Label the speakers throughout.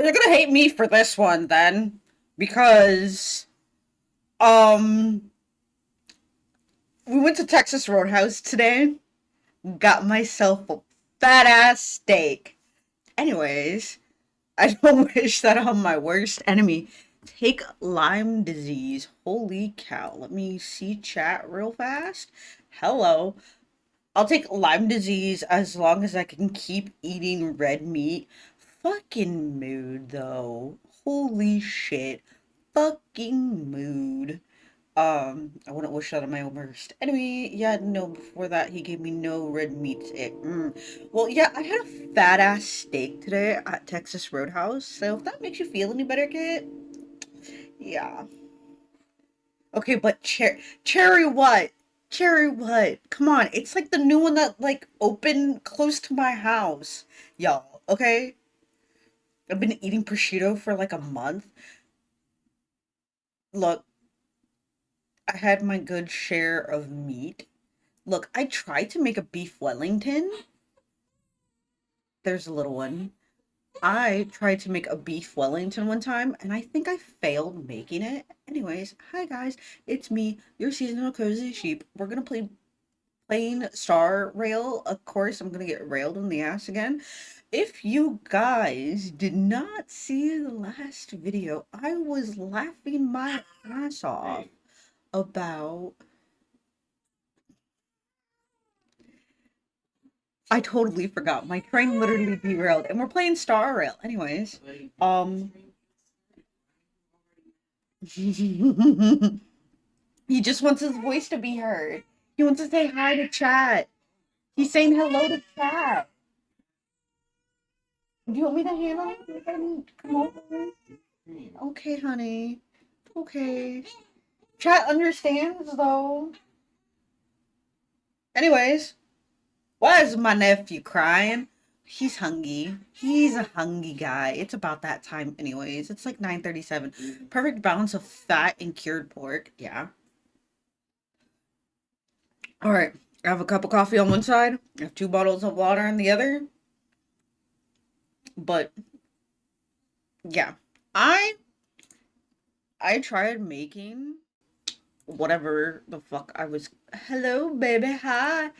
Speaker 1: Well, you're gonna hate me for this one then, because um we went to Texas Roadhouse today, got myself a fat ass steak. Anyways, I don't wish that on my worst enemy. Take Lyme disease. Holy cow. Let me see chat real fast. Hello. I'll take Lyme disease as long as I can keep eating red meat. Fucking mood though. Holy shit. Fucking mood. I wouldn't wish that on my worst enemy. Yeah, no, before that, he gave me no red meat. Well, yeah, I had a fat ass steak today at Texas Roadhouse, so if that makes you feel any better, kid, yeah. Okay, but cherry what? Cherry what? Come on, it's like the new one that, like, opened close to my house. Y'all, okay? I've been eating prosciutto for like a month. Look, I had my good share of meat. Look, I tried to make a beef Wellington. There's a little one. I tried to make a beef Wellington one time, and I think I failed making it. Anyways, hi guys, it's me, your seasonal cozy sheep. We're gonna play playing Star Rail. Of course, I'm gonna get railed in the ass again. If you guys did not see the last video, I was laughing my ass off about I totally forgot. My train literally derailed, and we're playing Star Rail. Anyways, he just wants his voice to be heard. He wants to say hi to chat. He's saying hello to chat. Do you want me to handle it? Come over. Okay, honey. Okay. Chat understands though. Anyways, why is my nephew crying? He's hungry. He's a hungry guy. It's about that time anyways. It's like 9:37. Perfect balance of fat and cured pork. Yeah. Alright. I have a cup of coffee on one side. I have two bottles of water on the other. But yeah. I I tried making whatever the fuck I was. Hello, baby. Hi.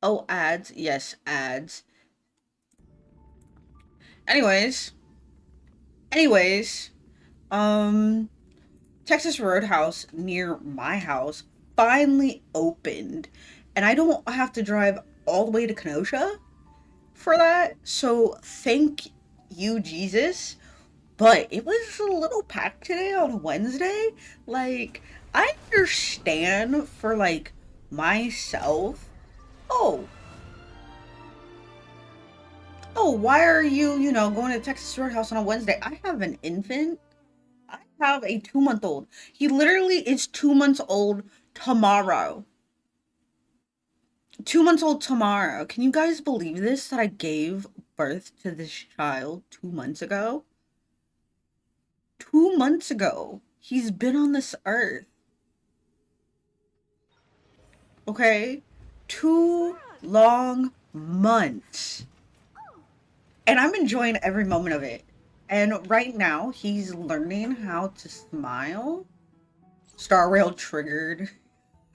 Speaker 1: Oh, ads. Yes, ads. Anyways, anyways, um, Texas Roadhouse near my house finally opened, and I don't have to drive all the way to Kenosha for that. So thank you, Jesus. But it was a little packed today on a Wednesday. Like, I understand for like myself. Oh, oh, why are you, going to Texas Roadhouse on a Wednesday? I have an infant. I have a 2 month old. He literally is 2 months old tomorrow. 2 months old tomorrow. Can you guys believe this? That I gave birth to this child 2 months ago? 2 months ago. He's been on this earth. Okay? 2 long months. And I'm enjoying every moment of it. And right now, he's learning how to smile. Star Rail triggered.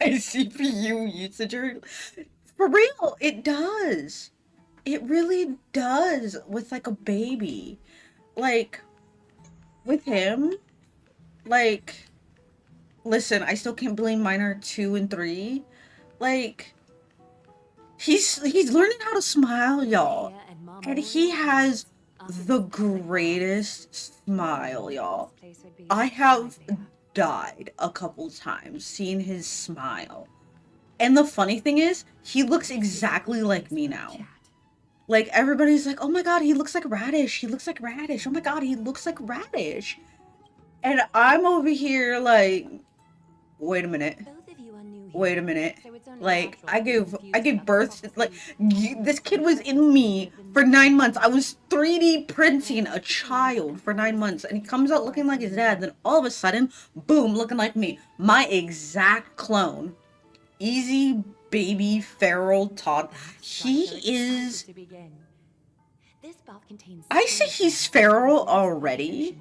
Speaker 1: A CPU usage. For real, it does. It really does with like a baby. Like with him, like listen, I still can't blame mine are 2 and 3. Like he's learning how to smile, y'all. And he has the greatest smile, y'all. I have died a couple times seeing his smile. And the funny thing is, he looks exactly like me now. Like everybody's like, "Oh my god, he looks like Radish. He looks like Radish. Oh my god, he looks like Radish." And I'm over here like, "Wait a minute. Wait a minute. Like I gave birth to, like this kid was in me for 9 months. I was 3D printing a child for 9 months and he comes out looking like his dad. Then all of a sudden, boom, looking like me. My exact clone. Easy baby feral tot. He is
Speaker 2: This buff contains
Speaker 1: I say he's feral already.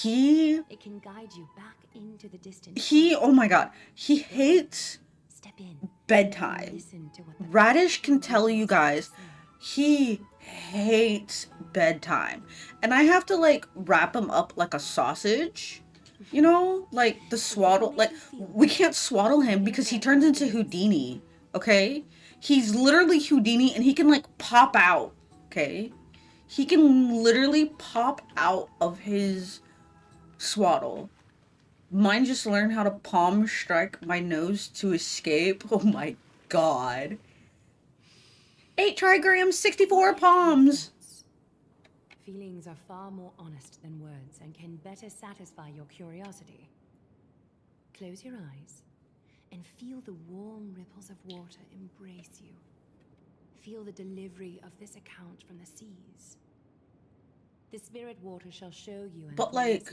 Speaker 2: It can guide you back into the distant
Speaker 1: Oh my god, he hates
Speaker 2: Step in.
Speaker 1: bedtime.
Speaker 2: Listen to what the
Speaker 1: Radish can tell you guys, he hates bedtime. And I have to like wrap him up like a sausage. You know, like the swaddle, like we can't swaddle him because he turns into Houdini, okay? He's literally Houdini and he can like pop out, okay? He can literally pop out of his swaddle. Mine just learned how to palm strike my nose to escape. Oh my god. 8 trigrams, 64 palms.
Speaker 2: Feelings are far more honest than words and can better satisfy your curiosity. Close your eyes and feel the warm ripples of water embrace you. Feel the delivery of this account from the seas. The spirit water shall show you.
Speaker 1: But like,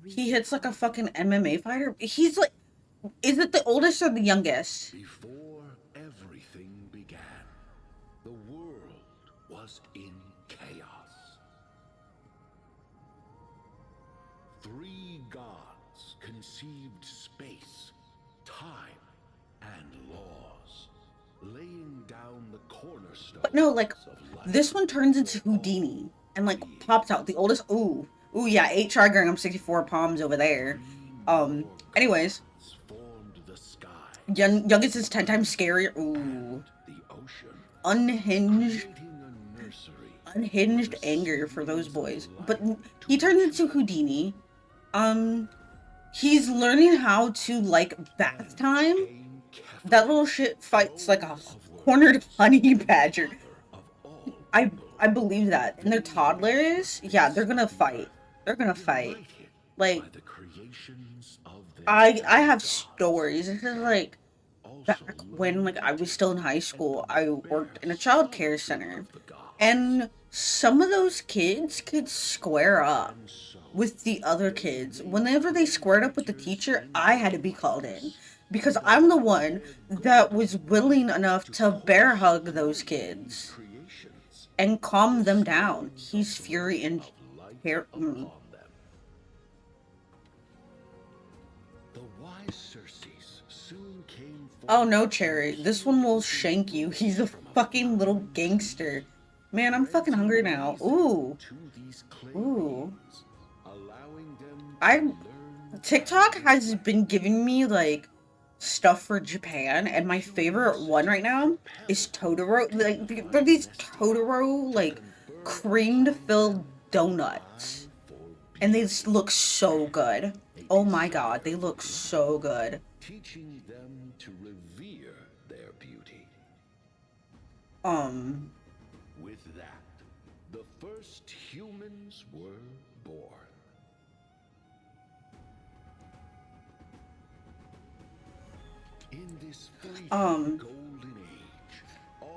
Speaker 1: he hits like a fucking MMA fighter. He's like, is it the oldest or the youngest?
Speaker 3: Before everything began, the world was in chaos. 3 gods conceived space, time, and laws, laying down the cornerstone.
Speaker 1: But no, like, this one turns into Houdini and like pops out. The oldest, ooh, yeah, 8 trigrams, 64 palms over there. Anyways, youngest is 10 times scarier. Ooh, unhinged anger for those boys. But he turns into Houdini. He's learning how to like bath time. That little shit fights like a cornered honey badger. I believe that. And they're toddlers. Yeah, they're gonna fight. They're gonna fight. Like, I have stories. This is like back when like I was still in high school. I worked in a child care center, and some of those kids could square up with the other kids. Whenever they squared up with the teacher, I had to be called in because I'm the one that was willing enough to bear hug those kids and calm them down. He's fury and hair. Oh no, Cheri. This one will shank you. He's a fucking little gangster. Man, I'm fucking hungry now. Ooh. Ooh. TikTok has been giving me like stuff for Japan, and my favorite one right now is Totoro. Like, they're these Totoro like creamed filled donuts, and they look so good. Oh my god, they look so good.
Speaker 3: Teaching them to revere their beauty. With that, the first humans were born. In this golden age,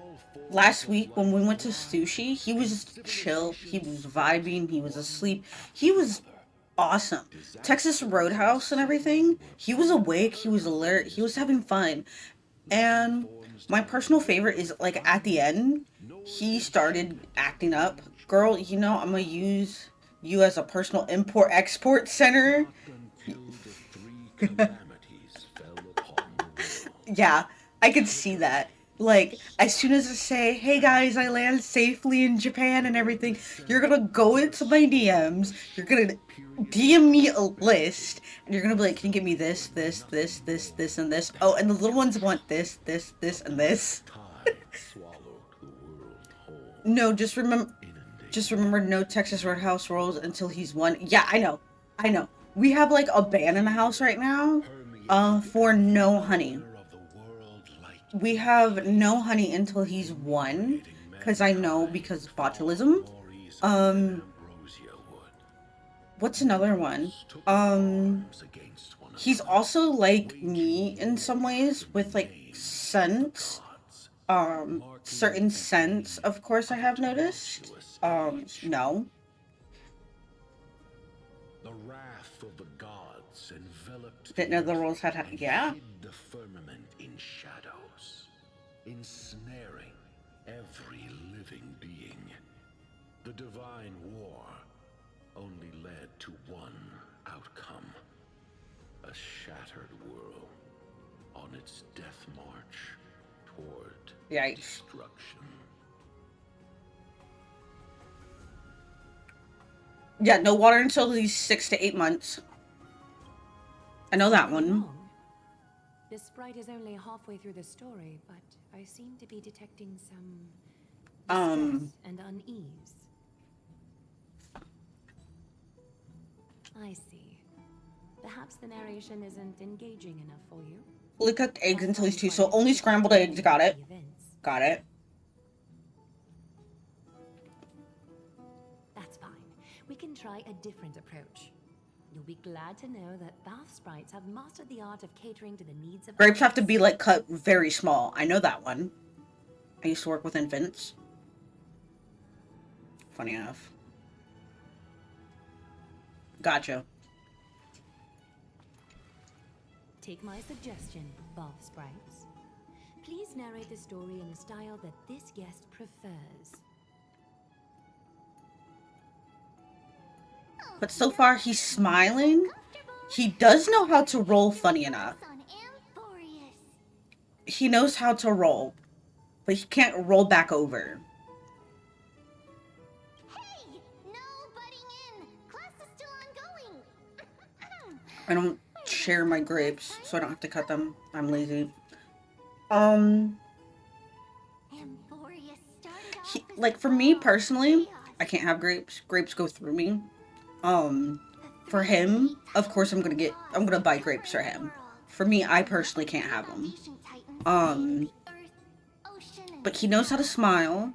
Speaker 1: last week when we went to sushi, he was just chill, he was vibing, he was asleep, he was awesome. Texas Roadhouse and everything, he was awake, he was alert, he was having fun. And my personal favorite is like at the end, he started acting up. Girl, you know, I'm gonna use you as a personal import-export center. Yeah, I could see that. Like, as soon as I say, hey guys, I land safely in Japan and everything, you're gonna go into my DMs, you're gonna DM me a list, and you're gonna be like, can you give me this, this, this, this, this, and this? Oh, and the little ones want this, this, this, and this. No, just remember, no Texas Roadhouse rolls until he's won. Yeah, I know. We have like a ban in the house right now, for no honey. We have no honey until he's won, because I know, because botulism. What's another one? He's also like me in some ways with like scents. Certain scents, of course, I have noticed. No.
Speaker 3: The wrath of the gods enveloped.
Speaker 1: Didn't know the rules had, yeah.
Speaker 3: The firmament in shadows, ensnaring every living being. The divine war only led to one outcome. A shattered world on its death march toward
Speaker 1: Yikes.
Speaker 3: destruction.
Speaker 1: Yeah, no water until at least 6 to 8 months. I know that one.
Speaker 2: Wrong. The sprite is only halfway through the story, but I seem to be detecting some distress and unease. I see. Perhaps the narration isn't engaging enough for you.
Speaker 1: Fully cooked eggs until he's 2, so only scrambled eggs. Got it. Got it.
Speaker 2: That's fine. We can try a different approach. You'll be glad to know that bath sprites have mastered the art of catering to the needs of
Speaker 1: Grapes have to be, like, cut very small. I know that one. I used to work with infants. Funny enough. Gotcha.
Speaker 2: Take my suggestion, bath sprites. Please narrate the story in a style that this guest prefers.
Speaker 1: But so far, he's smiling. He does know how to roll, funny enough. He knows how to roll, but he can't roll back over.
Speaker 4: Hey, no butting in. Class is still ongoing.
Speaker 1: I don't share my grapes, so I don't have to cut them. I'm lazy. Like, for me personally, I can't have grapes. Grapes go through me. For him, of course I'm gonna buy grapes for him. For me, I personally can't have them. But he knows how to smile.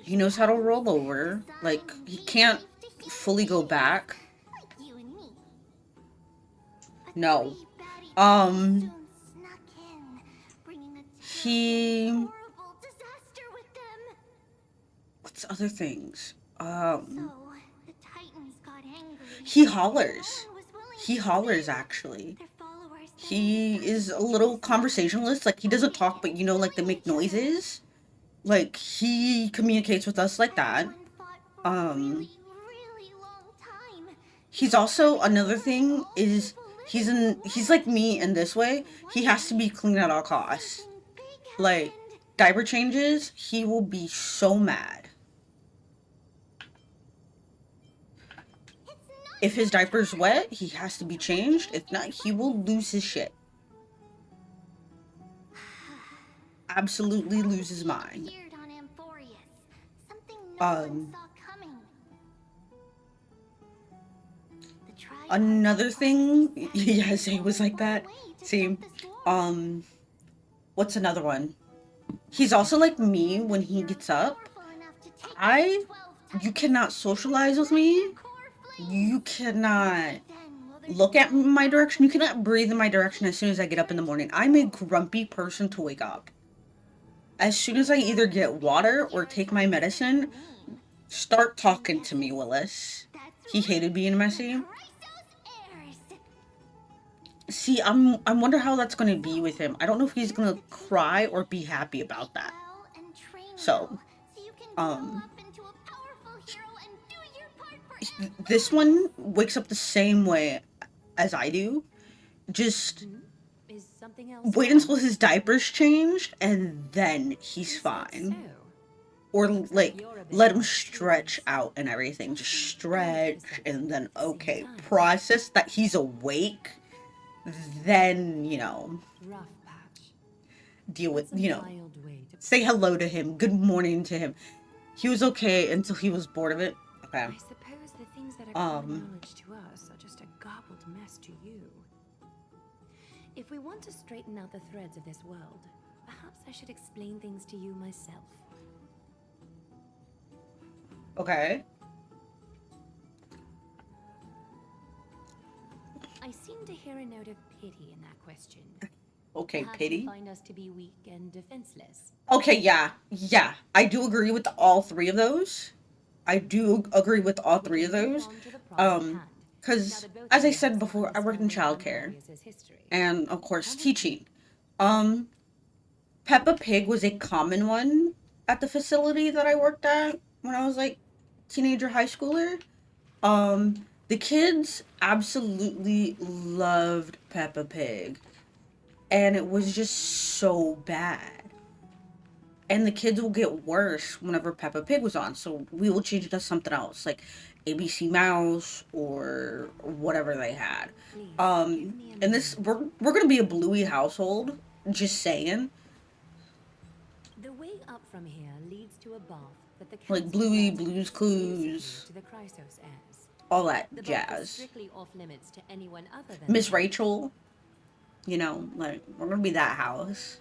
Speaker 1: He knows how to roll over. Like, he can't fully go back. No. He... What's other things? He hollers. He hollers, actually. He is a little conversationalist. Like, he doesn't talk, but you know, like, they make noises. Like, he communicates with us like that. He's also, another thing is, he's like me in this way. He has to be clean at all costs. Like, diaper changes, he will be so mad. If his diaper's wet, he has to be changed. If not, he will lose his shit. Absolutely lose his mind. Another thing, yes, he was like that. See, what's another one? He's also like me when he gets up. You cannot socialize with me. You cannot look at my direction. You cannot breathe in my direction as soon as I get up in the morning. I'm a grumpy person to wake up. As soon as I either get water or take my medicine, start talking to me, Willis. He hated being messy. See, I wonder how that's going to be with him. I don't know if he's going to cry or be happy about that. So, this one wakes up the same way as I do. Just wait until his diaper's changed and then he's fine. Or, like, let him stretch out and everything. Just stretch and then, okay, process that he's awake. Then, you know, deal with, you know, say hello to him, good morning to him. He was okay until he was bored of it. Okay.
Speaker 2: I suppose the things that are common knowledge to us are just a garbled mess to you. If we want to straighten out the threads of this world, perhaps I should explain things to you myself.
Speaker 1: Okay.
Speaker 2: I seem to hear a note of pity in that question.
Speaker 1: Okay,
Speaker 2: Perhaps
Speaker 1: pity.
Speaker 2: you find us to be weak and defenseless.
Speaker 1: Okay, yeah. I do agree with all three of those. Because, as I said before, I worked in childcare. And, of course, teaching. Peppa Pig was a common one at the facility that I worked at. when I was like teenager, high schooler. The kids absolutely loved Peppa Pig, and it was just so bad. And the kids will get worse whenever Peppa Pig was on, so we will change it to something else, like ABC Mouse or whatever they had.
Speaker 2: Please, give
Speaker 1: Um,
Speaker 2: me a
Speaker 1: and this
Speaker 2: moment.
Speaker 1: we're gonna be a Bluey household. Just saying,
Speaker 2: The way up from here leads to a bath that the
Speaker 1: like
Speaker 2: council
Speaker 1: Bluey,
Speaker 2: grants
Speaker 1: Blue's
Speaker 2: exclusively
Speaker 1: Clues,
Speaker 2: to the Chrysos heirs.
Speaker 1: all that
Speaker 2: The bath is
Speaker 1: jazz.
Speaker 2: strictly off limits to anyone other than
Speaker 1: Miss
Speaker 2: the heirs.
Speaker 1: Rachel, like we're gonna be that house.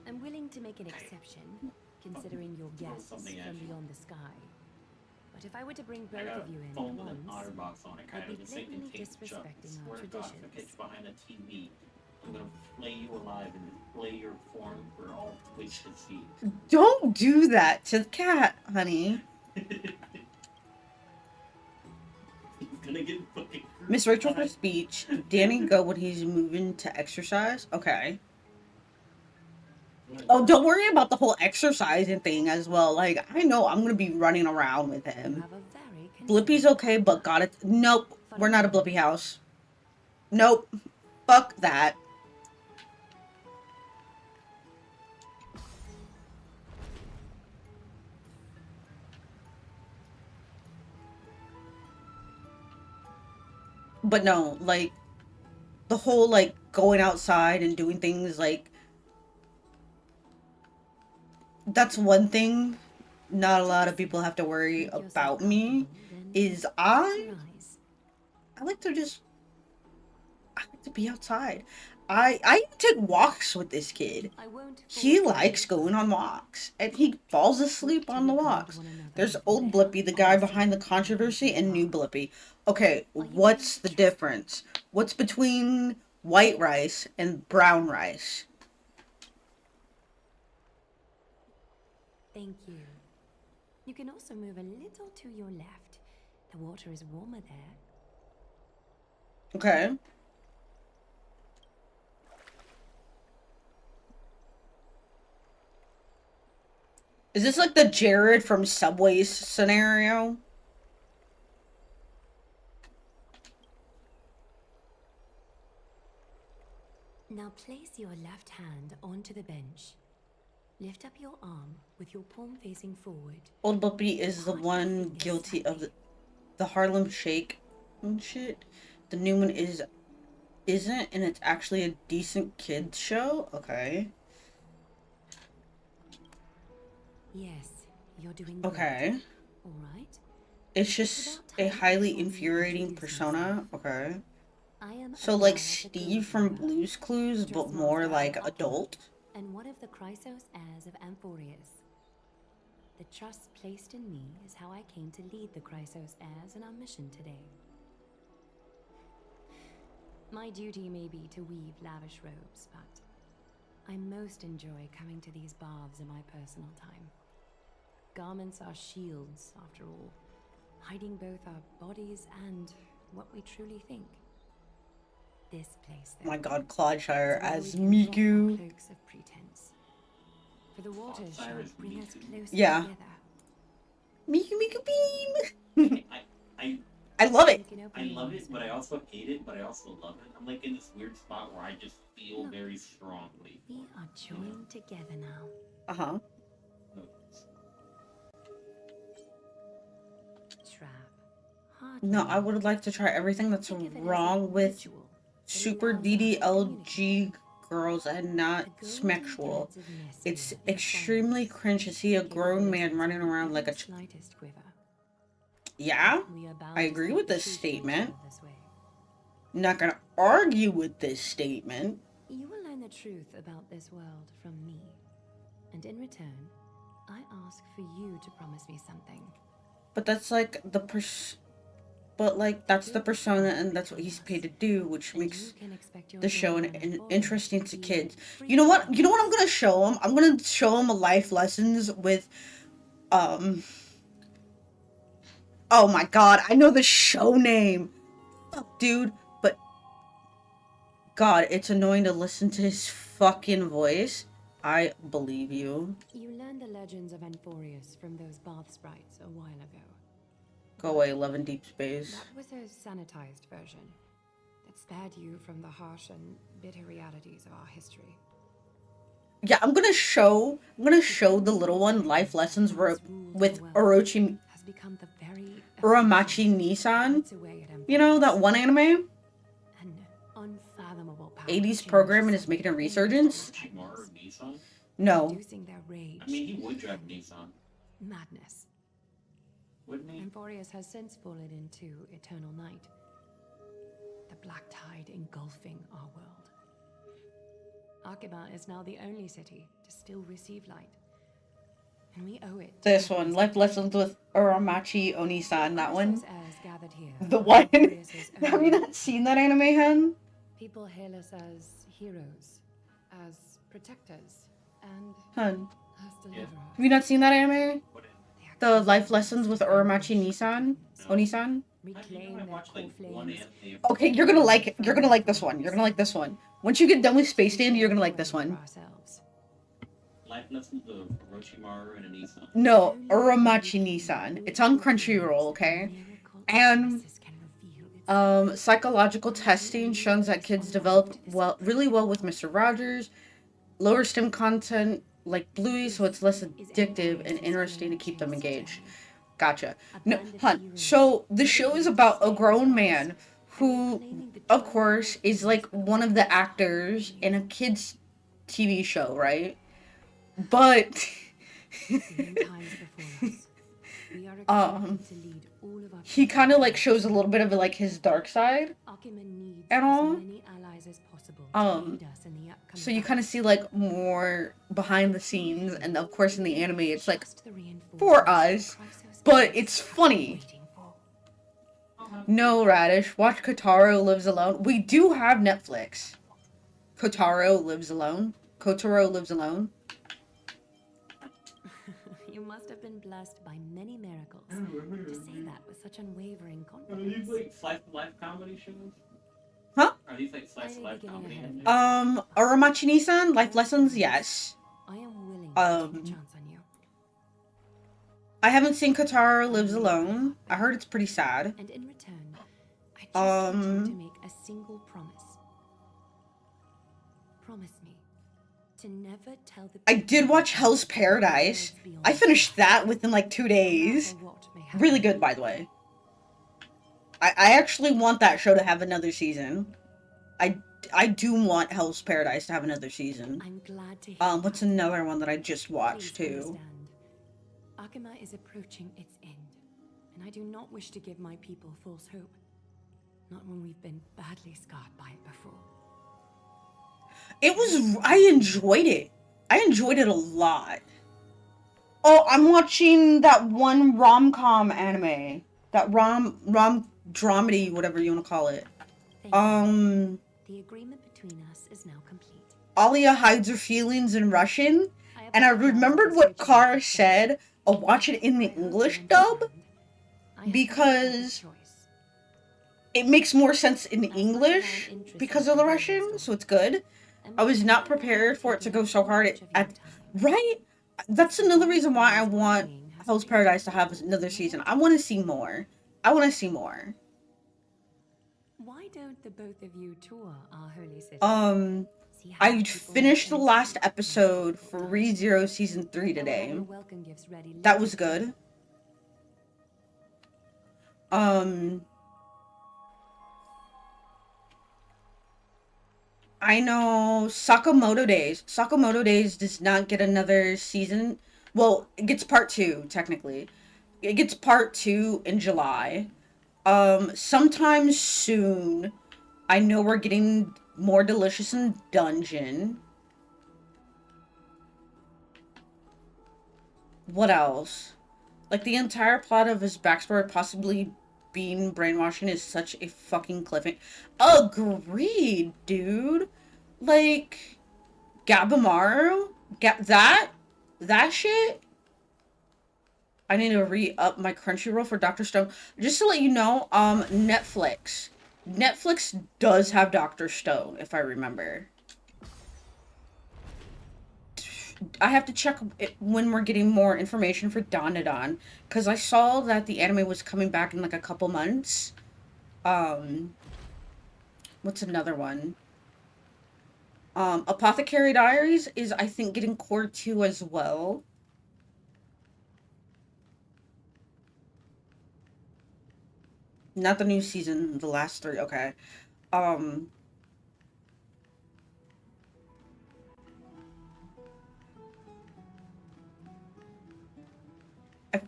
Speaker 2: I'm willing to make an exception, considering your guests from
Speaker 5: something at you.
Speaker 2: beyond the sky. But if I were to bring
Speaker 5: I
Speaker 2: both
Speaker 5: got
Speaker 2: of you
Speaker 5: a
Speaker 2: in at
Speaker 5: phone with an
Speaker 2: once,
Speaker 5: OtterBox on it, kind
Speaker 2: I'd
Speaker 5: of
Speaker 2: be
Speaker 5: the same thing
Speaker 2: blatantly
Speaker 5: tape Chuck.
Speaker 2: disrespecting
Speaker 5: Swear
Speaker 2: our
Speaker 5: to God, if I
Speaker 2: traditions.
Speaker 5: catch you behind a TV, I'm gonna flay you alive and play your form for all Twitch to see.
Speaker 1: Don't do that to the cat, honey.
Speaker 5: He's gonna get fucking
Speaker 1: Miss Rachel for speech. Danny go when he's moving to exercise. Okay. Oh, don't worry about the whole exercising thing as well. Like, I know I'm gonna be running around with
Speaker 2: You
Speaker 1: him.
Speaker 2: have a very
Speaker 1: Blippi's
Speaker 2: considerate
Speaker 1: okay, but
Speaker 2: partner.
Speaker 1: got it. Nope,
Speaker 2: Follow
Speaker 1: we're not a
Speaker 2: me.
Speaker 1: Blippy house. Nope. Fuck that. But no, like, the whole, like, going outside and doing things, like, that's one thing not a lot of people have to worry
Speaker 2: Make yourself
Speaker 1: about me,
Speaker 2: comfortable, then
Speaker 1: is
Speaker 2: close
Speaker 1: I
Speaker 2: your eyes.
Speaker 1: like to just, I like to be outside. I even take walks with this kid.
Speaker 2: I won't
Speaker 1: He
Speaker 2: force you,
Speaker 1: likes going on walks, and he falls asleep on the
Speaker 2: to regard
Speaker 1: walks.
Speaker 2: one another
Speaker 1: There's
Speaker 2: with
Speaker 1: old
Speaker 2: bare
Speaker 1: Blippy, the guy
Speaker 2: honesty
Speaker 1: behind the
Speaker 2: and
Speaker 1: controversy, and new
Speaker 2: heart.
Speaker 1: Blippy. Okay,
Speaker 2: Are you
Speaker 1: what's
Speaker 2: willing
Speaker 1: the
Speaker 2: to trust me?
Speaker 1: difference? What's between white rice and brown rice?
Speaker 2: Thank you. You can also move a little to your left. The water is warmer there.
Speaker 1: Okay. Is this like the Jared from Subway scenario?
Speaker 2: Now place your left hand onto the bench. Lift up your arm with your palm facing forward.
Speaker 1: Old Blippy is the
Speaker 2: Part your
Speaker 1: one
Speaker 2: fingers
Speaker 1: guilty of
Speaker 2: slightly.
Speaker 1: the Harlem Shake and shit. The new one isn't, and it's actually a decent kids show. Okay.
Speaker 2: Yes, you're doing great.
Speaker 1: Okay.
Speaker 2: All right.
Speaker 1: It's just
Speaker 2: about
Speaker 1: a
Speaker 2: time
Speaker 1: highly
Speaker 2: I formally
Speaker 1: infuriating
Speaker 2: introduce
Speaker 1: persona. Okay.
Speaker 2: I am
Speaker 1: So like Steve from Blue's Clues, but more like adult.
Speaker 2: and one of the Chrysos heirs of Amphorius. The trust placed in me is how I came to lead the Chrysos heirs in our mission today. My duty may be to weave lavish robes, but I most enjoy coming to these baths in my personal time. Garments are shields, after all, hiding both our bodies and what we truly think. This place, though,
Speaker 1: Oh my God, Claudeshire
Speaker 2: is where
Speaker 1: as
Speaker 2: we can drop our
Speaker 1: Miku.
Speaker 2: clokes of pretense. For the waters shall
Speaker 5: Cyrus
Speaker 2: bring us
Speaker 5: Miku.
Speaker 2: closer
Speaker 1: Yeah.
Speaker 2: together.
Speaker 1: Miku beam.
Speaker 5: I
Speaker 1: I love it.
Speaker 2: You can
Speaker 5: I
Speaker 2: open your
Speaker 5: love
Speaker 2: eyes
Speaker 5: it, but
Speaker 2: now.
Speaker 5: I also hate it, but I also love it. I'm like in this weird spot where I just feel
Speaker 2: Look.
Speaker 5: very strongly.
Speaker 2: We are joined together now.
Speaker 1: Uh-huh.
Speaker 2: Trap. Hardly.
Speaker 1: No, I would like to try everything that's
Speaker 2: Think of it as a
Speaker 1: wrong with
Speaker 2: ritual that
Speaker 1: super
Speaker 2: allows us to
Speaker 1: DDLG girls and not
Speaker 2: The golden
Speaker 1: smexual.
Speaker 2: threads of Nestia
Speaker 1: It's
Speaker 2: entwine
Speaker 1: extremely
Speaker 2: us,
Speaker 1: cringe to see a
Speaker 2: giving
Speaker 1: grown
Speaker 2: us
Speaker 1: man
Speaker 2: its
Speaker 1: running around like a
Speaker 2: slightest quiver.
Speaker 1: Yeah,
Speaker 2: We are bound
Speaker 1: I
Speaker 2: to
Speaker 1: agree
Speaker 2: speak
Speaker 1: with
Speaker 2: the
Speaker 1: this
Speaker 2: truth to each
Speaker 1: statement.
Speaker 2: other this way.
Speaker 1: Not gonna argue with this statement.
Speaker 2: You will learn the truth about this world from me. And in return, I ask for you to promise me something.
Speaker 1: But that's like but like that's the persona and that's what he's paid to do, which
Speaker 2: And
Speaker 1: makes
Speaker 2: you can expect your
Speaker 1: the show
Speaker 2: daughter and boy
Speaker 1: interesting to
Speaker 2: be
Speaker 1: kids.
Speaker 2: free
Speaker 1: You know what?
Speaker 2: to
Speaker 1: You know what I'm gonna show him? I'm gonna show him life lessons with, oh my God, I know the show name. Fuck, dude. But God, it's annoying to listen to his fucking voice. I believe you.
Speaker 2: You learned the legends of Enforius from those bath sprites a while ago.
Speaker 1: Go away, 11 deep space.
Speaker 2: That was a sanitized version that spared you from the harsh and bitter realities of our history.
Speaker 1: Yeah, I'm gonna show the little one life lessons with Orochi
Speaker 2: Has become the very
Speaker 1: Uramachi Nissan.
Speaker 2: efficient away at
Speaker 1: You know, that one anime?
Speaker 2: an unfathomable power
Speaker 1: 80s
Speaker 2: to
Speaker 1: programming
Speaker 2: change
Speaker 1: is making a
Speaker 2: something
Speaker 1: resurgence?
Speaker 5: Orochimaru or Nissan?
Speaker 1: No.
Speaker 2: reducing their rage.
Speaker 5: I mean, he would drive Nissan,
Speaker 2: Madness.
Speaker 5: wouldn't he?
Speaker 2: Enforius has since fallen into eternal night. The black tide engulfing our world. Akiba is now the only city to still receive light. And we owe it. to
Speaker 1: This
Speaker 2: those
Speaker 1: one, life lessons with Uramachi Onisan, that one.
Speaker 2: Onisa's heirs gathered here
Speaker 1: The
Speaker 2: are
Speaker 1: one.
Speaker 2: Enforius's
Speaker 1: Have you
Speaker 2: own.
Speaker 1: not seen that anime, hen?
Speaker 2: People hail us as heroes, as protectors, and
Speaker 1: Hun.
Speaker 2: as deliverers.
Speaker 1: Have you not seen that anime?
Speaker 5: What
Speaker 1: The life lessons with Uramachi Nissan? Onisan?
Speaker 2: Reclaim
Speaker 5: I
Speaker 2: their
Speaker 5: watched
Speaker 2: core
Speaker 5: like one
Speaker 2: flames.
Speaker 5: anime.
Speaker 1: Okay, you're gonna like it. You're gonna like this one. You're gonna like this one. Once you get done with Space Dandy, you're gonna like this one.
Speaker 2: For ourselves.
Speaker 5: Life lessons of Orochimaru and a Nissan.
Speaker 1: No, Uramachi Nissan. It's on Crunchyroll, okay?
Speaker 2: Miracle
Speaker 1: And,
Speaker 2: justice can reveal its
Speaker 1: Psychological testing shows that kids developed really well with Mr. Rogers. Lower STEM content like Bluey, so it's less addictive and interesting to keep them engaged. Gotcha. No, hun. So the show is about a grown man who, of course, is like one of the actors in a kids' TV show, right? But
Speaker 2: in times before us. We are
Speaker 1: Um,
Speaker 2: expected to lead all of our
Speaker 1: he
Speaker 2: people
Speaker 1: kind of
Speaker 2: to
Speaker 1: like shows a little bit of like his dark side.
Speaker 2: Akiman needs
Speaker 1: and all.
Speaker 2: as many allies as possible to lead us in the upcoming
Speaker 1: So you kind of see like more behind the scenes, and of course in the anime it's like
Speaker 2: Just the reinforcements
Speaker 1: for us,
Speaker 2: Chrysos
Speaker 1: but
Speaker 2: is
Speaker 1: it's funny.
Speaker 2: waiting for.
Speaker 1: No, Radish, watch Kotaro Lives Alone. We do have Netflix. Kotaro Lives Alone. Kotaro Lives Alone.
Speaker 2: You must have been blessed by many miracles to say that with such unwavering
Speaker 5: Are these
Speaker 2: confidence.
Speaker 5: like slice of life comedy shows?
Speaker 1: Huh?
Speaker 5: Are these like slice of life
Speaker 2: Getting
Speaker 5: comedy?
Speaker 2: ahead of
Speaker 5: anime?
Speaker 2: myself.
Speaker 1: Uramachi-san, life lessons, yes.
Speaker 2: I am willing to take a chance on you.
Speaker 1: I haven't seen Kotaro Lives Alone. I heard it's pretty sad.
Speaker 2: And in return, I just want you to
Speaker 1: Um,
Speaker 2: make a single promise. Promise me to never tell the
Speaker 1: I did watch Hell's Paradise. I finished that within like 2 days. Really good, by the way. I actually want that show to have another season. I do want Hell's Paradise to have another season.
Speaker 2: I'm glad to hear
Speaker 1: What's
Speaker 2: that.
Speaker 1: another one that I just
Speaker 2: Please
Speaker 1: watched too?
Speaker 2: understand. Akima is approaching its end, and I do not wish to give my people false hope. Not when we've been badly scarred by it before.
Speaker 1: I enjoyed it. I enjoyed it a lot. Oh, I'm watching that one rom-com anime. That rom dramedy, whatever you want to call it.
Speaker 2: Thank you. The agreement between us is now complete.
Speaker 1: Alia hides her feelings in Russian. And I
Speaker 2: apologize
Speaker 1: remembered
Speaker 2: for
Speaker 1: what
Speaker 2: switching
Speaker 1: Kara
Speaker 2: up the
Speaker 1: said. I'll watch it in the
Speaker 2: I hope you
Speaker 1: English dub.
Speaker 2: understand. I have
Speaker 1: because
Speaker 2: made a choice.
Speaker 1: It makes more sense in
Speaker 2: As much as
Speaker 1: English
Speaker 2: I'm interested
Speaker 1: because of the
Speaker 2: in your
Speaker 1: Russian,
Speaker 2: wisdom,
Speaker 1: so it's good. I was not prepared for it to go so hard right? That's another reason why I want Hell's Paradise to have another season. I want to see more. I want to see more.
Speaker 2: Why don't the both of you tour our holy city? See how
Speaker 1: I
Speaker 2: people
Speaker 1: finished the
Speaker 2: and
Speaker 1: last
Speaker 2: see
Speaker 1: episode for
Speaker 2: people
Speaker 1: ReZero Season 3
Speaker 2: die.
Speaker 1: today.
Speaker 2: Your welcome gifts ready
Speaker 1: That was
Speaker 2: later.
Speaker 1: good. I know Sakamoto Days. Sakamoto Days does not get another season. Well, it gets part 2, technically. It gets part 2 in July. Sometime soon, I know we're getting more Delicious in Dungeon. What else? Like, the entire plot of his backstory possibly being brainwashing is such a fucking cliffhanger. Agreed, dude. Like, Gabimaru? That shit? I need to re-up my Crunchyroll for Dr. Stone. Just to let you know, Netflix. Netflix does have Dr. Stone, if I remember. I have to check when we're getting more information for Dandadan, because I saw that the anime was coming back in like a couple months. What's another one? Apothecary Diaries is, I think, getting core 2 as well. Not the new season, the last 3, okay. I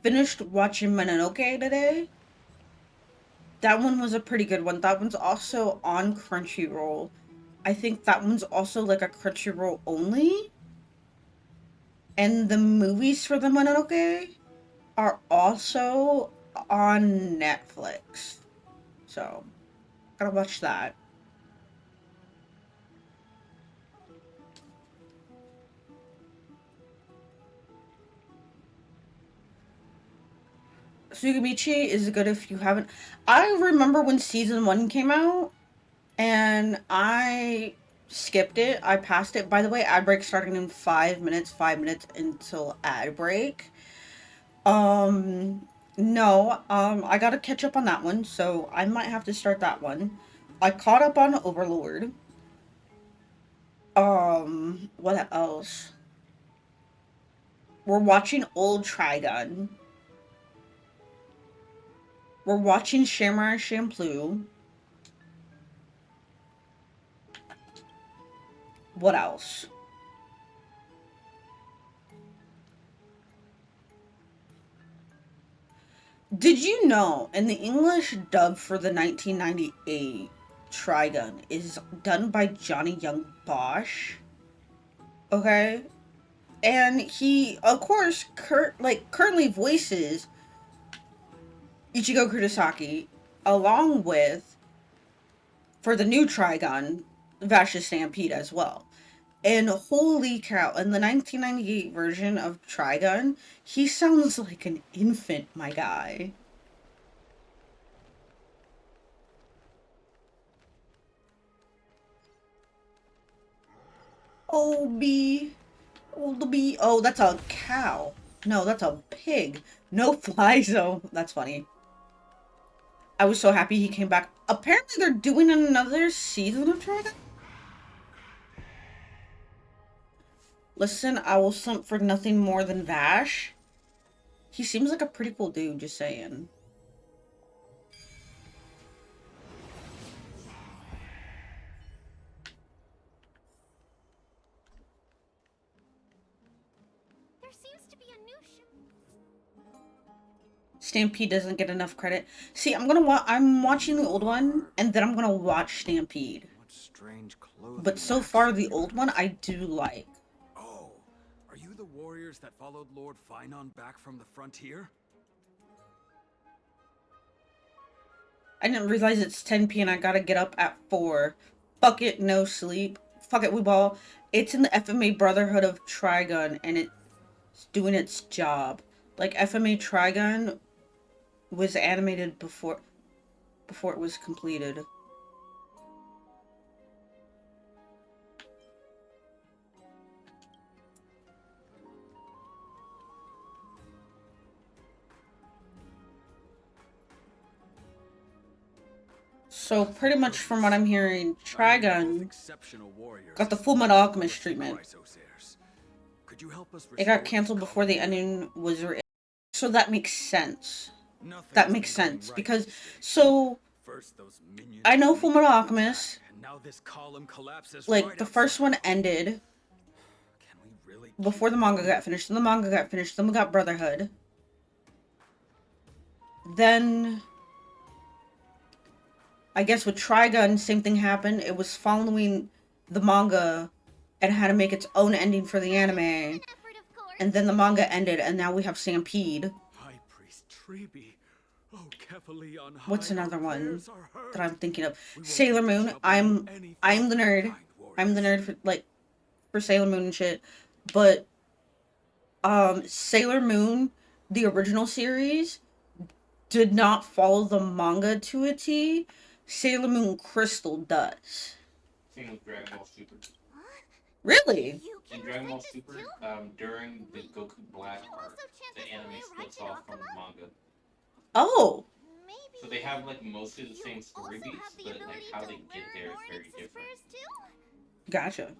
Speaker 1: finished watching Mononoke today. That one was a pretty good one. That one's also on Crunchyroll. I think that one's also like a Crunchyroll only. And the movies for the Mononoke are also on Netflix. So, gotta watch that. Sugamichi is good if you haven't. I remember when season 1 came out, and I skipped it. I passed it. By the way, ad break starting in 5 minutes. 5 minutes until ad break. No, I gotta catch up on that one, so I might have to start that one. I caught up on Overlord. What else? We're watching Old Trigun. We're watching Samurai Champloo. What else? Did you know in the English dub for the 1998 Trigun is done by Johnny Young Bosch? Okay? And he, of course, currently voices Ichigo Kurosaki, along with, for the new Trigun, Vash's Stampede as well. And holy cow, in the 1998 version of Trigun, he sounds like an infant, my guy. Obi. Oh, that's a cow. No, that's a pig. No fly zone. That's funny. I was so happy he came back. Apparently they're doing another season of Trigun. Listen, I will simp for nothing more than Vash. He seems like a pretty cool dude, just saying.
Speaker 4: There seems to be a new
Speaker 1: Stampede doesn't get enough credit. See, I'm watching the old one, and then I'm gonna watch Stampede.
Speaker 6: What strange clothing.
Speaker 1: But so far, the old one I do like.
Speaker 6: Oh, are you the warriors that followed Lord Finon back from the frontier?
Speaker 1: I didn't realize it's 10 p and I gotta get up at 4. Fuck it, no sleep. Fuck it, we ball. It's in the FMA Brotherhood of Trigun, and it's doing its job. Like, FMA Trigun was animated before it was completed. So pretty much from what I'm hearing, Trigun got the Full Metal Alchemist treatment. It got canceled before the ending was written. So that makes sense. That makes sense because I know Full Metal Alchemist, like the first one ended before the manga got finished, then the manga got finished, then we got Brotherhood. Then I guess with Trigun, same thing happened. It was following the manga and had to make its own ending for the anime. And then the manga ended, and now we have Stampede.
Speaker 6: High Priest Treeby. Oh,
Speaker 1: what's another one that I'm thinking of? Sailor Moon. I'm the nerd. I'm the nerd for Sailor Moon and shit. But Sailor Moon, the original series, did not follow the manga to a T. Sailor Moon Crystal does.
Speaker 5: Same with Dragon Ball Super.
Speaker 1: Really?
Speaker 4: You
Speaker 5: In
Speaker 4: can
Speaker 5: Dragon Ball
Speaker 4: recite this
Speaker 5: Super,
Speaker 4: too?
Speaker 5: during the Goku Black
Speaker 4: You
Speaker 5: arc,
Speaker 4: also chant
Speaker 5: the
Speaker 4: this
Speaker 5: anime
Speaker 4: way right
Speaker 5: splits
Speaker 4: in
Speaker 5: off from the
Speaker 4: Akuma?
Speaker 5: manga.
Speaker 1: Oh,
Speaker 4: Maybe.
Speaker 5: So they have like mostly the
Speaker 4: You
Speaker 5: same story
Speaker 4: also have
Speaker 5: beats,
Speaker 4: the
Speaker 5: but like
Speaker 4: ability
Speaker 5: how
Speaker 4: to
Speaker 5: they get
Speaker 4: learn
Speaker 5: there is very
Speaker 4: Oryx's
Speaker 5: different.
Speaker 4: prayers too?
Speaker 1: gotcha.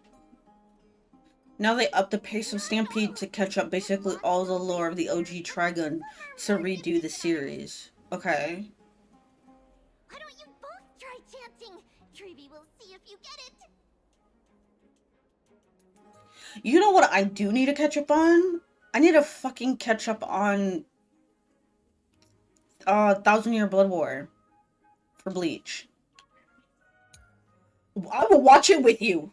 Speaker 1: Now they upped the pace of Stampede to catch up basically all the lore of the OG Trigun to redo the series. Okay.
Speaker 4: Why don't you both try chanting? Treevee will see if you get it.
Speaker 1: You know what I do need to catch up on? I need to fucking catch up on Thousand Year Blood War for Bleach. I will watch it with you.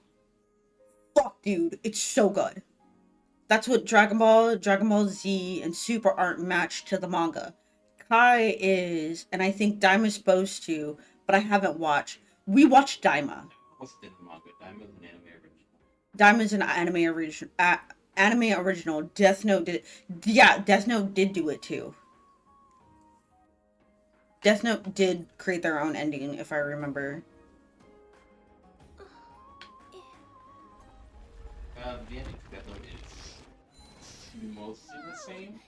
Speaker 1: Fuck, dude, it's so good. That's what Dragon Ball Z, and Super aren't matched to the manga. Kai is, and I think Daima's supposed to, but I haven't watched. We watched Daima.
Speaker 5: What's in the manga? Diamond an anime original.
Speaker 1: Daima's an anime original. Death Note did. Yeah, Death Note did do it too. Death Note did create their own ending, if I remember.
Speaker 5: The ending to Death Note is mostly the same.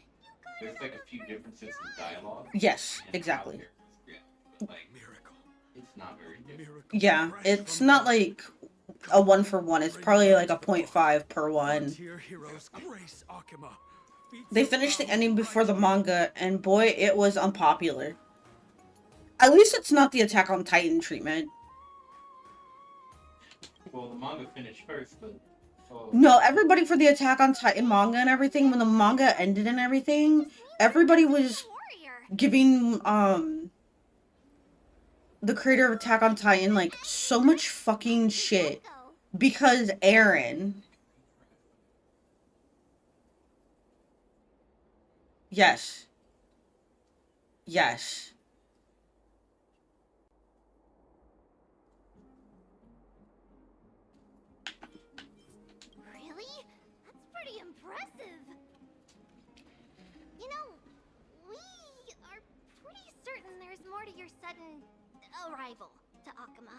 Speaker 5: There's like a few differences in dialogue.
Speaker 1: Yes,
Speaker 5: And
Speaker 1: exactly.
Speaker 5: how characters react, but like
Speaker 6: Miracle.
Speaker 5: it's not very different.
Speaker 6: Miracle.
Speaker 1: Yeah,
Speaker 6: Fresh
Speaker 1: it's
Speaker 6: from
Speaker 1: not
Speaker 6: the-
Speaker 1: like a 1-for-1. It's probably like a 0.5 per one.
Speaker 6: Frontier heroes grace Akuma. Feats
Speaker 1: They
Speaker 6: of
Speaker 1: finished the
Speaker 6: valor
Speaker 1: ending
Speaker 6: and
Speaker 1: before the
Speaker 6: righteousness.
Speaker 1: manga, and boy, it was unpopular. At least it's not the Attack on Titan treatment.
Speaker 5: Well, the manga finished first, but
Speaker 1: No, everybody for the Attack on Titan manga and everything, when the manga ended and everything, everybody was
Speaker 4: Warrior.
Speaker 1: giving the creator of Attack on Titan like so much fucking shit
Speaker 4: Go.
Speaker 1: because Aaron. Yes. Yes.
Speaker 4: Really? That's pretty impressive. You know, we are pretty certain there's more to your sudden arrival to Akuma.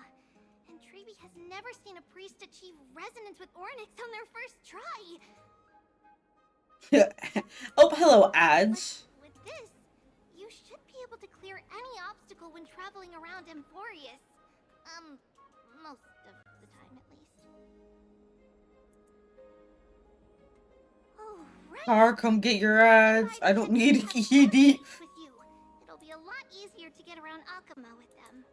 Speaker 4: And Treevee has never seen a priest achieve resonance with Ornyx on their first try.
Speaker 1: Oh, hello, ads.
Speaker 4: With this, you should be able to clear any obstacle when traveling around Emporius. Most of the time at least. Oh, right.
Speaker 1: Car, come get your ads. I don't need a
Speaker 4: Have
Speaker 1: KD.
Speaker 4: with you. It'll be a lot easier to get around Akuma with them.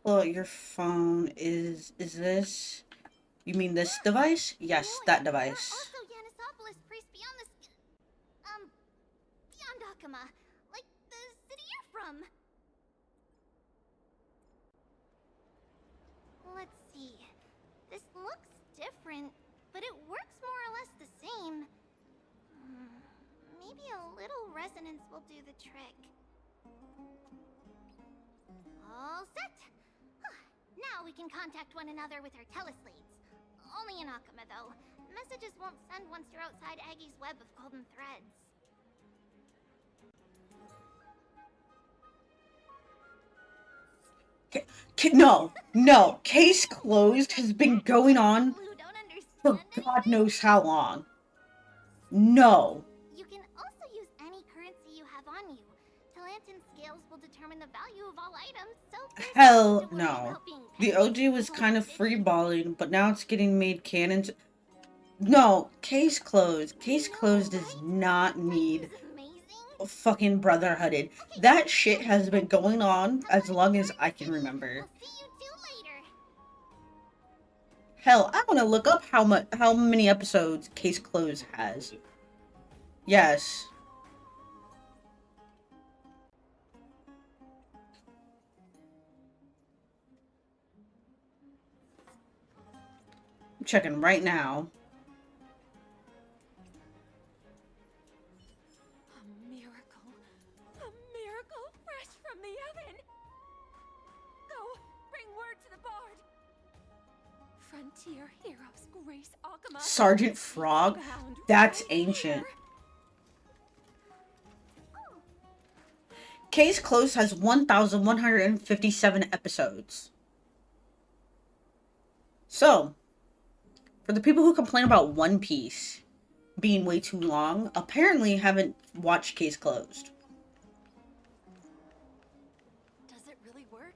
Speaker 1: Well, your phone is this? You mean this device? Yes, that device.
Speaker 4: Also Yanisopoulos priest beyond this beyond Akuma. Like the city you're from. Let's see. This looks different, but it works more or less the same. Maybe a little resonance will do the trick. All set! Now we can contact one another with our teleslades. Only in Akuma, though. Messages won't send once you're outside Aggie's web of golden threads.
Speaker 1: No. Case closed has been going on
Speaker 4: Blue don't
Speaker 1: for
Speaker 4: understand
Speaker 1: God
Speaker 4: anything?
Speaker 1: knows how long. No.
Speaker 4: You can also use any currency you have on you. Talantan scales will determine the value of all items, so there's no
Speaker 1: Hell
Speaker 4: need to worry
Speaker 1: no.
Speaker 4: about being
Speaker 1: The
Speaker 4: petty.
Speaker 1: OG was kind of
Speaker 4: City.
Speaker 1: freeballing, but now it's getting made canon. No, case closed. Case closed does not need
Speaker 4: This is amazing.
Speaker 1: fucking brotherhooded. That shit has been going on as long as I can remember.
Speaker 4: We'll see you two later.
Speaker 1: Hell, I want to look up how many episodes Case Closed has. Yes. I'm checking right now.
Speaker 2: A miracle fresh from the oven. Go, bring word to the bard. Frontier heroes grace Akama.
Speaker 1: Sergeant Frog? That's ancient. Case Closed has 1,157 episodes. So, for the people who complain about One Piece being way too long, apparently haven't watched Case Closed.
Speaker 2: Does it really work?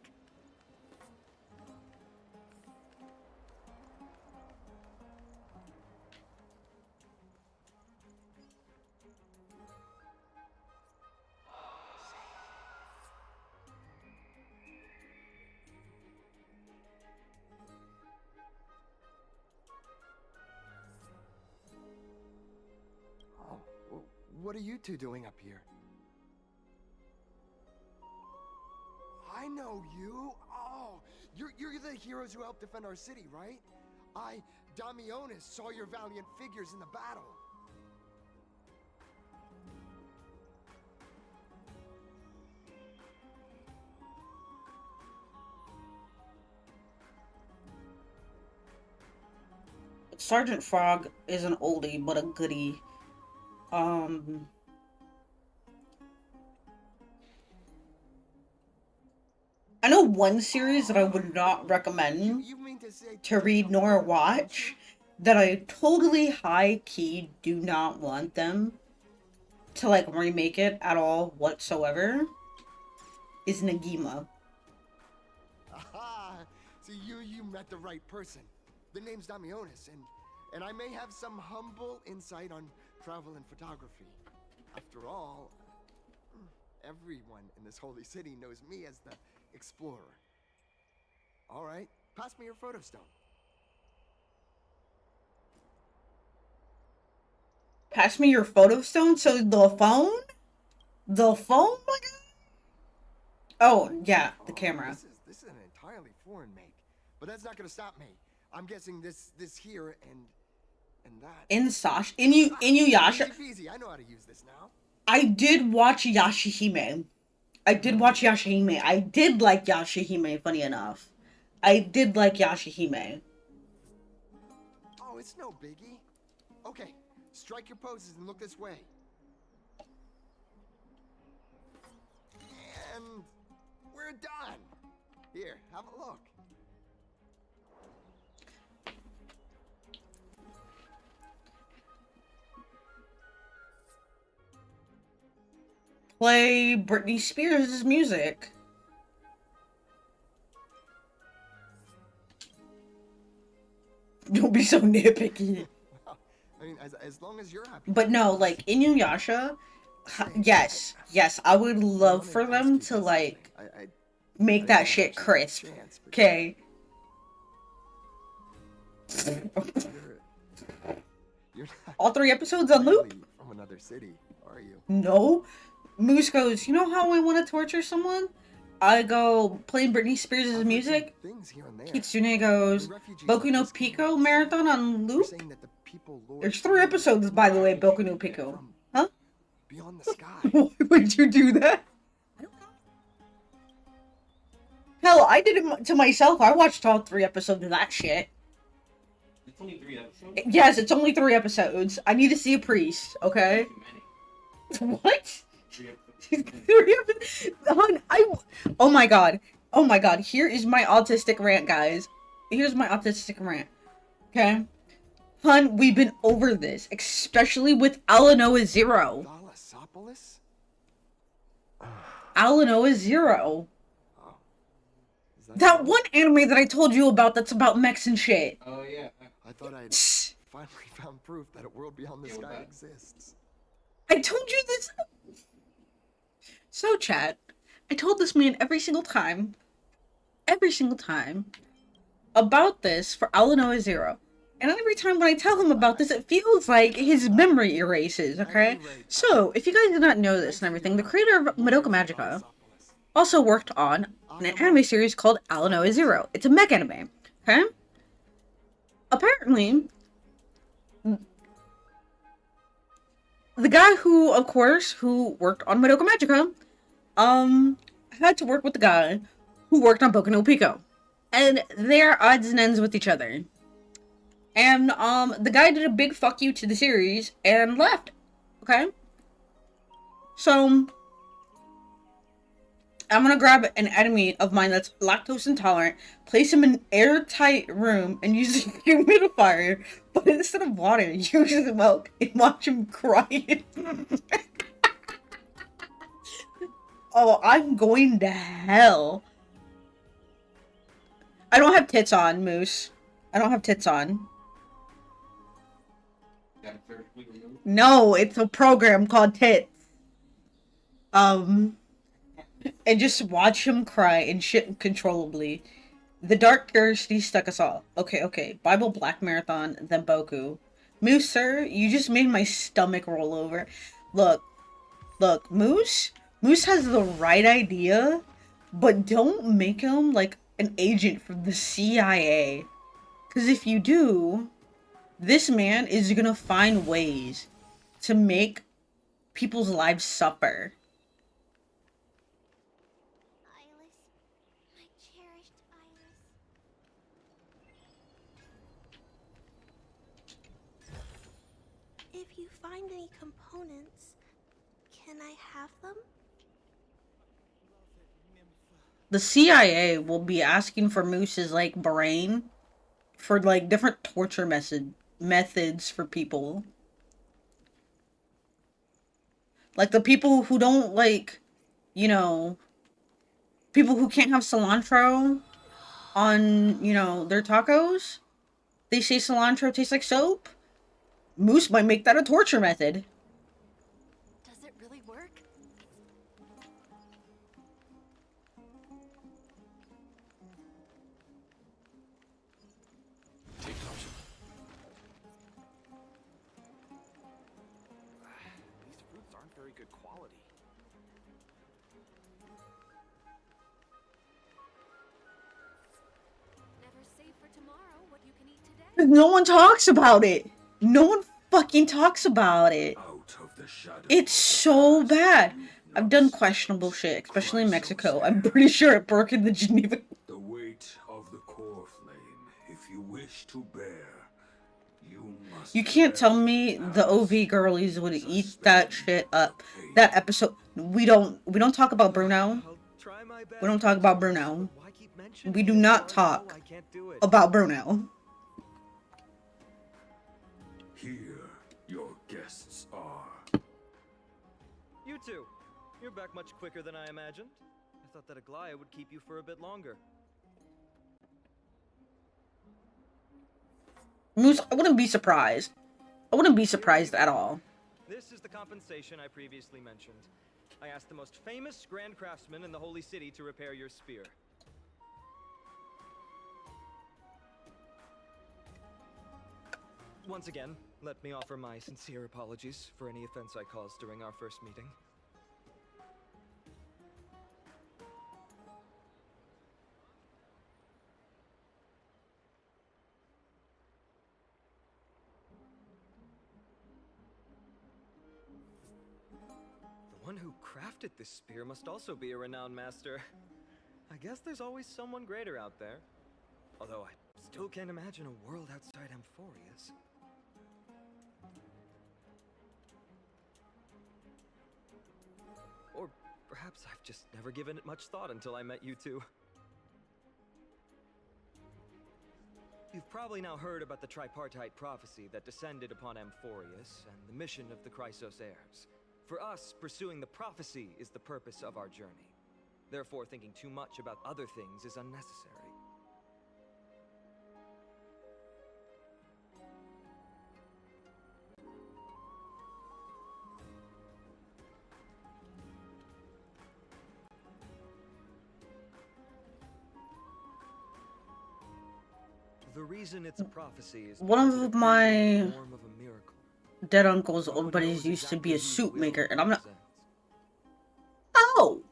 Speaker 7: What are you two doing up here? I know you. Oh, you're the heroes who helped defend our city, right? Damionis, saw your valiant figures in the battle.
Speaker 1: Sergeant Frog is an oldie, but a goodie. I know one series that I would not recommend
Speaker 7: You mean to say
Speaker 1: to read nor watch, that I totally high-key do not want them to, like, remake it at all whatsoever, is Nagima.
Speaker 7: Aha! See, you met the right person. The name's Damionis, and I may have some humble insight on travel and photography. After all, everyone in this holy city knows me as the explorer. All right, pass me your photo stone.
Speaker 1: Pass me your photo stone? So the phone? The phone, my guy? Oh, yeah, the camera.
Speaker 7: This is an entirely foreign make, but that's not gonna stop me. I'm guessing this here and that.
Speaker 1: Inuyasha.
Speaker 7: Easy peasy, I know how to use this now.
Speaker 1: I did watch Yashahime. I did like Yashahime, funny enough. I did like Yashahime.
Speaker 7: Oh, it's no biggie. Okay, strike your poses and look this way. And we're done. Here, have a look.
Speaker 1: Play Britney Spears' music. Don't be so nitpicky.
Speaker 7: Well, I mean, as long as you're happy.
Speaker 1: But no, like, Inuyasha, yes, I would love for them to, like, make that shit crisp. Okay.
Speaker 7: You're not
Speaker 1: All 3 episodes on loop?
Speaker 7: really from another city, are you?
Speaker 1: No. Moose goes, you know how I want to torture someone? I go playing Britney Spears' music.
Speaker 7: Things here and there.
Speaker 1: Kitsune goes, Boku no Pico marathon on
Speaker 7: They're
Speaker 1: loop?
Speaker 7: saying that the people Lord
Speaker 1: There's 3 episodes, by the way, Boku no Pico.
Speaker 7: from
Speaker 1: Huh?
Speaker 7: beyond the sky.
Speaker 1: Why would you do that? I don't know. Hell, I did it to myself. I watched all 3 episodes of that shit.
Speaker 5: It's only 3 episodes?
Speaker 1: Yes, it's only 3 episodes. I need to see a priest, okay?
Speaker 5: Too many.
Speaker 1: What?
Speaker 5: 3 episodes.
Speaker 1: 3 episodes? Hon, oh my god. Oh my god, here is my autistic rant, guys. Here's my autistic rant. Okay? Hun, we've been over this, especially with Alanoa Zero.
Speaker 7: Thalassopolis?
Speaker 1: Alanoa Zero.
Speaker 7: Oh. Is that
Speaker 1: That
Speaker 7: so?
Speaker 1: one anime that I told you about that's about mechs and shit.
Speaker 5: Oh yeah.
Speaker 7: I thought I'd finally found proof that a world beyond the
Speaker 5: Yeah, what
Speaker 7: sky
Speaker 5: about-
Speaker 7: exists.
Speaker 1: I told you this. So, chat, I told this man every single time about this for Alanoa Zero. And every time when I tell him about this, it feels like his memory erases, okay? So, if you guys did not know this and everything, the creator of Madoka Magica also worked on an anime series called Alanoa Zero. It's a mech anime, okay? Apparently, the guy who, of course, who worked on Madoka Magica, had to work with the guy who worked on Boku no Pico. And they're odds and ends with each other. And, the guy did a big fuck you to the series and left. Okay? So, I'm gonna grab an enemy of mine that's lactose intolerant, place him in an airtight room, and use a humidifier, but instead of water, use milk, and watch him cry. Oh, I'm going to hell. I don't have tits on, Moose. I don't have tits on.
Speaker 5: Got it surgically removed?
Speaker 1: No, it's a program called Tits. And just watch him cry and shit uncontrollably. The Dark Thirsty stuck us all. Okay. Bible Black Marathon, then Boku. Moose, sir, you just made my stomach roll over. Look, Moose has the right idea, but don't make him like an agent from the CIA. Because if you do, this man is gonna find ways to make people's lives suffer.
Speaker 4: Iris. My cherished Iris.
Speaker 8: If you find any components, can I have them?
Speaker 1: The CIA will be asking for Moose's like brain for like different torture methods for people. Like the people who don't like, you know, people who can't have cilantro on, you know, their tacos. They say cilantro tastes like soap. Moose might make that a torture method.
Speaker 8: Does it really work?
Speaker 6: Take caution. These fruits aren't very good quality.
Speaker 2: Never save for tomorrow what you can eat today.
Speaker 1: No one talks about it. No one fucking talks about it.
Speaker 6: Out of the shadow.
Speaker 1: It's so bad. I've done questionable shit, especially in Mexico. I'm pretty sure it broke in the Geneva.
Speaker 6: The weight of the core flame, if you wish to bear, you must.
Speaker 1: You can't tell me the OV girlies would eat that shit up. That episode, we don't talk about Bruno. We don't talk about Bruno. We do not talk about Bruno.
Speaker 6: Here, your guests are.
Speaker 9: You two. You're back much quicker than I imagined. I thought that Aglaya would keep you for a bit longer.
Speaker 1: Moose, I wouldn't be surprised. I wouldn't be surprised at all.
Speaker 9: This is the compensation I previously mentioned. I asked the most famous grand craftsman in the Holy City to repair your spear. Once again, let me offer my sincere apologies for any offense I caused during our first meeting. The one who crafted this spear must also be a renowned master. I guess there's always someone greater out there. Although I still can't imagine a world outside Amphorius. Or perhaps I've just never given it much thought until I met you two. You've probably now heard about the tripartite prophecy that descended upon Amphorius and the mission of the Chrysos heirs. For us, pursuing the prophecy is the purpose of our journey. Therefore, thinking too much about other things is unnecessary. The reason it's a prophecy is
Speaker 1: One
Speaker 9: because it
Speaker 1: of
Speaker 9: appears in
Speaker 1: my
Speaker 9: the form of a miracle.
Speaker 1: dead uncle's
Speaker 9: No
Speaker 1: old
Speaker 9: one
Speaker 1: buddies
Speaker 9: knows
Speaker 1: used to be
Speaker 9: exactly
Speaker 1: a
Speaker 9: whose
Speaker 1: soup
Speaker 9: will
Speaker 1: maker,
Speaker 9: it
Speaker 1: and I'm not.
Speaker 9: represents.
Speaker 1: Oh!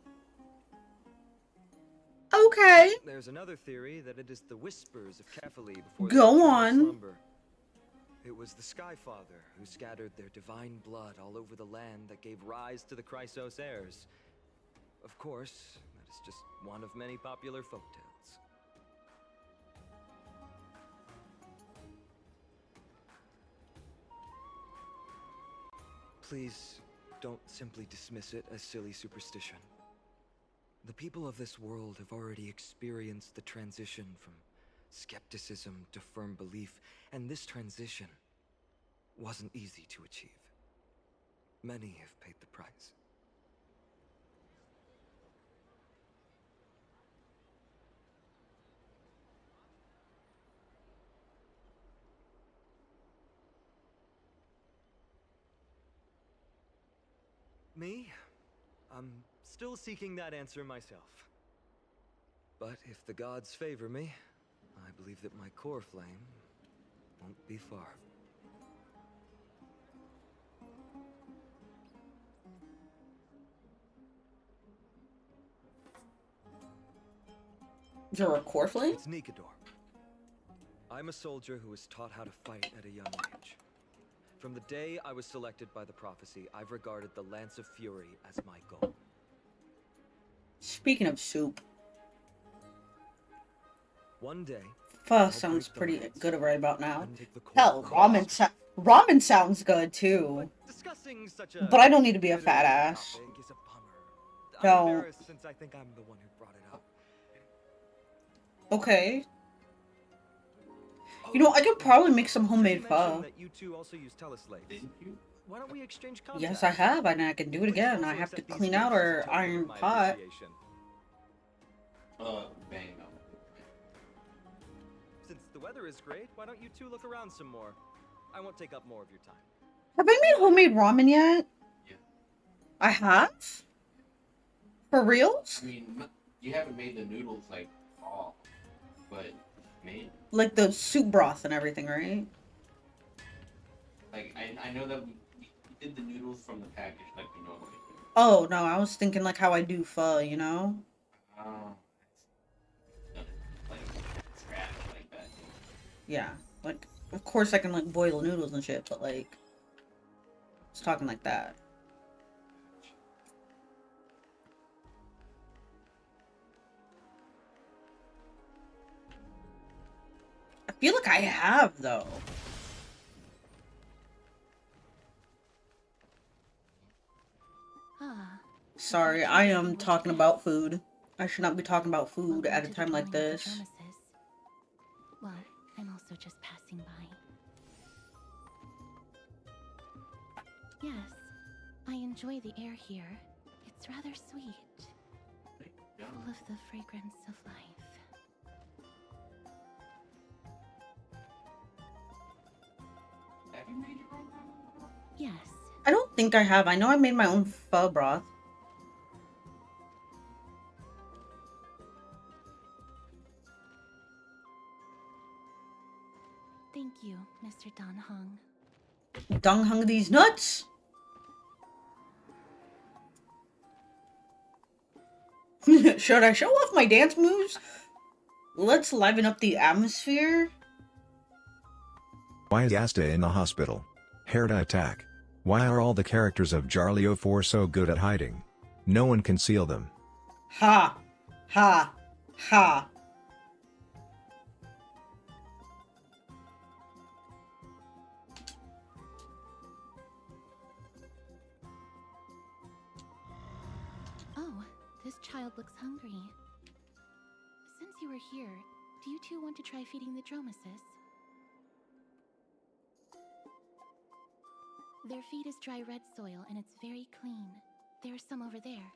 Speaker 1: Okay.
Speaker 9: There's another theory that it is the whispers of Kefali before
Speaker 1: Go
Speaker 9: their eternal
Speaker 1: on.
Speaker 9: slumber. It was the Sky Father who scattered their divine blood all over the land that gave rise to the Chrysos heirs. Of course, that is just one of many popular folktales. Please don't simply dismiss it as silly superstition. The people of this world have already experienced the transition from skepticism to firm belief, and this transition wasn't easy to achieve. Many have paid the price. Me? I'm still seeking that answer myself. But if the gods favor me, I believe that my core flame won't be far.
Speaker 1: You're a core flame?
Speaker 9: It's Nikador. I'm a soldier who was taught how to fight at a young age. From the day I was selected by the prophecy, I've regarded the Lance of Fury as my goal.
Speaker 1: Speaking of soup,
Speaker 9: One day,
Speaker 1: pho sounds pretty good right about now.
Speaker 9: and take the cold
Speaker 1: Hell, ramen sounds good too.
Speaker 9: discussing such a
Speaker 1: But I don't need to be a fat ass.
Speaker 9: topic is a bummer. I'm
Speaker 1: No.
Speaker 9: embarrassed since I think I'm the one who brought it up.
Speaker 1: Okay. You know, I could probably make some homemade
Speaker 9: You
Speaker 1: pho.
Speaker 9: mentioned that you two also use teleslates.
Speaker 5: Didn't you?
Speaker 9: Why don't we exchange contacts?
Speaker 1: Yes, I have, and I can do it
Speaker 9: Please
Speaker 1: again.
Speaker 9: also
Speaker 1: I have to
Speaker 9: accept these
Speaker 1: clean out
Speaker 9: gifts as a
Speaker 1: our
Speaker 9: token of
Speaker 1: iron
Speaker 9: my
Speaker 1: pot.
Speaker 9: appreciation.
Speaker 5: Bang, no.
Speaker 9: Since the weather is great, why don't you two look around some more? I won't take up more of your time.
Speaker 1: Have I made homemade ramen yet?
Speaker 5: Yeah.
Speaker 1: I have? For reals?
Speaker 5: I mean, you haven't made the noodles like all, but made
Speaker 1: Like the soup broth and everything, right?
Speaker 5: like I know that we did the noodles from the package like we normally do.
Speaker 1: Oh, no, I was thinking like how I do pho, you know?
Speaker 5: Oh, it's like scratch like that.
Speaker 1: Yeah. Like, of course I can like boil noodles and shit, but like, it's talking like that. I feel like I have, though.
Speaker 4: Ah,
Speaker 1: Sorry, I am talking about food. I should not be talking about food
Speaker 4: welcome
Speaker 1: at a
Speaker 4: to the
Speaker 1: time like
Speaker 4: dwelling of the
Speaker 1: this.
Speaker 4: Jonases. Well, I'm also just passing by. Yes, I enjoy the air here. It's rather sweet, full of the fragrance of life.
Speaker 5: Have you made your own ramen?
Speaker 4: Yes,
Speaker 1: I don't think I have. I know I made my own pho broth.
Speaker 4: thank you, Mr. Dan Hung.
Speaker 1: Dung hung these nuts! Should I show off my dance moves? Let's liven up the atmosphere.
Speaker 10: Why is Asta in the hospital? Herda attack. Why are all the characters of Jarlio 4 so good at hiding? No one can seal them.
Speaker 1: Ha! Ha! Ha!
Speaker 4: Oh, this child looks hungry. Since you were here,
Speaker 11: Do you two want to try feeding the dromeses? Their feed is dry red soil and it's very clean. There's some over there.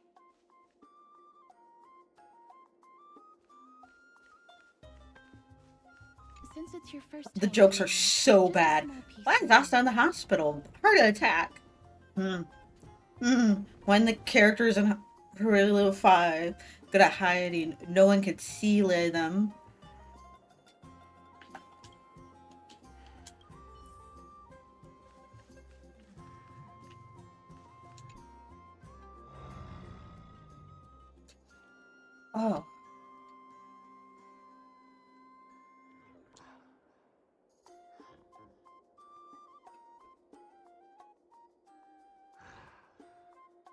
Speaker 11: Since it's your first
Speaker 1: The
Speaker 11: time
Speaker 1: jokes are
Speaker 11: feeding,
Speaker 1: so
Speaker 11: just a
Speaker 1: bad.
Speaker 11: small piece
Speaker 1: Why is
Speaker 11: will
Speaker 1: Asta
Speaker 11: do.
Speaker 1: in the hospital? Heart attack. When the characters in Halo 5 good at hiding, no one could see them. Oh.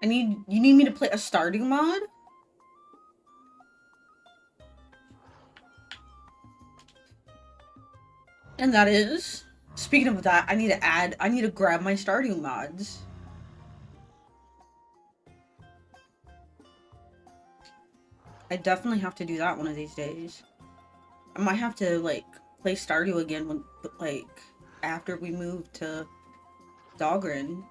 Speaker 1: You need me to play a Stardew mod? And that is, speaking of that, I need to grab my Stardew mods. I definitely have to do that one of these days. I might have to, like, play Stardew again when, like, after we move to Dahlgren.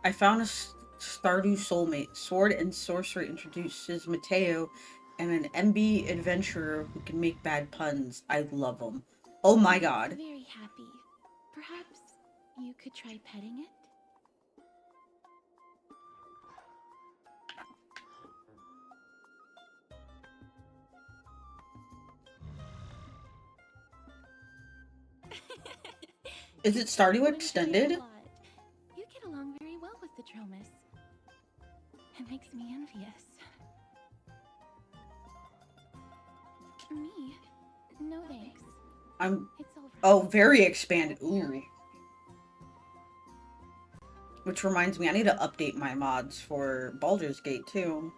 Speaker 1: I found a Stardew soulmate. Sword and Sorcery introduces Mateo and an MB adventurer who can make bad puns. I love them. Oh my god.
Speaker 11: Very happy. Perhaps you could try petting it?
Speaker 1: Is it Stardew
Speaker 11: You enjoy it
Speaker 1: Extended?
Speaker 11: a lot. You get along very well with the Dromus. It makes me envious. Me? No thanks. It's all right.
Speaker 1: Oh, very expanded. Ooh. Which reminds me, I need to update my mods for Baldur's Gate too.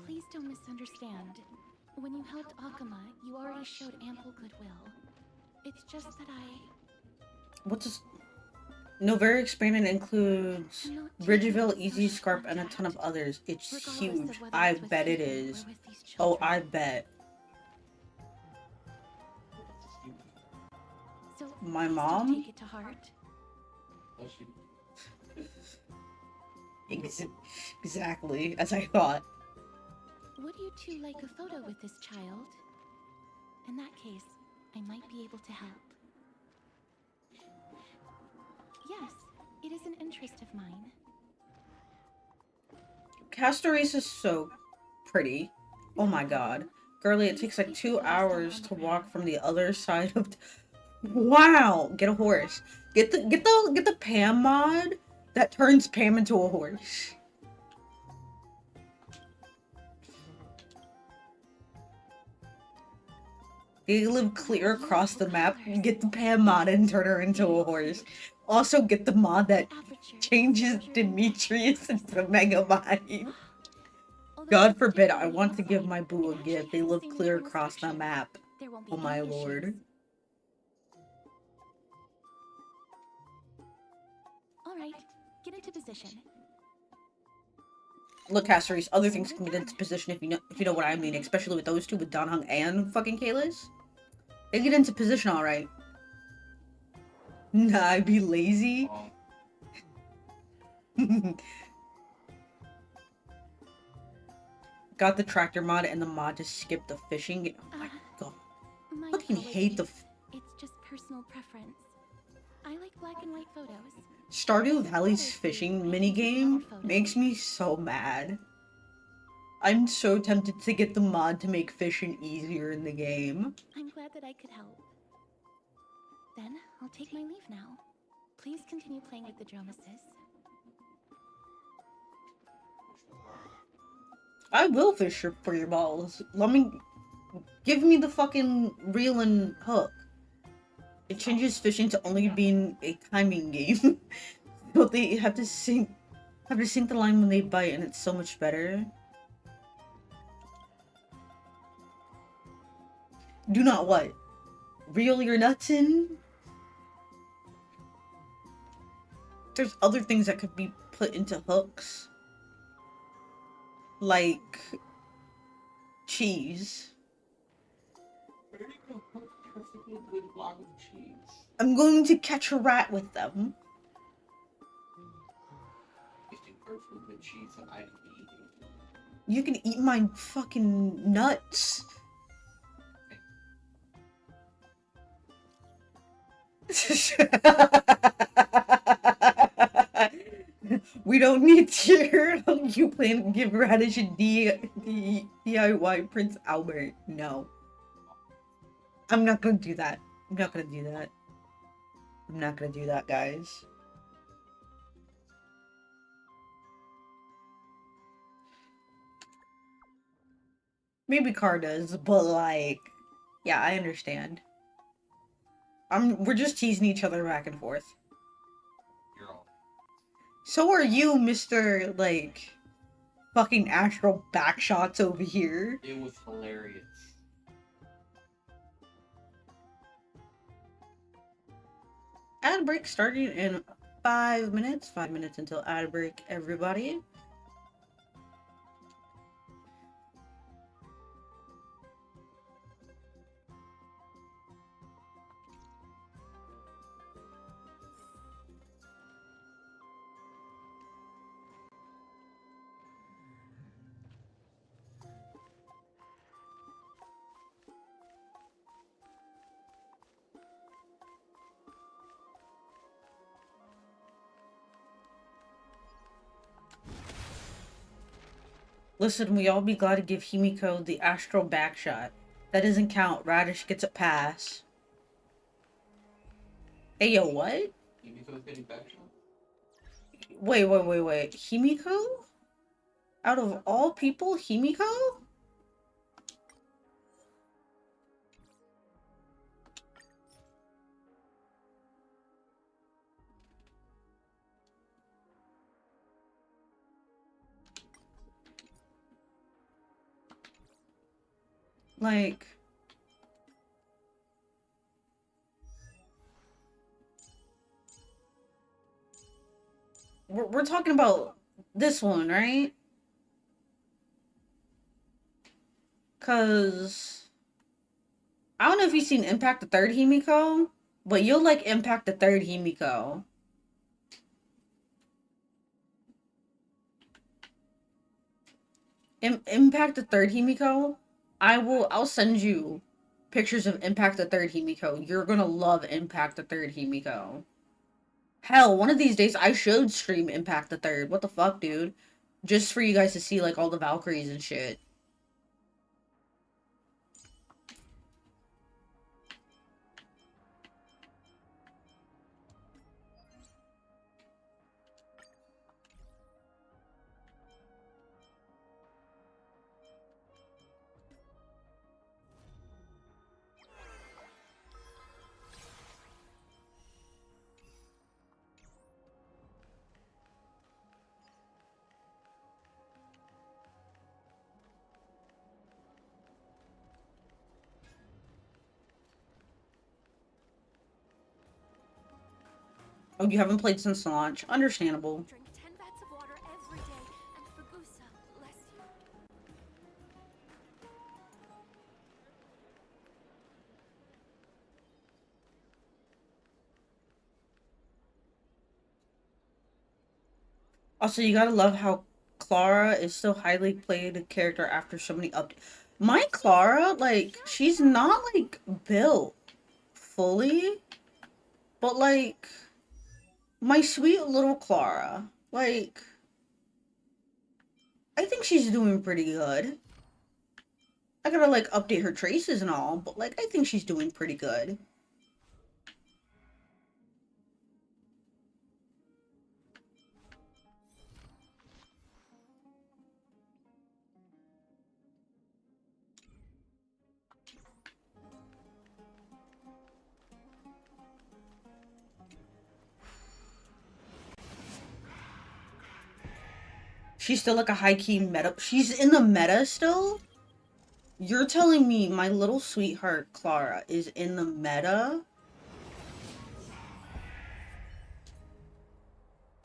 Speaker 11: Please don't misunderstand. When you helped Akama, you already showed ample goodwill. It's just that
Speaker 1: What's this? No, very expanded includes
Speaker 11: I'm not
Speaker 1: Ridgeville,
Speaker 11: taking
Speaker 1: Easy
Speaker 11: social
Speaker 1: Scarp, and a
Speaker 11: contact,
Speaker 1: ton of others. It's
Speaker 11: regardless
Speaker 1: huge.
Speaker 11: of whether
Speaker 1: I
Speaker 11: it's with
Speaker 1: bet it
Speaker 11: people or
Speaker 1: is.
Speaker 11: with these
Speaker 1: Oh,
Speaker 11: children.
Speaker 1: I bet.
Speaker 11: So
Speaker 1: My
Speaker 11: please
Speaker 1: mom?
Speaker 11: don't take it to heart.
Speaker 1: Exactly, as I thought.
Speaker 11: Would you two like a photo with this child? In that case, I might be able to help. Yes, it is an interest of mine.
Speaker 1: Castorace is so pretty. Oh my god. Girly, it takes like 2 hours to walk from the other side of... Wow! Get a horse. Get the Pam mod that turns Pam into a horse. You live clear across the map. Get the Pam mod and turn her into a horse. Also get the mod that changes Demetrius into Megamind. God forbid I want to give my boo a gift. They live clear across the map. Oh my lord.
Speaker 11: All right, get into position.
Speaker 1: Look, Castorace, other things can get into position if you know what I mean, especially with those two, with Don Hung and fucking Kalis. They get into position alright. Nah, I'd be lazy. Got the tractor mod and the mod to skip the fishing. Oh my god.
Speaker 11: My
Speaker 1: Fucking hate the
Speaker 11: It's just personal preference. I like black and white photos.
Speaker 1: Stardew Valley's fishing minigame makes me so mad. I'm so tempted to get the mod to make fishing easier in the game.
Speaker 11: I'm glad that I could help. Then I'll take my leave now. Please continue playing with the Dromuses.
Speaker 1: I will fish for your balls. Give me the fucking reel and hook. It changes fishing to only being a timing game. But they have to sink the line when they bite, and it's so much better. Do not what? Reel your nuts in? There's other things that could be put into hooks. Like cheese.
Speaker 5: Where do you put a perfectly good block of cheese?
Speaker 1: I'm going to catch a rat with them.
Speaker 5: If you perfectly good cheese that I could be eating.
Speaker 1: You can eat my fucking nuts. We don't need to hear how you plan to give Radish a DIY Prince Albert. No. I'm not gonna do that. I'm not gonna do that. I'm not gonna do that, guys. Maybe Car does, but like, yeah, I understand. We're just teasing each other back and forth.
Speaker 5: You're all.
Speaker 1: So are you, Mr. like fucking astral backshots over here.
Speaker 5: It was hilarious.
Speaker 1: Ad break starting in 5 minutes. 5 minutes until ad break, everybody. Listen, we all be glad to give Himiko the astral backshot. That doesn't count. Radish gets a pass. Hey, yo, what?
Speaker 5: Himiko's getting backshot?
Speaker 1: Wait. Himiko? Out of all people, Himiko? Like... We're talking about this one, right? Cause... I don't know if you've seen Impact the Third Himiko, but you'll like Impact the Third Himiko. Impact the Third Himiko? I'll send you pictures of Impact the Third Himiko. You're gonna love Impact the Third Himiko. Hell, one of these days I should stream Impact the Third. What the fuck, dude? Just for you guys to see, like, all the Valkyries and shit. Oh, you haven't played since launch. Understandable.
Speaker 4: Drink 10 vats of water every day, and Fagusa, bless you.
Speaker 1: Also, you gotta love how Clara is still highly played character after so many updates. My Clara, like, she's not, like, built fully, but, like, my sweet little Clara, like, I think she's doing pretty good. I gotta, like, update her traces and all, but, like, I think she's doing pretty good. She's still like a high-key meta. She's in the meta still? You're telling me my little sweetheart Clara is in the meta?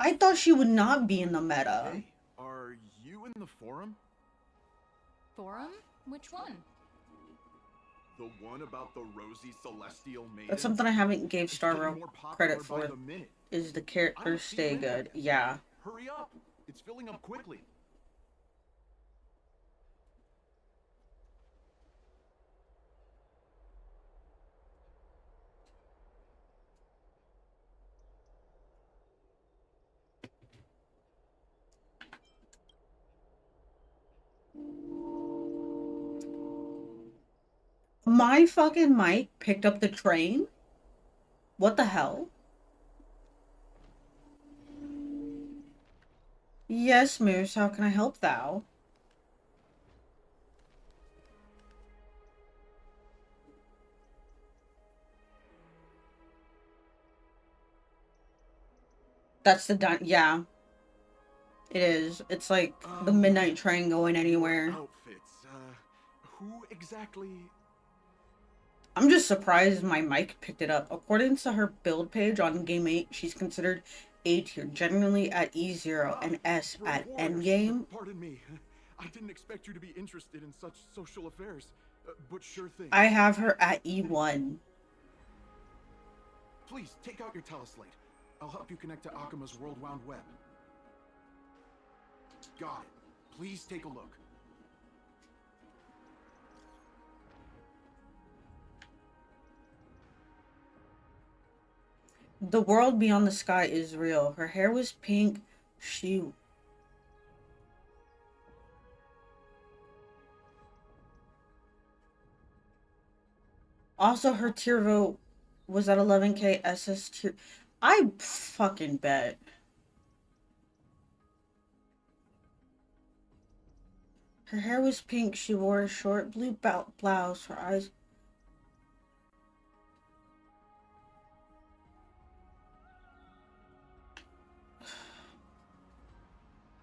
Speaker 1: I thought she would not be in the meta.
Speaker 12: Hey, are you in the forum?
Speaker 11: Forum? Which one?
Speaker 12: The one about the rosy celestial maiden?
Speaker 1: That's something I haven't gave
Speaker 12: It's
Speaker 1: Star
Speaker 12: getting
Speaker 1: Rail
Speaker 12: more popular
Speaker 1: credit
Speaker 12: by
Speaker 1: for.
Speaker 12: the minute.
Speaker 1: Is the
Speaker 12: I don't
Speaker 1: characters
Speaker 12: see
Speaker 1: stay
Speaker 12: you in there
Speaker 1: good?
Speaker 12: yet.
Speaker 1: Yeah.
Speaker 12: Hurry up! It's filling up quickly.
Speaker 1: My fucking mic picked up the train? What the hell? Yes, Moose, how can I help thou? That's the yeah. It is. It's like the midnight train going anywhere.
Speaker 12: Outfits. Who exactly?
Speaker 1: I'm just surprised my mic picked it up. According to her build page on Game 8, she's considered A tier, generally at E0 and S at endgame.
Speaker 12: Pardon me. I didn't expect you to be interested in such social affairs, but sure thing.
Speaker 1: I have her at E1.
Speaker 12: Please, take out your teleslate. I'll help you connect to Akuma's World Wound Web. Got it. Please take a look.
Speaker 1: The world beyond the sky is real. Her hair was pink. She... Also, her tier vote was at 11K SS tier. I fucking bet. Her hair was pink. She wore a short blue blouse. Her eyes...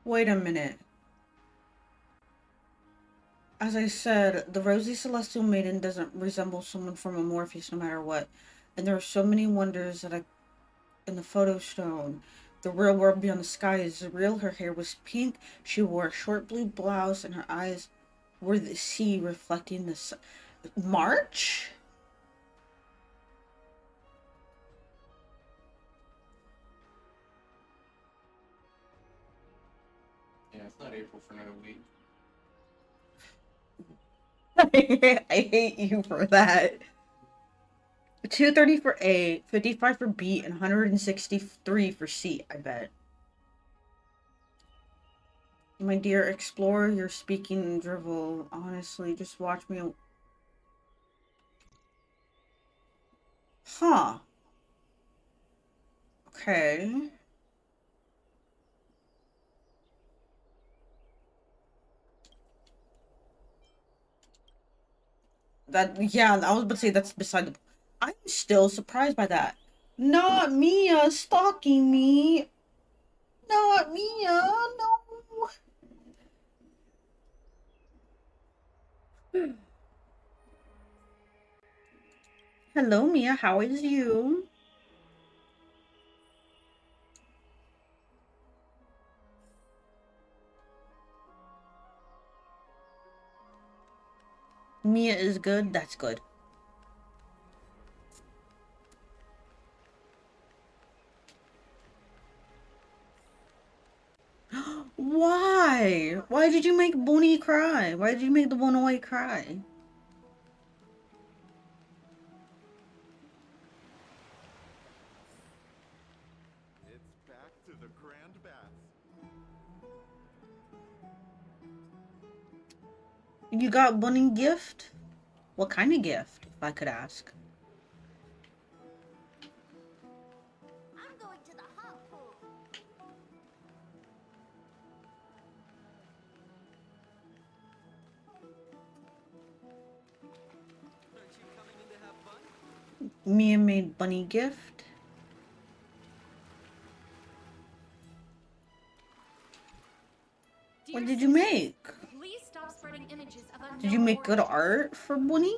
Speaker 1: Wait a minute. As I said, the rosy celestial maiden doesn't resemble someone from a Morpheus no matter what. And there are so many wonders that in the photo stone. The real world beyond the sky is real. Her hair was pink. She wore a short blue blouse and her eyes were the sea reflecting the sun. March?
Speaker 5: Yeah, it's not April for another week.
Speaker 1: I hate you for that. 230 for A, 55 for B, and 163 for C, I bet. My dear explorer, you're speaking in drivel. Honestly, just watch me. Huh. Okay. Yeah, I was about to say that's beside the... I'm still surprised by that. Not Mia stalking me. Not Mia, no. Hello, Mia, how is you? Mia is good, that's good. Why? Why did you make Bonnie cry? Why did you make the Bonnie cry?
Speaker 12: It's back to the grand baths.
Speaker 1: You got Bonnie gift? What kind of gift, if I could ask?
Speaker 4: I'm going to the hot pool.
Speaker 9: Aren't you coming in to have fun?
Speaker 1: Mia made Bunny gift. What did you make?
Speaker 11: Please stop spreading images of unknown
Speaker 1: Did you make good
Speaker 11: origins.
Speaker 1: art for Bunny?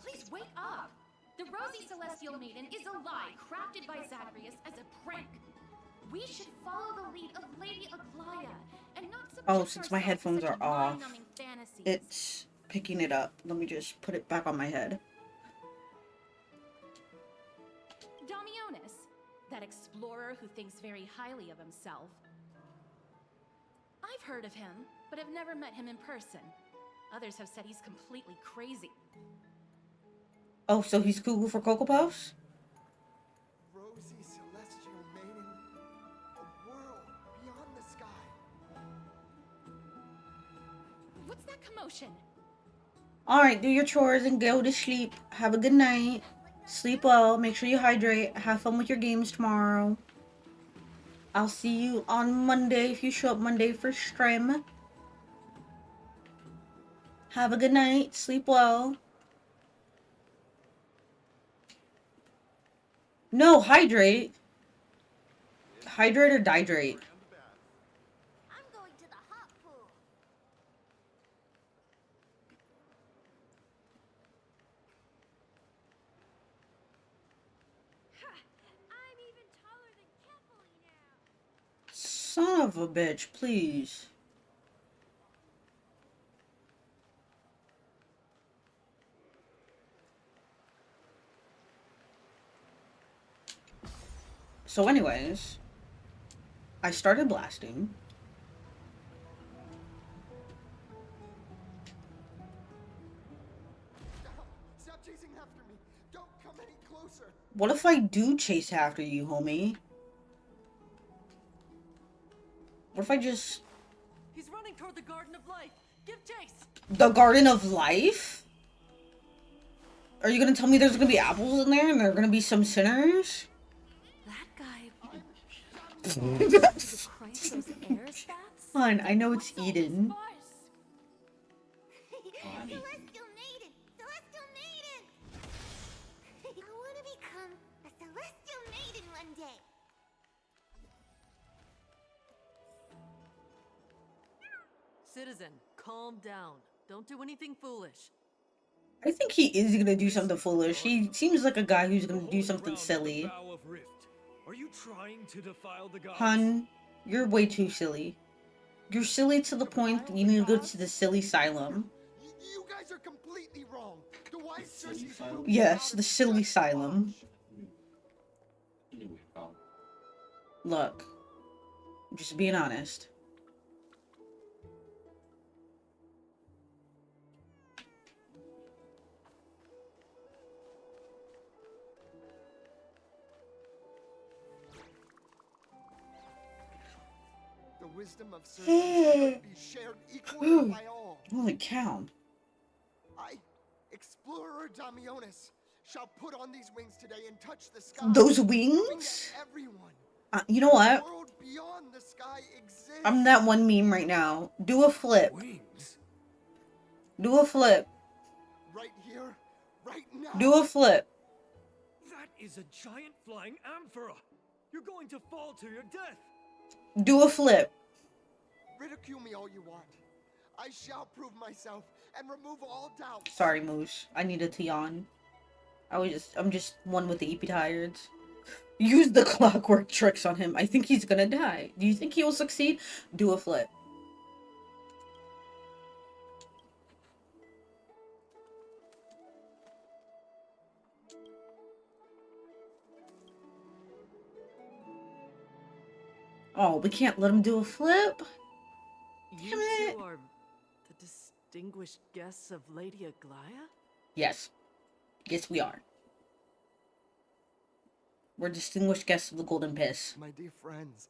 Speaker 11: Please wake up. The rosy celestial maiden is a lie crafted by Zagreus as a prank. We should follow the lead of Lady Aglaya and not
Speaker 1: Oh,
Speaker 11: subject
Speaker 1: since my
Speaker 11: ourselves to
Speaker 1: headphones
Speaker 11: such
Speaker 1: are off,
Speaker 11: mind-numbing fantasies.
Speaker 1: it's picking it up. Let me just put it back on my head.
Speaker 11: Damionis, that explorer who thinks very highly of himself. I've heard of him, but have never met him in person. Others have said he's completely crazy.
Speaker 1: Oh, so he's cuckoo for Cocoa Puffs?
Speaker 7: Rosy celestial maiden, a world beyond the sky.
Speaker 11: What's that commotion?
Speaker 1: Alright, do your chores and go to sleep. Have a good night. Sleep well. Make sure you hydrate. Have fun with your games tomorrow. I'll see you on Monday if you show up Monday for stream. Have a good night. Sleep well. No, hydrate. Hydrate or dihydrate.
Speaker 4: I'm going to the hot pool. I'm even taller than Kefali now.
Speaker 1: Son of a bitch, please. So anyways, I started blasting.
Speaker 7: Stop chasing after me. Don't come any closer.
Speaker 1: What if I do chase after you, homie? What if I just...
Speaker 13: He's running toward the Garden of Life. Give chase.
Speaker 1: The Garden of Life? Are you gonna tell me there's gonna be apples in there and there are gonna be some sinners?
Speaker 13: That guy.
Speaker 1: Fun, I know it's Eden.
Speaker 4: Celestial maiden! Celestial maiden! I want to become a celestial maiden one day.
Speaker 13: Citizen, calm down. Don't do anything foolish.
Speaker 1: I think he is gonna do something foolish. He seems like a guy who's gonna do something silly.
Speaker 9: Are you trying to defile the gods?
Speaker 1: Hun, you're way too silly. You're silly to the point that you need to go to the silly asylum.
Speaker 7: You guys are completely wrong. The white
Speaker 1: Yes, the silly asylum. Look, I'm just being honest.
Speaker 7: The wisdom of certain should be shared equally by all.
Speaker 1: Holy cow.
Speaker 7: I, Explorer Damionis, shall put on these wings today and touch the sky.
Speaker 1: Those wings?
Speaker 7: Everyone.
Speaker 1: You know what?
Speaker 7: The world beyond the sky exists.
Speaker 1: I'm that one meme right now. Do a flip. Do a flip.
Speaker 7: Right here, right now.
Speaker 1: Do a flip.
Speaker 9: That is a giant flying amphora. You're going to fall to your death.
Speaker 1: Do a flip.
Speaker 7: Ridicule me all you want. I shall prove myself and remove all doubt.
Speaker 1: Sorry, Moose. I needed to yawn. I'm just one with the epitireds. Use the clockwork tricks on him. I think he's gonna die. Do you think he will succeed? Do a flip. Oh, we can't let him do a flip?
Speaker 13: You two are the distinguished guests of Lady Aglaya?
Speaker 1: Yes. Yes, we are. We're distinguished guests of the Golden Piss.
Speaker 7: My dear friends,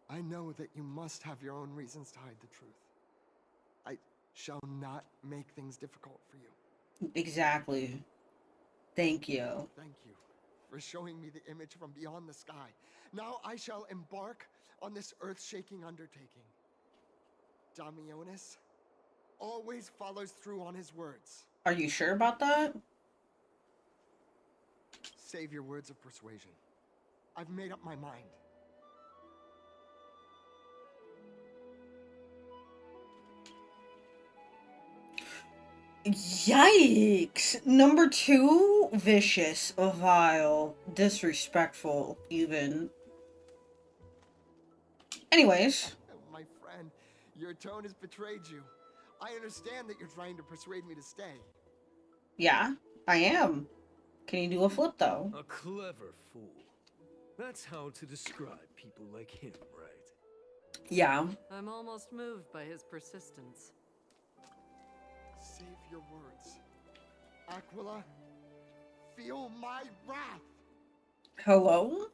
Speaker 7: I know that you must have your own reasons to hide the truth. I shall not make things difficult for you.
Speaker 1: Exactly. Thank you.
Speaker 7: Thank you for showing me the image from beyond the sky. Now I shall embark on this earth-shaking undertaking. Damionis always follows through on his words.
Speaker 1: Are you sure about that?
Speaker 7: Save your words of persuasion. I've made up my mind.
Speaker 1: Yikes! Number 2, vicious, vile, disrespectful, even. Anyways.
Speaker 7: My friend, your tone has betrayed you. I understand that you're trying to persuade me to stay.
Speaker 1: Yeah, I am. Can you do a flip, though?
Speaker 14: A clever fool. That's how to describe people like him, right?
Speaker 1: Yeah.
Speaker 13: I'm almost moved by his persistence.
Speaker 7: Save your words. Aquila, feel my wrath.
Speaker 1: Hello?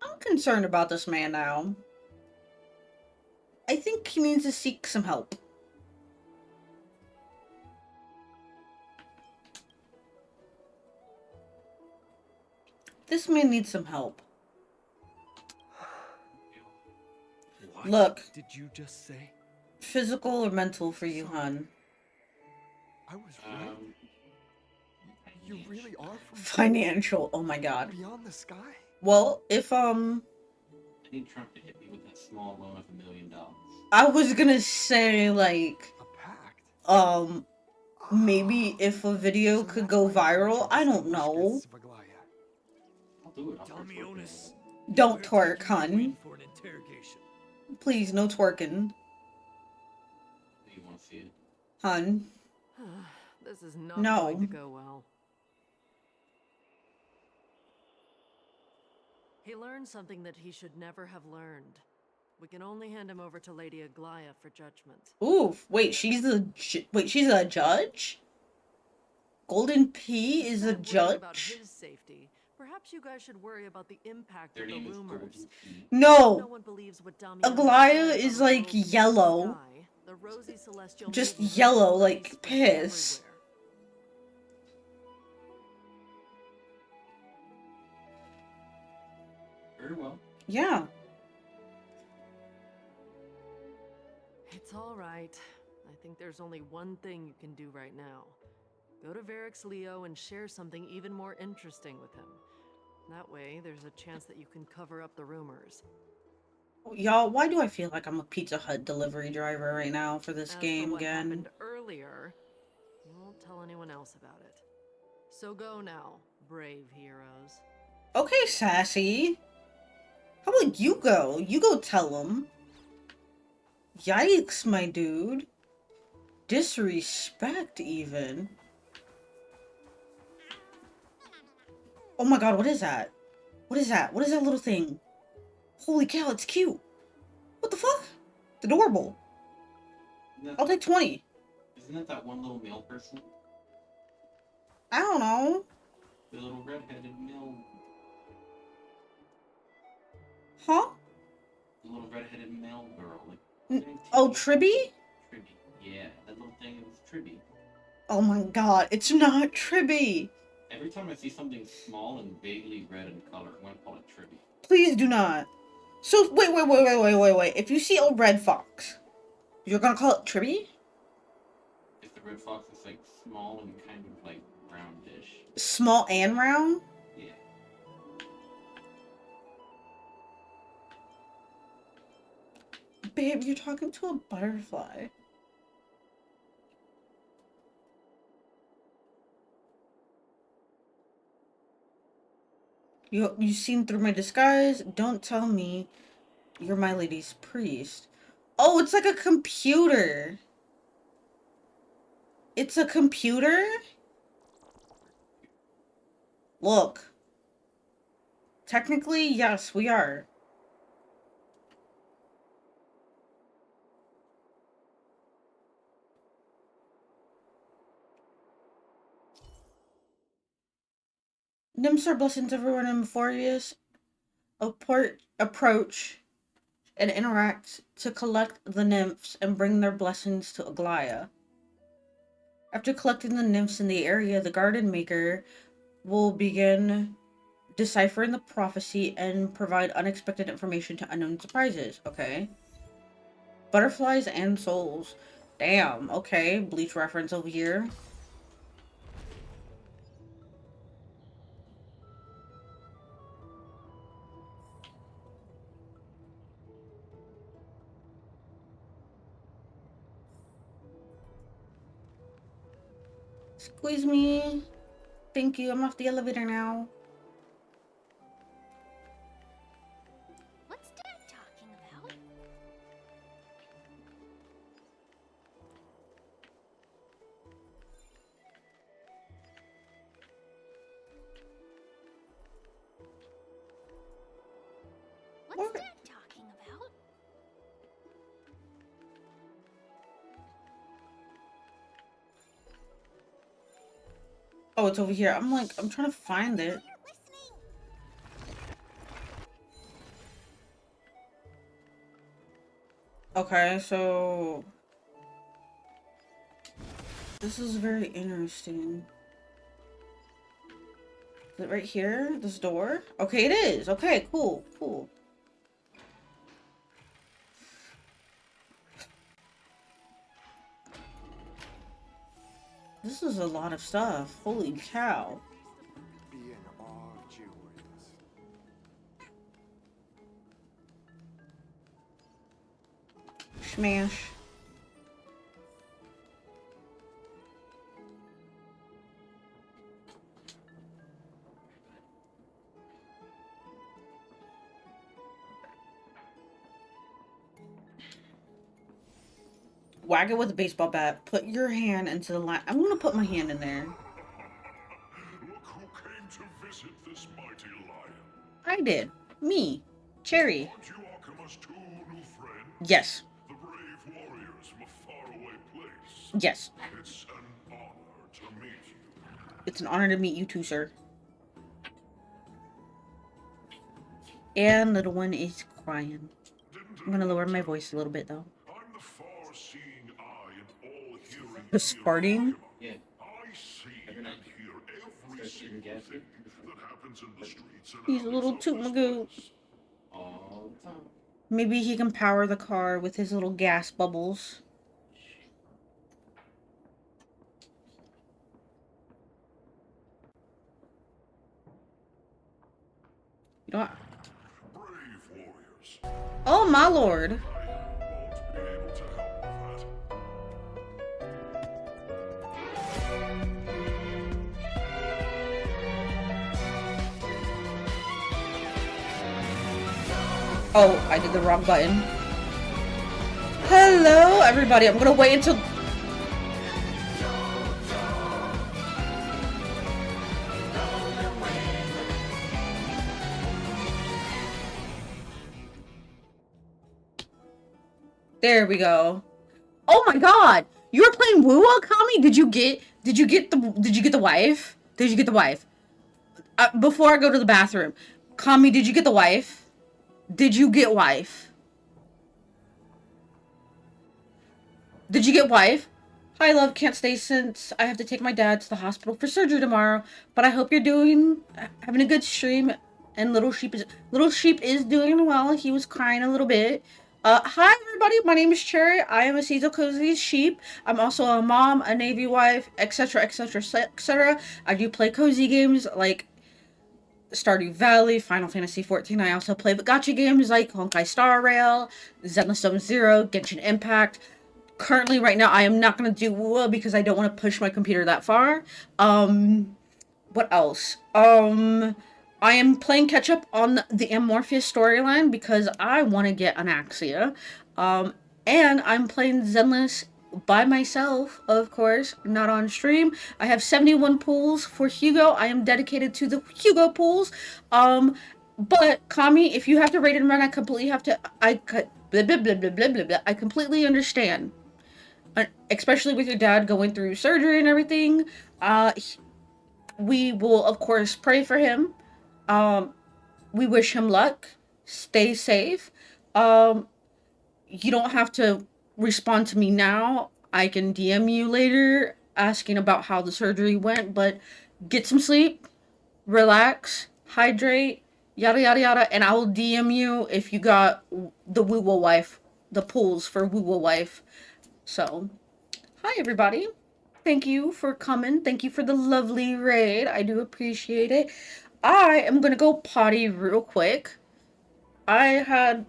Speaker 1: I'm concerned about this man now. I think he needs to seek some help. This man needs some help.
Speaker 14: What
Speaker 1: Look.
Speaker 14: did you just say?
Speaker 1: Physical or mental for you, hun?
Speaker 7: I was right. You really are from
Speaker 1: Financial. Oh my god.
Speaker 7: beyond the sky?
Speaker 1: Well, if
Speaker 5: I need Trump to hit me with that small loan of $1 million.
Speaker 1: I was gonna say, like, maybe if a video could go viral, I don't know.
Speaker 5: I'll do it.
Speaker 14: Damionis,
Speaker 1: Don't twerk, hun.
Speaker 14: for an interrogation.
Speaker 1: Please, no twerking.
Speaker 5: Do you want to see it?
Speaker 1: Hun.
Speaker 13: This is not
Speaker 1: No.
Speaker 13: going to go well. He learned something that he should never have learned. We can only hand him over to Lady Aglaia for judgment.
Speaker 1: Ooh, wait, she's a judge? Golden P is a
Speaker 13: About
Speaker 1: judge?
Speaker 13: his safety. Perhaps you guys should worry about the impact
Speaker 5: Their
Speaker 13: of the
Speaker 5: name is
Speaker 13: rumors.
Speaker 1: No.
Speaker 13: No one believes what Damionis
Speaker 1: Aglaia
Speaker 13: said
Speaker 1: is
Speaker 13: on the
Speaker 1: like
Speaker 13: world in the
Speaker 1: yellow.
Speaker 13: sky. The rosy celestial
Speaker 1: Just
Speaker 13: movement
Speaker 1: yellow,
Speaker 13: already
Speaker 1: like
Speaker 13: spread
Speaker 1: piss.
Speaker 13: everywhere.
Speaker 5: Very well.
Speaker 1: Yeah.
Speaker 13: It's all right. I think there's only one thing you can do right now. Go to Varix Leo and share something even more interesting with him. That way, there's a chance that you can cover up the rumors.
Speaker 1: Y'all, why do I feel like I'm a Pizza Hut delivery driver right now for this
Speaker 13: As for
Speaker 1: game
Speaker 13: what
Speaker 1: again?
Speaker 13: happened earlier, you won't tell anyone else about it. So go now, brave heroes.
Speaker 1: Okay, Sassy. How about you go? You go tell him. Yikes, my dude. Disrespect, even. Oh my god, what is that? What is that? What is that little thing? Holy cow, it's cute. What the fuck? It's adorable. I'll take 20.
Speaker 5: Isn't that one little male person?
Speaker 1: I don't know.
Speaker 5: The little red-headed male.
Speaker 1: Huh?
Speaker 5: The little red-headed male girl.
Speaker 1: Oh, Tribby?
Speaker 5: Tribby. Yeah, that little thing is Tribby.
Speaker 1: Oh my god, it's not Tribby.
Speaker 5: Every time I see something small and vaguely red in color, I'm gonna call it Tribby.
Speaker 1: Please do not. So, wait. If you see a red fox, you're gonna call it Tribby?
Speaker 5: If the red fox is like small and kind of like roundish.
Speaker 1: Small and round?
Speaker 5: Yeah.
Speaker 1: Babe, you're talking to a butterfly. You seen through my disguise? Don't tell me you're my lady's priest. Oh, it's like a computer. It's a computer? Look. Technically, yes, we are. Nymphs are blessings everyone in Euphorius. Approach and interact to collect the nymphs and bring their blessings to Aglaia. After collecting the nymphs in the area, the garden maker will begin deciphering the prophecy and provide unexpected information to unknown surprises. Okay. Butterflies and souls. Damn, okay. Bleach reference over here. Squeeze me. thank you. I'm off the elevator now.
Speaker 4: What's Dad talking about? What's Dad talking about?
Speaker 1: Oh, it's over here. I'm like, I'm trying to find it. Okay, so this is very interesting. Is it right here? This door? Okay, it is. Okay, cool, cool. This is a lot of stuff. Holy cow.
Speaker 7: Be in awe of Cheri Williams.
Speaker 1: Smash. Whack it with a baseball bat. Put your hand into the line. I'm gonna put my hand in there.
Speaker 6: Look who came to visit this mighty lion.
Speaker 1: I did. Me. Cheri.
Speaker 6: Aren't you Akima's two new friends?
Speaker 1: Yes.
Speaker 6: The brave warriors from a faraway place.
Speaker 1: Yes.
Speaker 6: It's an honor to meet you.
Speaker 1: It's an honor to meet you too, sir. And little one is crying. I'm gonna lower my voice a little bit though.
Speaker 6: I'm the far-seeing eye and all-hearing
Speaker 1: Just farting.
Speaker 5: Yeah.
Speaker 6: I see and hear every single thing that happens in the streets and
Speaker 1: He's a little toot magoo.
Speaker 5: All the time.
Speaker 1: Maybe he can power the car with his little gas bubbles. You know what?
Speaker 6: brave warriors.
Speaker 1: Oh my lord.
Speaker 6: I won't be able to help with that.
Speaker 1: Oh, I did the wrong button. Hello, everybody. I'm gonna wait until... There we go. Oh my god! You were playing Woo-Woo, Kami? Did you get the wife? Did you get the wife? Before I go to the bathroom. Kami, did you get the wife? Did you get wife? Did you get wife? Hi, love. Can't stay since I have to take my dad to the hospital for surgery tomorrow. But I hope you're having a good stream. And Little Sheep is doing well. He was crying a little bit. Hi, everybody. My name is Cheri. I am a Caesar Cozy's sheep. I'm also a mom, a Navy wife, etc., etc., etc. I do play cozy games like Stardew Valley, Final Fantasy XIV. I also play gacha games like Honkai Star Rail, Zenless Zero, Genshin Impact. Currently, right now, I am not going to do WoW because I don't want to push my computer that far. What else? I am playing catch up on the Amorpheus storyline because I want to get Anaxia. And I'm playing Zenless by myself, of course, not on stream. I have 71 pulls for Hugo. I am dedicated to the Hugo pulls. But Kami, if you have to raid and run, I completely I completely understand. Especially with your dad going through surgery and everything. We will, of course, pray for him. We wish him luck. Stay safe. You don't have to respond to me now. I can DM you later asking about how the surgery went, but get some sleep, relax, hydrate, yada yada yada, and I will DM you if you got the Woo-Woo wife, the pulls for Woo-Woo wife. So, hi everybody. Thank you for coming. Thank you for the lovely raid. I do appreciate it. I am gonna go potty real quick. I had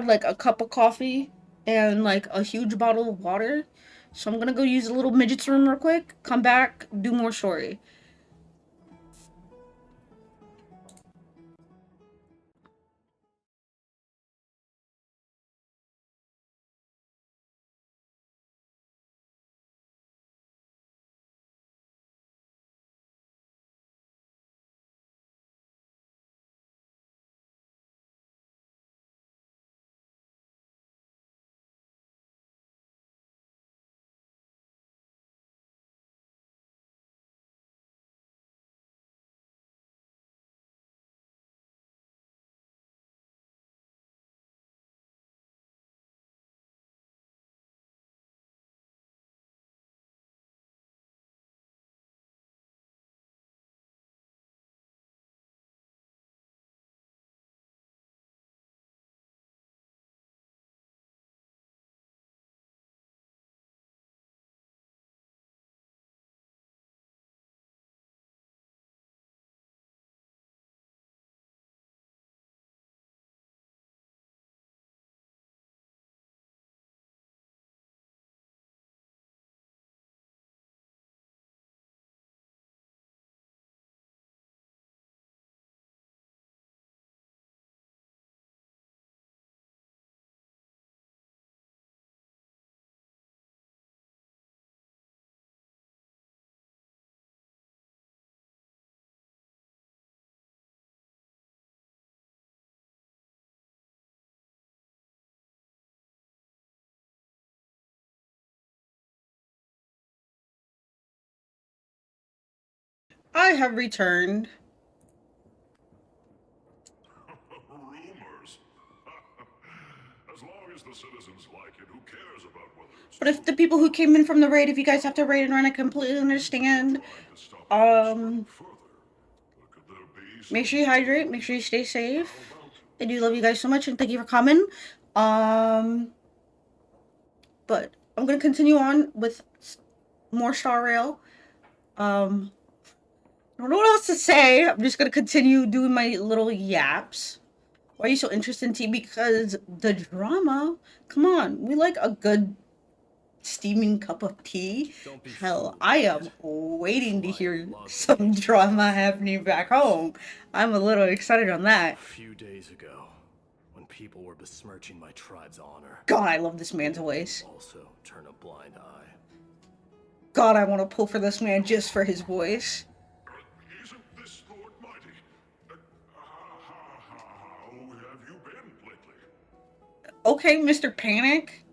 Speaker 1: like a cup of coffee and like a huge bottle of water. So I'm gonna go use a little midget's room real quick, come back, do more story. I have returned.
Speaker 6: Rumors. As long as the citizens like it, who cares about whether it's
Speaker 1: But if the people who came in from the raid, if you guys have to raid and run, I completely understand. Make sure you hydrate. Make sure you stay safe. I do love you guys so much, and thank you for coming. But I'm gonna continue on with more Star Rail. I don't know what else to say. I'm just gonna continue doing my little yaps. Why are you so interested in tea? Because the drama. Come on, we like a good steaming cup of tea. Hell, I am waiting to hear some drama happening back home. I'm a little excited on that.
Speaker 14: A few days ago, when people were besmirching my tribe's honor.
Speaker 1: God, I love this man's voice.
Speaker 14: Also, turn a blind eye.
Speaker 1: God, I want to pull for this man just for his voice.
Speaker 6: Isn't this Lord Mighty? How have you been lately?
Speaker 1: Okay, Mr. Panic.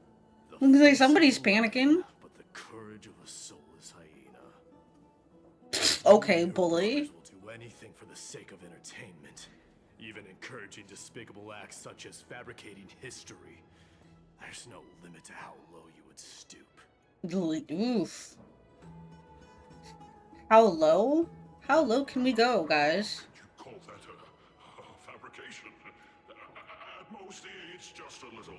Speaker 1: Looks like somebody's panicking.
Speaker 14: But the courage of a soulless hyena.
Speaker 1: Okay, bully.
Speaker 14: Will do anything for the sake of entertainment, even encouraging despicable acts such as fabricating history. There's no limit to how low you would stoop.
Speaker 1: Oof. How low? How low can we go, guys?
Speaker 6: You call that a fabrication? At most, it's just a little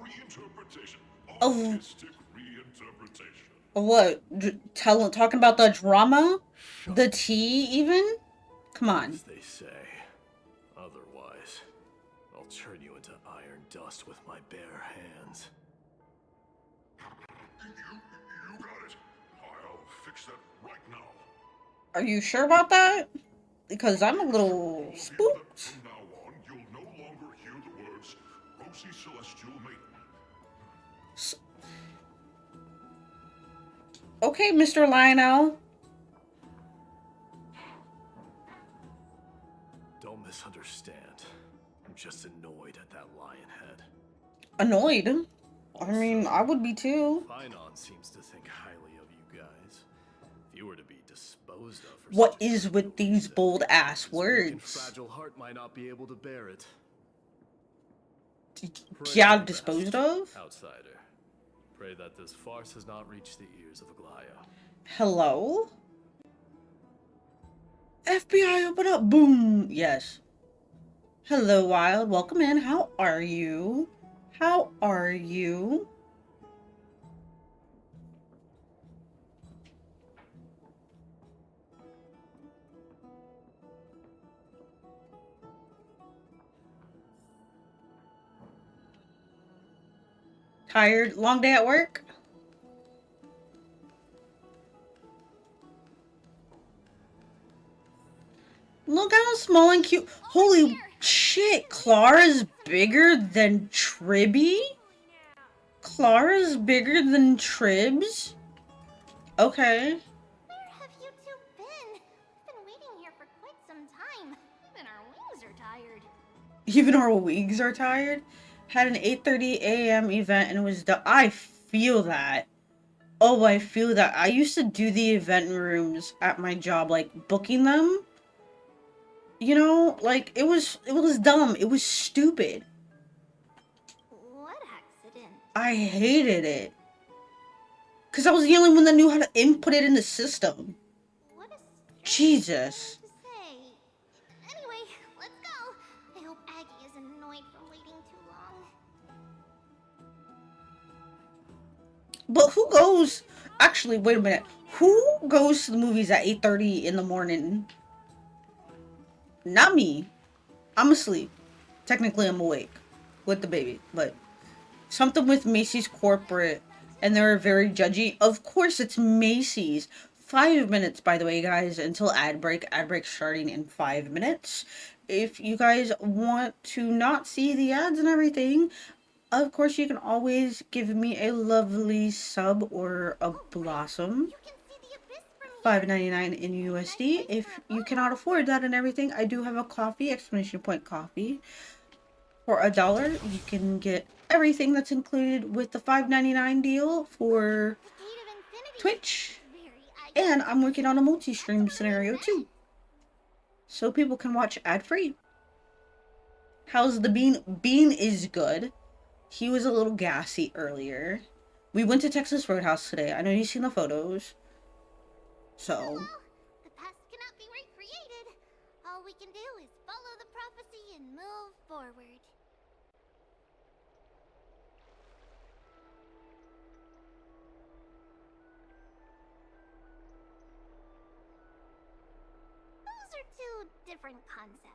Speaker 6: reinterpretation. Artistic reinterpretation.
Speaker 1: What? Talking about the drama? The tea, even? Come on.
Speaker 14: As they say. Otherwise, I'll turn you into iron dust with my bare hands.
Speaker 6: You got it. I'll fix that right now.
Speaker 1: Are you sure about that? Because I'm a little spooked.
Speaker 6: From now on, you'll no longer hear the words Rosy Celestial Maiden.
Speaker 1: Okay, Mr. Lionel.
Speaker 14: Don't misunderstand. I'm just annoyed at that lion head.
Speaker 1: Annoyed? I mean, I would be too.
Speaker 14: Finon seems to think highly of you guys. If you were to be disposed of for
Speaker 1: What is with these bold ass words?
Speaker 14: Fragile heart might not be able to bear it.
Speaker 1: Yeah, disposed of?
Speaker 14: Outsider. Pray that this farce has not reached the ears of Aglaya.
Speaker 1: Hello? FBI, open up. Boom. Yes. Hello, Wild. Welcome in. How are you? How are you? Tired? Long day at work? Look how small and cute. Holy shit, Clara's bigger than Tribby? Clara's bigger than Tribs? Okay.
Speaker 4: Where have you two been? We've been waiting here for quite some time. Even our wings are tired.
Speaker 1: Even our wigs are tired? Had an 8:30 a.m. event and it was done. I feel that. Oh, I feel that. I used to do the event rooms at my job, like booking them. You know, like it was dumb. It was stupid.
Speaker 4: What accident?
Speaker 1: I hated it. Cause I was the only one that knew how to input it in the system.
Speaker 4: What a
Speaker 1: Jesus.
Speaker 4: to say. Anyway, let's go. I hope Aggie isn't annoyed from waiting too long.
Speaker 1: But who goes? Actually, wait a minute. Who goes to the movies at 8:30 in the morning? Not me. I'm asleep. Technically, I'm awake with the baby, but something with Macy's corporate, and they're very judgy. Of course, it's Macy's. 5 minutes, by the way, guys, until ad break. Ad break starting in 5 minutes. If you guys want to not see the ads and everything, of course, you can always give me a lovely sub or a blossom. $5.99 in USD. If you cannot afford that and everything, I do have a coffee, exclamation point coffee. For $1, you can get everything that's included with the $5.99 deal for Twitch.
Speaker 4: Very
Speaker 1: And I'm working on a multi-stream scenario too, so people can watch ad-free. How's the bean? Bean is good. He was a little gassy earlier. We went to Texas Roadhouse today. I know you've seen the photos. So.
Speaker 4: The past cannot be recreated. All we can do is follow the prophecy and move forward. Those are two different concepts.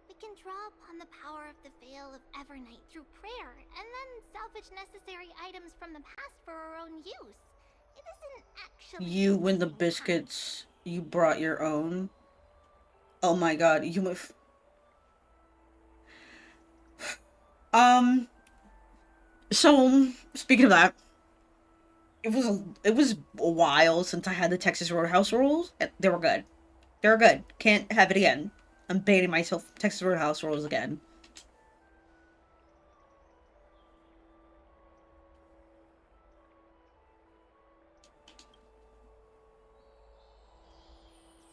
Speaker 4: We can draw upon the power of the Veil of Evernight through prayer, and then salvage necessary items from the past for our own use. It isn't actually...
Speaker 1: You win the biscuits. You brought your own. Oh my god, you went... So, speaking of that, it was a while since I had the Texas Roadhouse rolls. They were good. They were good. Can't have it again. I'm baiting myself Texas Roadhouse rolls again.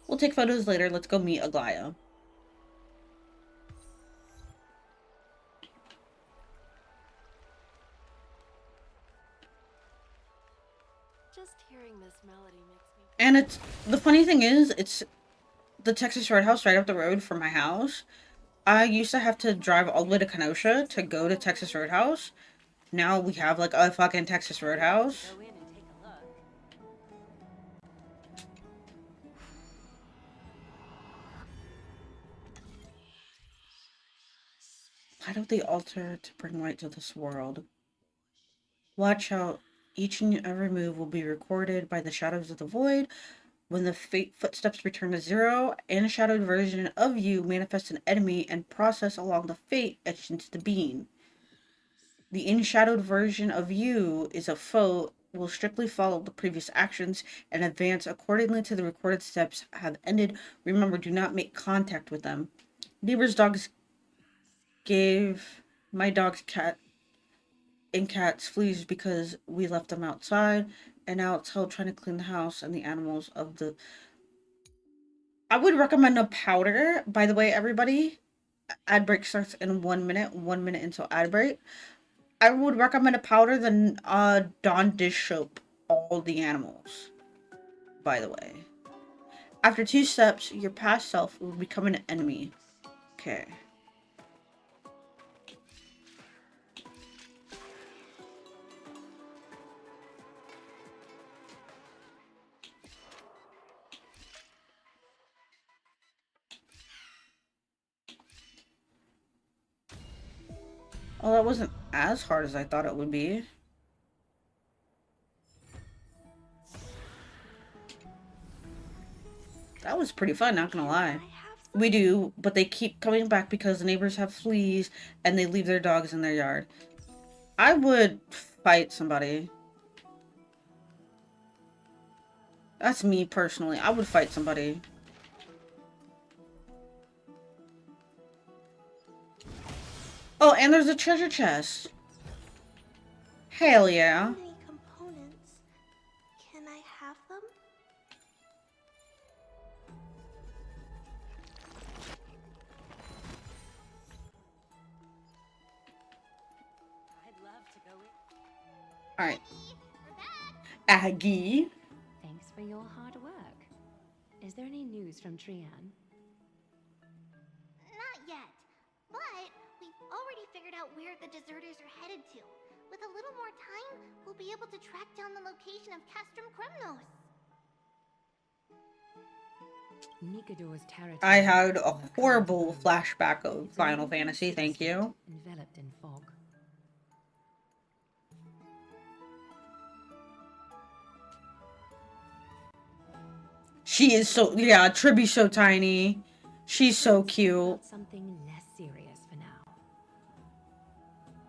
Speaker 1: We'll take photos later. Let's go meet Aglaya.
Speaker 13: Just hearing this melody makes me...
Speaker 1: And it's the funny thing is, it's the Texas Roadhouse right up the road from my house. I used to have to drive all the way to Kenosha to go to Texas Roadhouse. Now we have like a fucking Texas Roadhouse. Why don't they alter to bring light to this world? Watch out. Each and every move will be recorded by the shadows of the void. When the footsteps return to zero, an shadowed version of you manifests an enemy and process along the fate etched into the being. The in-shadowed version of you is a foe, will strictly follow the previous actions and advance accordingly to the recorded steps have ended. Remember, do not make contact with them. Neighbor's dogs gave my dog's cat and cats fleas because we left them outside, and now it's hell trying to clean the house and the animals of the... I would recommend a powder, by the way, everybody. Ad break starts in 1 minute until ad break. I would recommend a powder than Dawn dish soap all the animals, by the way. After 2 steps, your past self will become an enemy. Okay. Oh, that wasn't as hard as I thought it would be. That was pretty fun, not gonna lie. We do, but they keep coming back because the neighbors have fleas and they leave their dogs in their yard. I would fight somebody. That's me personally. I would fight somebody. Oh, and there's a treasure chest. Hell yeah.
Speaker 8: How many components? Can I have them?
Speaker 2: I'd love to go in.
Speaker 1: Alright. Aggie.
Speaker 2: Thanks for your hard work. Is there any news from Trian?
Speaker 4: Not yet, but we've already figured out where the deserters are headed to. With a little more time, we'll be able to track down the location of Castrum Kremnos.
Speaker 2: Nikador's territory.
Speaker 1: I had a horrible flashback of Final Fantasy, thank you.
Speaker 2: Enveloped in fog.
Speaker 1: She is so, yeah, Tribby's so tiny. She's so cute.
Speaker 2: Something less serious for now.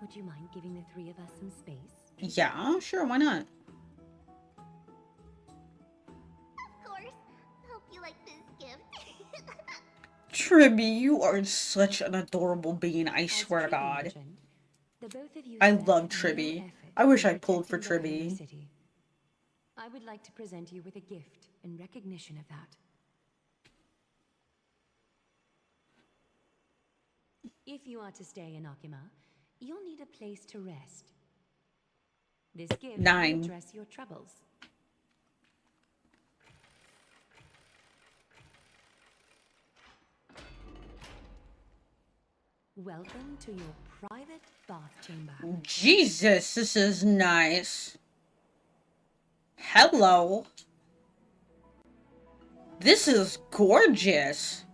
Speaker 2: Would you mind giving the 3 of us some space?
Speaker 1: Yeah, sure, why not?
Speaker 4: Of course. Hope you like this gift.
Speaker 1: Tribby, you are such an adorable being, I swear to God. I love Tribby. I wish I pulled for Tribby.
Speaker 2: I would like to present you with a gift in recognition of that. If you are to stay in Akima, you'll need a place to rest. This gift will
Speaker 1: 9.
Speaker 2: address your troubles. Welcome to your private bath chamber.
Speaker 1: Jesus, this is nice. Hello. This is gorgeous.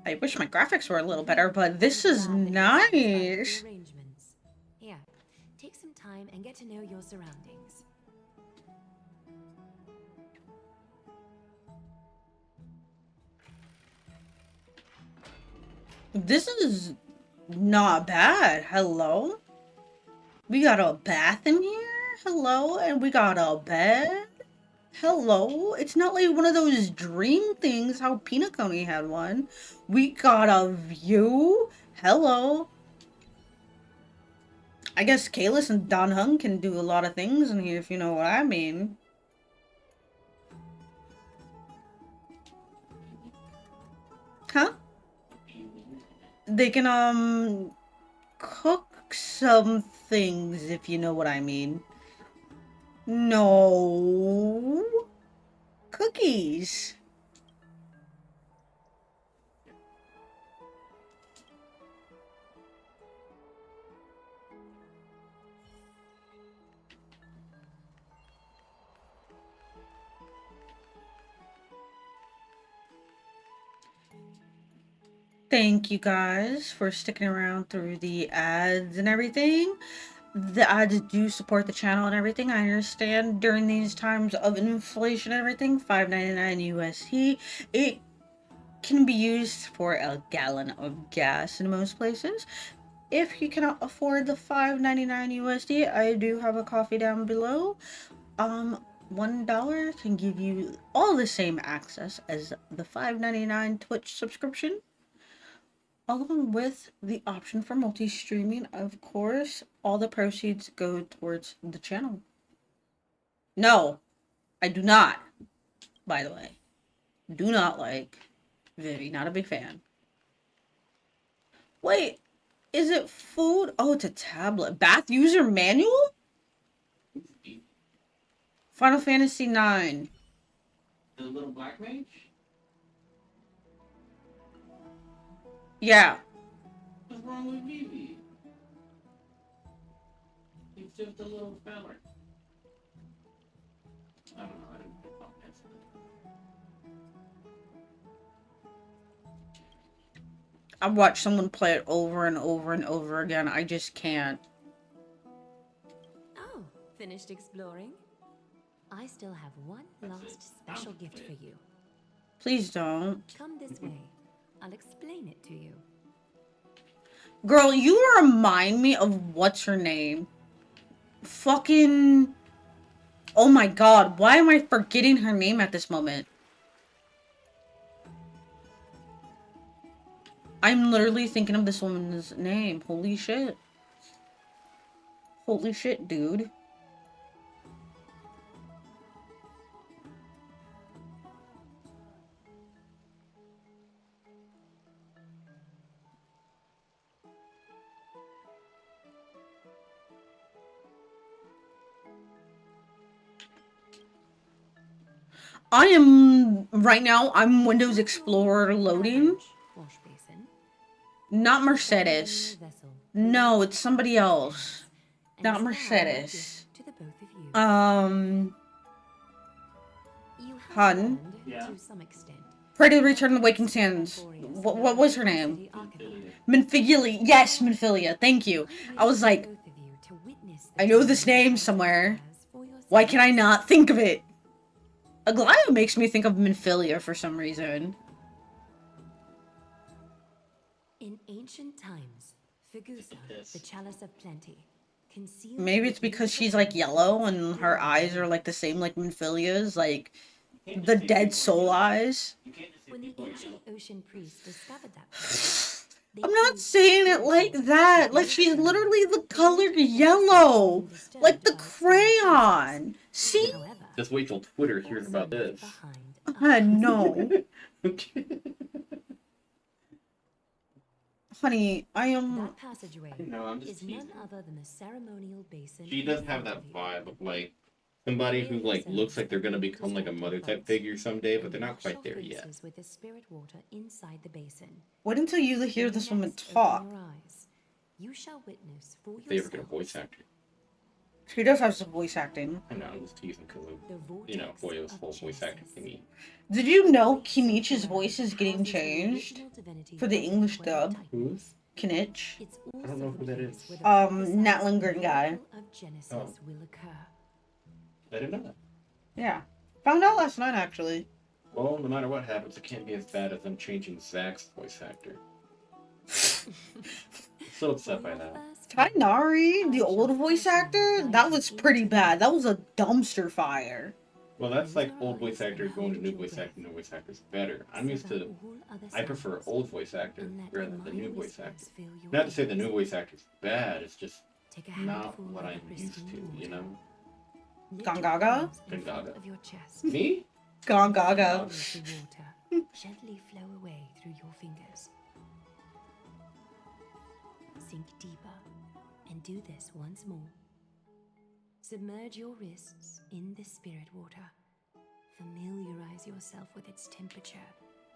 Speaker 1: I wish my graphics were a little better, but this is nice.
Speaker 2: Here, take some time and get to know your surroundings.
Speaker 1: This is not bad. Hello? We got a bath in here? Hello? And we got a bed? Hello? It's not like one of those dream things how Peanut Coney had one. We got a view? Hello? I guess Kalis and Don Hung can do a lot of things in here, if you know what I mean. Huh? They can, cook some things, if you know what I mean. No. Cookies. Thank you guys for sticking around through the ads and everything. The ads do support the channel and everything. I understand during these times of inflation and everything, $5.99 USD. It can be used for a gallon of gas in most places. If you cannot afford the $5.99 USD, I do have a coffee down below. $1 can give you all the same access as the $5.99 Twitch subscription, along with the option for multi-streaming. Of course, all the proceeds go towards the channel. No, I do not, by the way. Do not like. Vivi, not a big fan. Wait, is it food? Oh, it's a tablet. Bath user manual? Final Fantasy 9.
Speaker 5: The little black mage?
Speaker 1: Yeah.
Speaker 5: What's wrong with Vivi? He's just a little feller. I don't know. I didn't know that.
Speaker 1: I've watched someone play it over and over and over again. I just can't.
Speaker 2: Oh, finished exploring? I still have one last special gift for you.
Speaker 1: Please don't.
Speaker 2: Come this way. I'll explain it to you.
Speaker 1: Girl, you remind me of what's her name? Fucking... Oh my god, why am I forgetting her name at this moment? I'm literally thinking of this woman's name. Holy shit. Holy shit, dude. I am, right now, I'm Windows Explorer loading. Not Mercedes. No, it's somebody else. Not Mercedes. Hun.
Speaker 5: Yeah.
Speaker 1: Pray to Return of the Waking Sands. What was her name? Minfilia. Yes, Minfilia. Thank you. I was like, I know this name somewhere. Why can I not think of it? Aglaya makes me think of Minfilia for some reason.
Speaker 2: In ancient times, Figusa, the Chalice of Plenty, concealed...
Speaker 1: Maybe it's because she's like yellow and her eyes are like the same like Minfilia's, like the dead soul eyes.
Speaker 2: When the ancient ocean priest discovered that...
Speaker 1: I'm not saying it like that. Like she's literally the color yellow. Like the crayon. See?
Speaker 2: However,
Speaker 5: Just wait till Twitter hears about this.
Speaker 1: No. Honey, I am.
Speaker 2: That passageway
Speaker 5: No, I'm just
Speaker 2: is
Speaker 5: teasing.
Speaker 2: none other than the ceremonial basin.
Speaker 5: She does have that vibe of like somebody who like looks like they're gonna become like a mother type figure someday, but they're not quite there yet.
Speaker 2: With the spirit water inside the basin.
Speaker 1: Wait until you hear this woman talk.
Speaker 2: You shall witness for
Speaker 5: They ever get a voice actor.
Speaker 1: She does have some voice acting.
Speaker 5: I know, I'm just teasing because of, you know, Boyo's whole voice acting thingy.
Speaker 1: Did you know Kinich's voice is getting changed for the English dub?
Speaker 5: Who's?
Speaker 1: Kinich.
Speaker 5: I don't know who that is.
Speaker 1: Nat Lindgren guy.
Speaker 5: Oh. I didn't know that.
Speaker 1: Yeah. Found out last night, actually.
Speaker 5: Well, no matter what happens, it can't be as bad as them changing Zach's voice actor. So upset by that.
Speaker 1: Tainari, the old voice actor, that was pretty bad. That was a dumpster fire.
Speaker 5: Well, that's like old voice actor going to new voice actor. New voice actor's better. I prefer old voice actor rather than the new voice actor. Not to say the new voice actor's bad, it's just not what I'm used to, you know?
Speaker 1: Gongaga?
Speaker 5: Gongaga. Me?
Speaker 1: Gongaga.
Speaker 2: Gently flow away through your fingers. Sink deeper and do this once more. Submerge your wrists in the spirit water. Familiarize yourself with its temperature,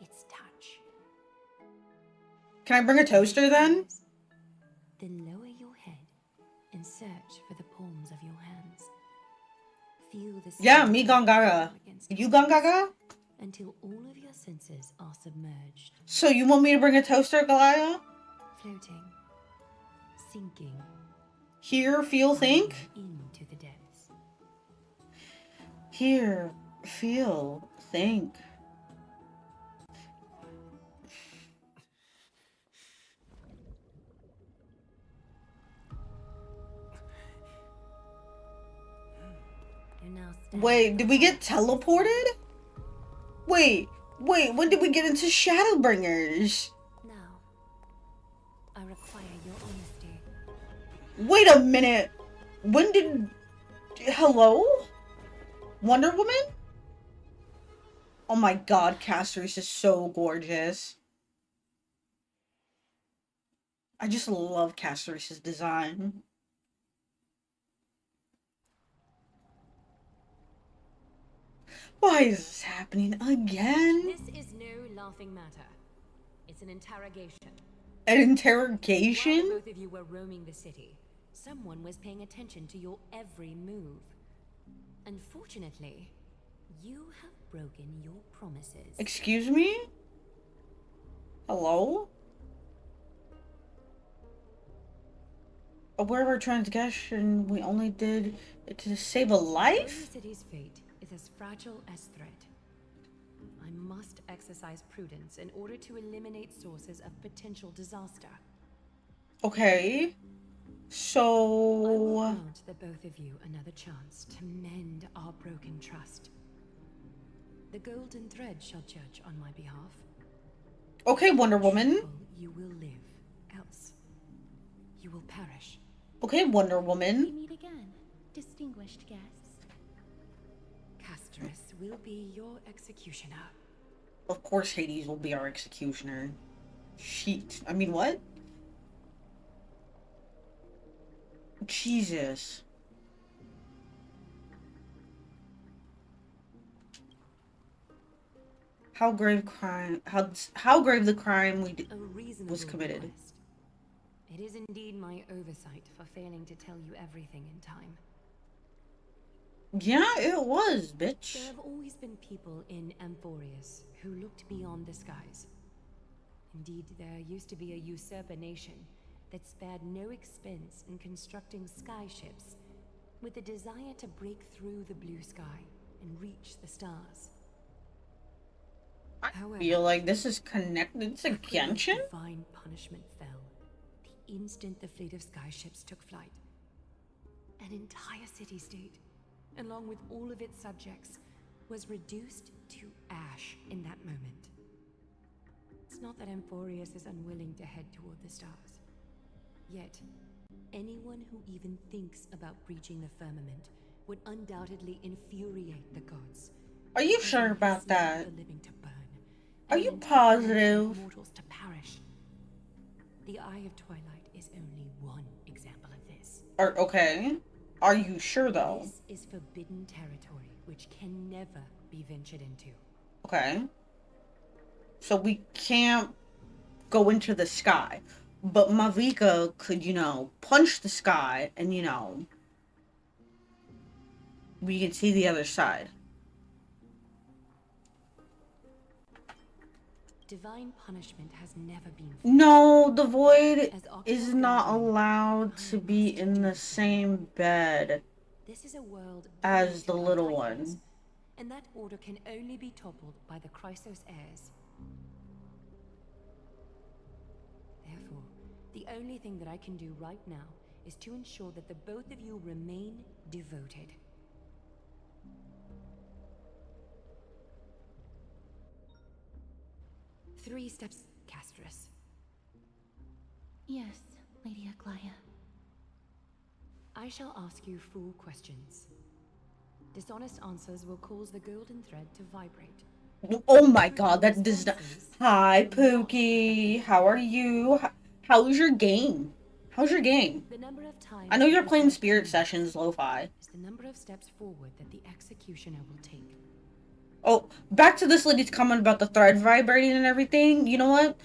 Speaker 2: its touch.
Speaker 1: Can I bring a toaster then?
Speaker 2: Then lower your head and search for the palms of your hands. Feel the
Speaker 1: Yeah, me Gongaga. You Gongaga?
Speaker 2: Until all of your senses are submerged.
Speaker 1: So you want me to bring a toaster, Galaya?
Speaker 2: Floating. Sinking.
Speaker 1: Hear, feel, think?
Speaker 2: Into the depths.
Speaker 1: Hear, feel, think. Wait, did we get teleported? Wait, when did we get into Shadowbringers?
Speaker 2: Now, I require your honesty.
Speaker 1: Wait a minute. When did... Hello? Wonder Woman? Oh my god, Caster's is so gorgeous. I just love Caster's design. Why is this happening again?
Speaker 2: This is no laughing matter. It's an interrogation.
Speaker 1: An interrogation?
Speaker 2: While both of you were roaming the city, someone was paying attention to your every move. Unfortunately, you have broken your promises.
Speaker 1: Excuse me? Hello? Aware of our transgression, we only did it to save a life?
Speaker 2: The city's fate is as fragile as threat. I must exercise prudence in order to eliminate sources of potential disaster.
Speaker 1: Okay. So...
Speaker 2: I will grant the both of you another chance to mend our broken trust. The golden thread shall judge on my behalf.
Speaker 1: Okay, Wonder Woman.
Speaker 2: You will live, else you will perish.
Speaker 1: Okay, Wonder Woman.
Speaker 11: We meet again, distinguished guests.
Speaker 2: Casterus will be your executioner.
Speaker 1: Of course Hades will be our executioner. I mean, what? Jesus. How grave crime? How grave the crime was committed?
Speaker 2: Request. It is indeed my oversight for failing to tell you everything in time.
Speaker 1: Yeah, it was, bitch.
Speaker 2: There have always been people in Amphorius who looked beyond the skies. Indeed, there used to be a usurper nation that spared no expense in constructing skyships with the desire to break through the blue sky and reach the stars. However,
Speaker 1: Feel like this is connected to Genshin?
Speaker 2: Divine punishment fell the instant the fleet of skyships took flight. An entire city-state, along with all of its subjects, was reduced to ash in that moment. It's not that Amphorius is unwilling to head toward the stars. Yet, anyone who even thinks about breaching the firmament would undoubtedly infuriate the gods.
Speaker 1: Are you sure about
Speaker 2: This leave
Speaker 1: that?
Speaker 2: the living to burn,
Speaker 1: Are
Speaker 2: and
Speaker 1: you
Speaker 2: the entire nation
Speaker 1: positive?
Speaker 2: of mortals to perish. The Eye of Twilight is only one example of this.
Speaker 1: Okay. Are you sure though?
Speaker 2: This is forbidden territory, which can never be ventured into.
Speaker 1: Okay. So we can't go into the sky. But Mavika could, you know, punch the sky and, you know, we can see the other side.
Speaker 2: Divine punishment has never been.
Speaker 1: No, the void is not allowed to be in the same bed
Speaker 2: This is a world
Speaker 1: as the
Speaker 2: dominated by
Speaker 1: little
Speaker 2: titans,
Speaker 1: one.
Speaker 2: and that order can only be toppled by the Chrysos heirs. Therefore, the only thing that I can do right now is to ensure that the both of you remain devoted. Three steps, Castress.
Speaker 11: Yes, Lady Aglaya.
Speaker 2: I shall ask you 4 questions. Dishonest answers will cause the golden thread to vibrate.
Speaker 1: Oh my god, that does not. Hi, Pookie. How are you? How's your game? How's your game?
Speaker 2: The number of times
Speaker 1: I know you're
Speaker 2: that the
Speaker 1: playing
Speaker 2: thread
Speaker 1: Spirit
Speaker 2: changes
Speaker 1: Sessions lo-fi.
Speaker 2: is the number of steps forward that the executioner will take.
Speaker 1: Oh, back to this lady's comment about the thread vibrating and everything. You know what?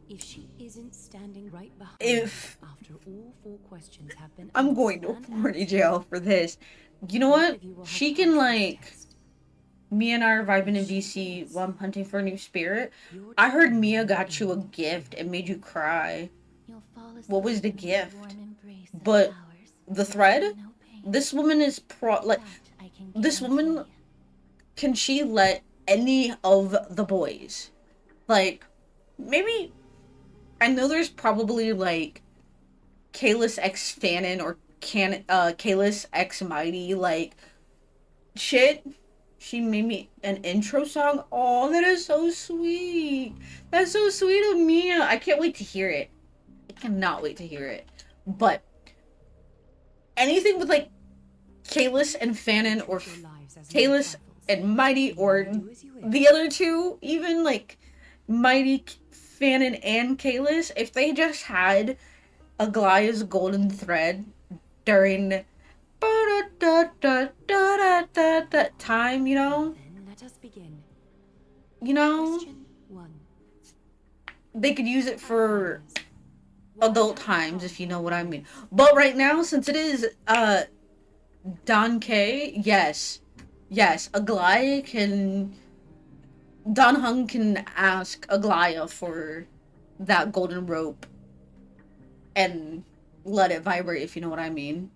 Speaker 2: If she isn't standing right behind
Speaker 1: If
Speaker 2: you after all 4 questions have been
Speaker 1: I'm
Speaker 2: asked
Speaker 1: going to
Speaker 2: and
Speaker 1: 40 jail for this. You know what? She can, like, me and I are vibing in VC while I'm hunting for a new spirit. I heard Mia got you a gift and made you cry. What was the gift? But the thread? This woman is this woman, can she let any of the boys, like, maybe, I know there's probably, like, Kalis X Fanon or Kalis X Mighty, like, shit. She made me an intro song. Oh, that is so sweet. That's so sweet of Mia. I can't wait to hear it. I cannot wait to hear it. But anything with, like, Kalis and Fanon, or Kalis and Mighty, or the other two, even, like, Mighty, Fanon, and Kalis, if they just had Aglaya's golden thread during that time, you know?
Speaker 2: Then let us begin.
Speaker 1: You know?
Speaker 2: Question 1.
Speaker 1: They could use it for adult times, if you know what I mean. But right now, since it is, Don K, yes. Yes, Aglaya can... Don Hung can ask Aglaya for that golden rope and let it vibrate, if you know what I mean.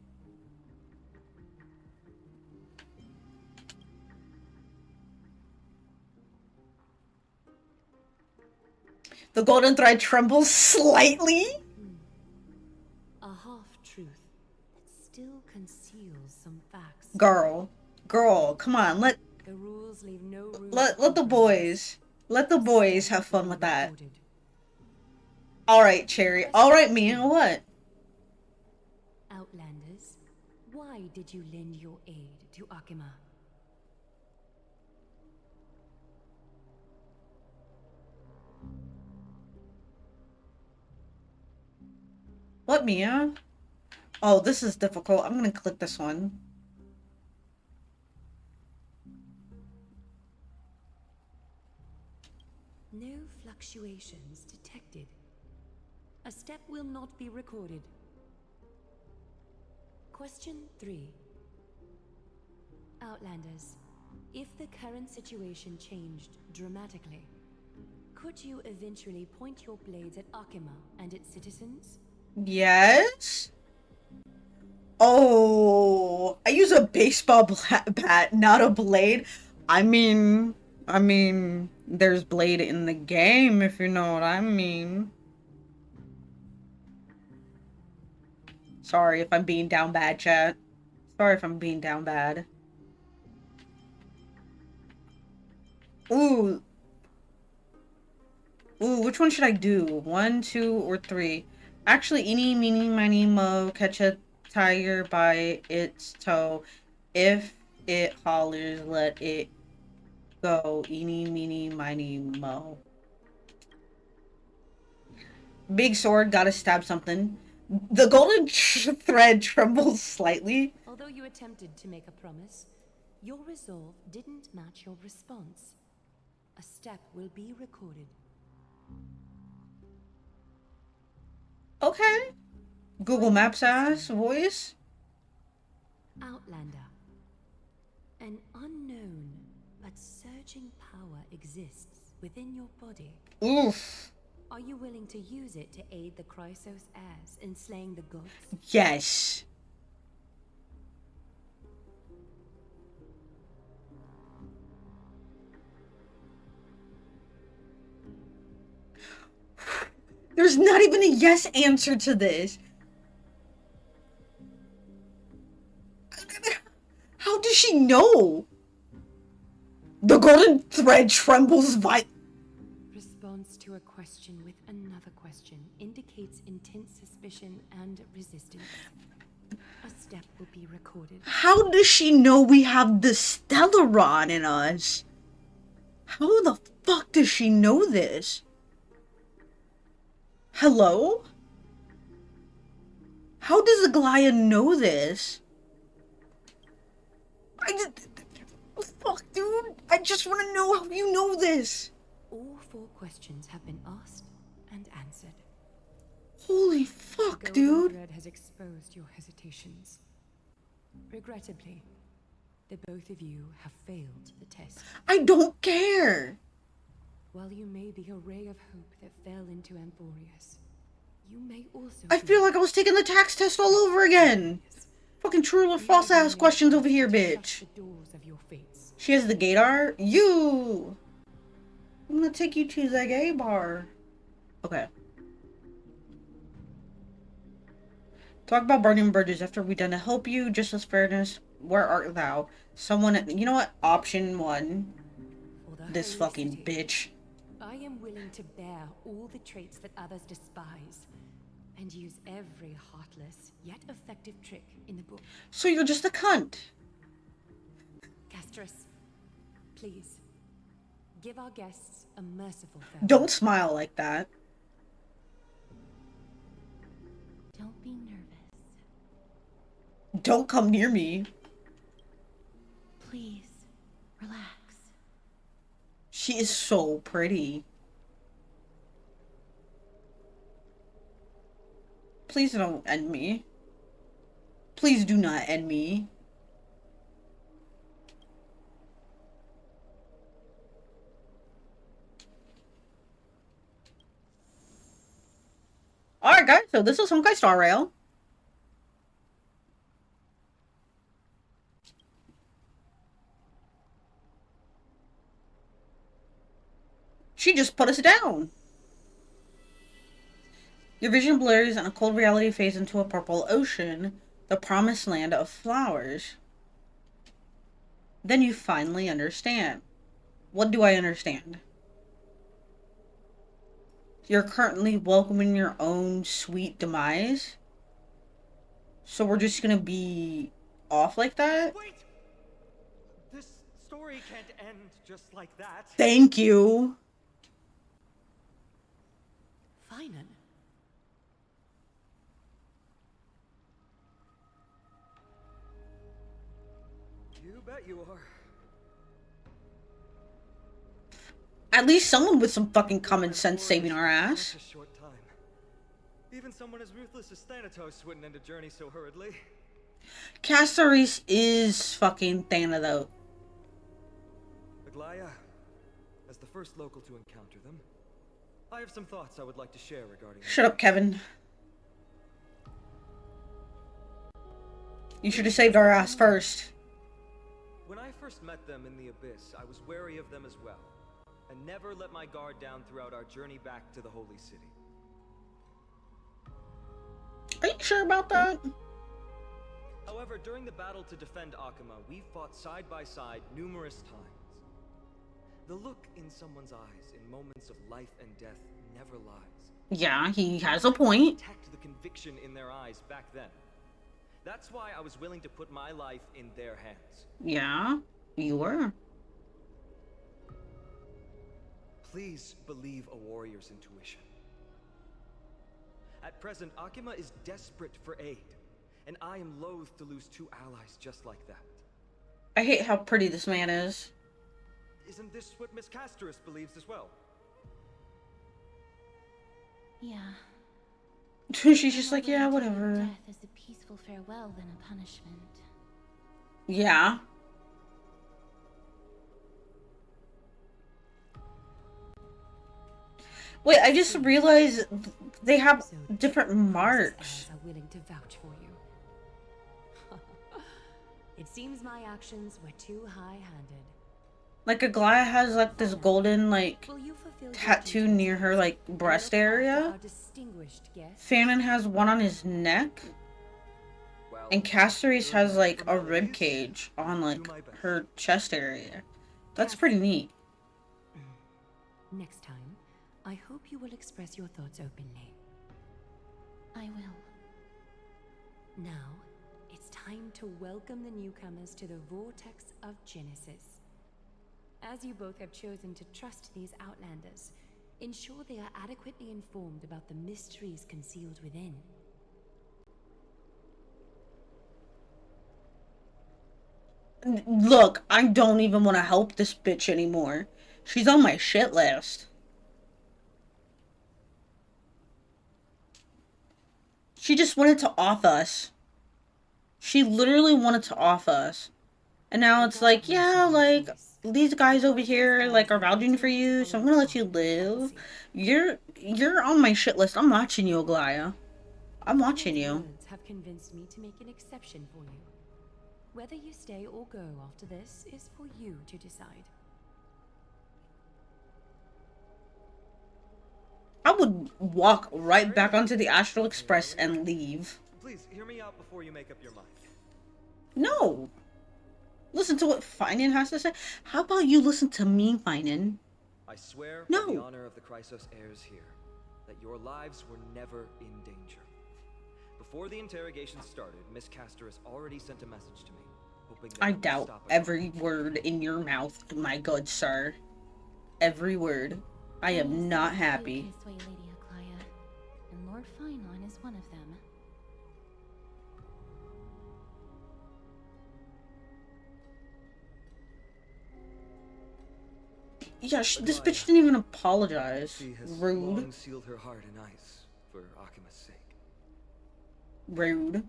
Speaker 1: The golden thread trembles slightly.
Speaker 2: A half-truth that still conceals some facts.
Speaker 1: Girl, come on, let
Speaker 2: The rules leave no room
Speaker 1: let the boys have fun with that. All right, Cheri. All right, Mia. What?
Speaker 2: Outlanders, why did you lend your aid to Akima?
Speaker 1: What, Mia? Oh, this is difficult. I'm gonna click this one.
Speaker 2: No fluctuations detected. A step will not be recorded. Question 3. Outlanders, if the current situation changed dramatically, could you eventually point your blades at Akima and its citizens?
Speaker 1: Yes? Oh, I use a baseball bat, not a blade. I mean, there's blade in the game, if you know what I mean. Sorry if I'm being down bad, chat. Sorry if I'm being down bad. Ooh. Ooh, which one should I do? 1, 2, or 3? Actually, eeny, meeny, miny, mo, catch a tiger by its toe. If it hollers, let it go. Eeny, meeny, miny, mo. Big sword, gotta stab something. The golden thread trembles slightly.
Speaker 2: Although you attempted to make a promise, your resolve didn't match your response. A step will be recorded.
Speaker 1: Okay. Google Maps ass voice.
Speaker 2: Outlander. An unknown but surging power exists within your body.
Speaker 1: Oof.
Speaker 2: Are you willing to use it to aid the Chrysos heirs in slaying the gods?
Speaker 1: Yes. There's not even a yes answer to this. How does she know? The golden thread trembles
Speaker 2: Response to a question with another question indicates intense suspicion and resistance. A step will be recorded.
Speaker 1: How does she know we have the Stellaron in us? How the fuck does she know this? Hello? How does Aglaya know this? Fuck, dude. I just want to know how you know this.
Speaker 2: All 4 questions have been asked and answered.
Speaker 1: Holy fuck,
Speaker 2: the
Speaker 1: dude.
Speaker 2: Thread has exposed your hesitations. Regrettably, the both of you have failed the test.
Speaker 1: I don't care.
Speaker 2: While you may be a ray of hope that fell into Amphorius, you may also
Speaker 1: I feel like I was taking the tax test all over again. Fucking true or false ass questions over here, bitch.
Speaker 2: The doors of your fates.
Speaker 1: She has the gaydar. You. I'm gonna take you to the gay bar. Okay. Talk about burning bridges after we done to help you. Justice, fairness. Where art thou? Someone. You know what? Option 1. This fucking bitch.
Speaker 2: I am willing to bear all the traits that others despise, and use every heartless yet effective trick in the book.
Speaker 1: So you're just a cunt.
Speaker 2: Castris, please, give our guests a merciful farewell.
Speaker 1: Don't smile like that.
Speaker 11: Don't be nervous.
Speaker 1: Don't come near me.
Speaker 11: Please, relax.
Speaker 1: She is so pretty. Please don't end me. Please do not end me. Alright guys, so this is Honkai Star Rail. She just put us down. Your vision blurs and a cold reality fades into a purple ocean, the promised land of flowers. Then you finally understand. What do I understand? You're currently welcoming your own sweet demise? So we're just gonna be off like that?
Speaker 9: Wait! This story can't end just like that.
Speaker 1: Thank you.
Speaker 2: Finan.
Speaker 9: You bet you are.
Speaker 1: At least someone with some fucking common sense saving our ass.
Speaker 9: Such a short time. Even someone as ruthless as Thanatos wouldn't end a journey so hurriedly.
Speaker 1: Caceres is fucking Thanatos.
Speaker 9: Aglaya, as the first local to encounter them, I have some thoughts I would like to share regarding them.
Speaker 1: Shut up, Kevin. You should have saved our ass first.
Speaker 9: When I first met them in the Abyss, I was wary of them as well, and never let my guard down throughout our journey back to the Holy City.
Speaker 1: Are you sure about that?
Speaker 9: However, during the battle to defend Akama, we fought side by side numerous times. The look in someone's eyes in moments of life and death never lies.
Speaker 1: Yeah, he has a point.
Speaker 9: Detect the conviction in their eyes back then. That's why I was willing to put my life in their hands.
Speaker 1: Yeah, you were.
Speaker 9: Please believe a warrior's intuition. At present, Akima is desperate for aid, and I am loath to lose two allies just like that.
Speaker 1: I hate how pretty this man is.
Speaker 9: Isn't this what Miss Casterus believes as well?
Speaker 11: Yeah.
Speaker 1: She's just like, yeah,
Speaker 11: Death
Speaker 1: whatever.
Speaker 11: is a peaceful farewell than a punishment.
Speaker 1: Yeah. Wait, I just realized they have different marks.
Speaker 2: Are willing to vouch for you. It seems my actions were too high-handed.
Speaker 1: Like Aglaya has like this golden like tattoo near her like breast area. Fannin has one on his neck. And Casterese has like a rib cage on like her chest area. That's pretty neat.
Speaker 2: Next time, I hope you will express your thoughts openly.
Speaker 11: I will.
Speaker 2: Now, it's time to welcome the newcomers to the Vortex of Genesis. As you both have chosen to trust these Outlanders, ensure they are adequately informed about the mysteries concealed within.
Speaker 1: Look, I don't even want to help this bitch anymore. She's on my shit list. She just wanted to off us. She literally wanted to off us. And now it's like, yeah, like, these guys over here, like, are vouching for you, so I'm gonna let you live. You're on my shit list. I'm watching you, Aglaya. I'm watching you.
Speaker 2: Words have convinced me to make an exception for you. Whether you stay or go after this is for you to decide.
Speaker 1: I would walk right back onto the Astral Express and leave.
Speaker 9: Please, hear me out before you make up your mind.
Speaker 1: No. Listen to what Finan has to say. How about you listen to me, Finan?
Speaker 9: I swear
Speaker 1: No.
Speaker 9: by the honor of the Chrysos heirs here, that your lives were never in danger. Before the interrogation started, Miss Casterus already sent a message to me, hoping that
Speaker 1: I
Speaker 9: it would
Speaker 1: doubt
Speaker 9: stop
Speaker 1: every word in your mouth, my good sir. Every word. I am not happy.
Speaker 11: Sway Lady Aglaya, and Lord Fineline is one of them.
Speaker 1: Yeah, this bitch didn't even apologize.
Speaker 9: She has
Speaker 1: Rude.
Speaker 9: long sealed her heart in ice for Akima's sake.
Speaker 1: Rude.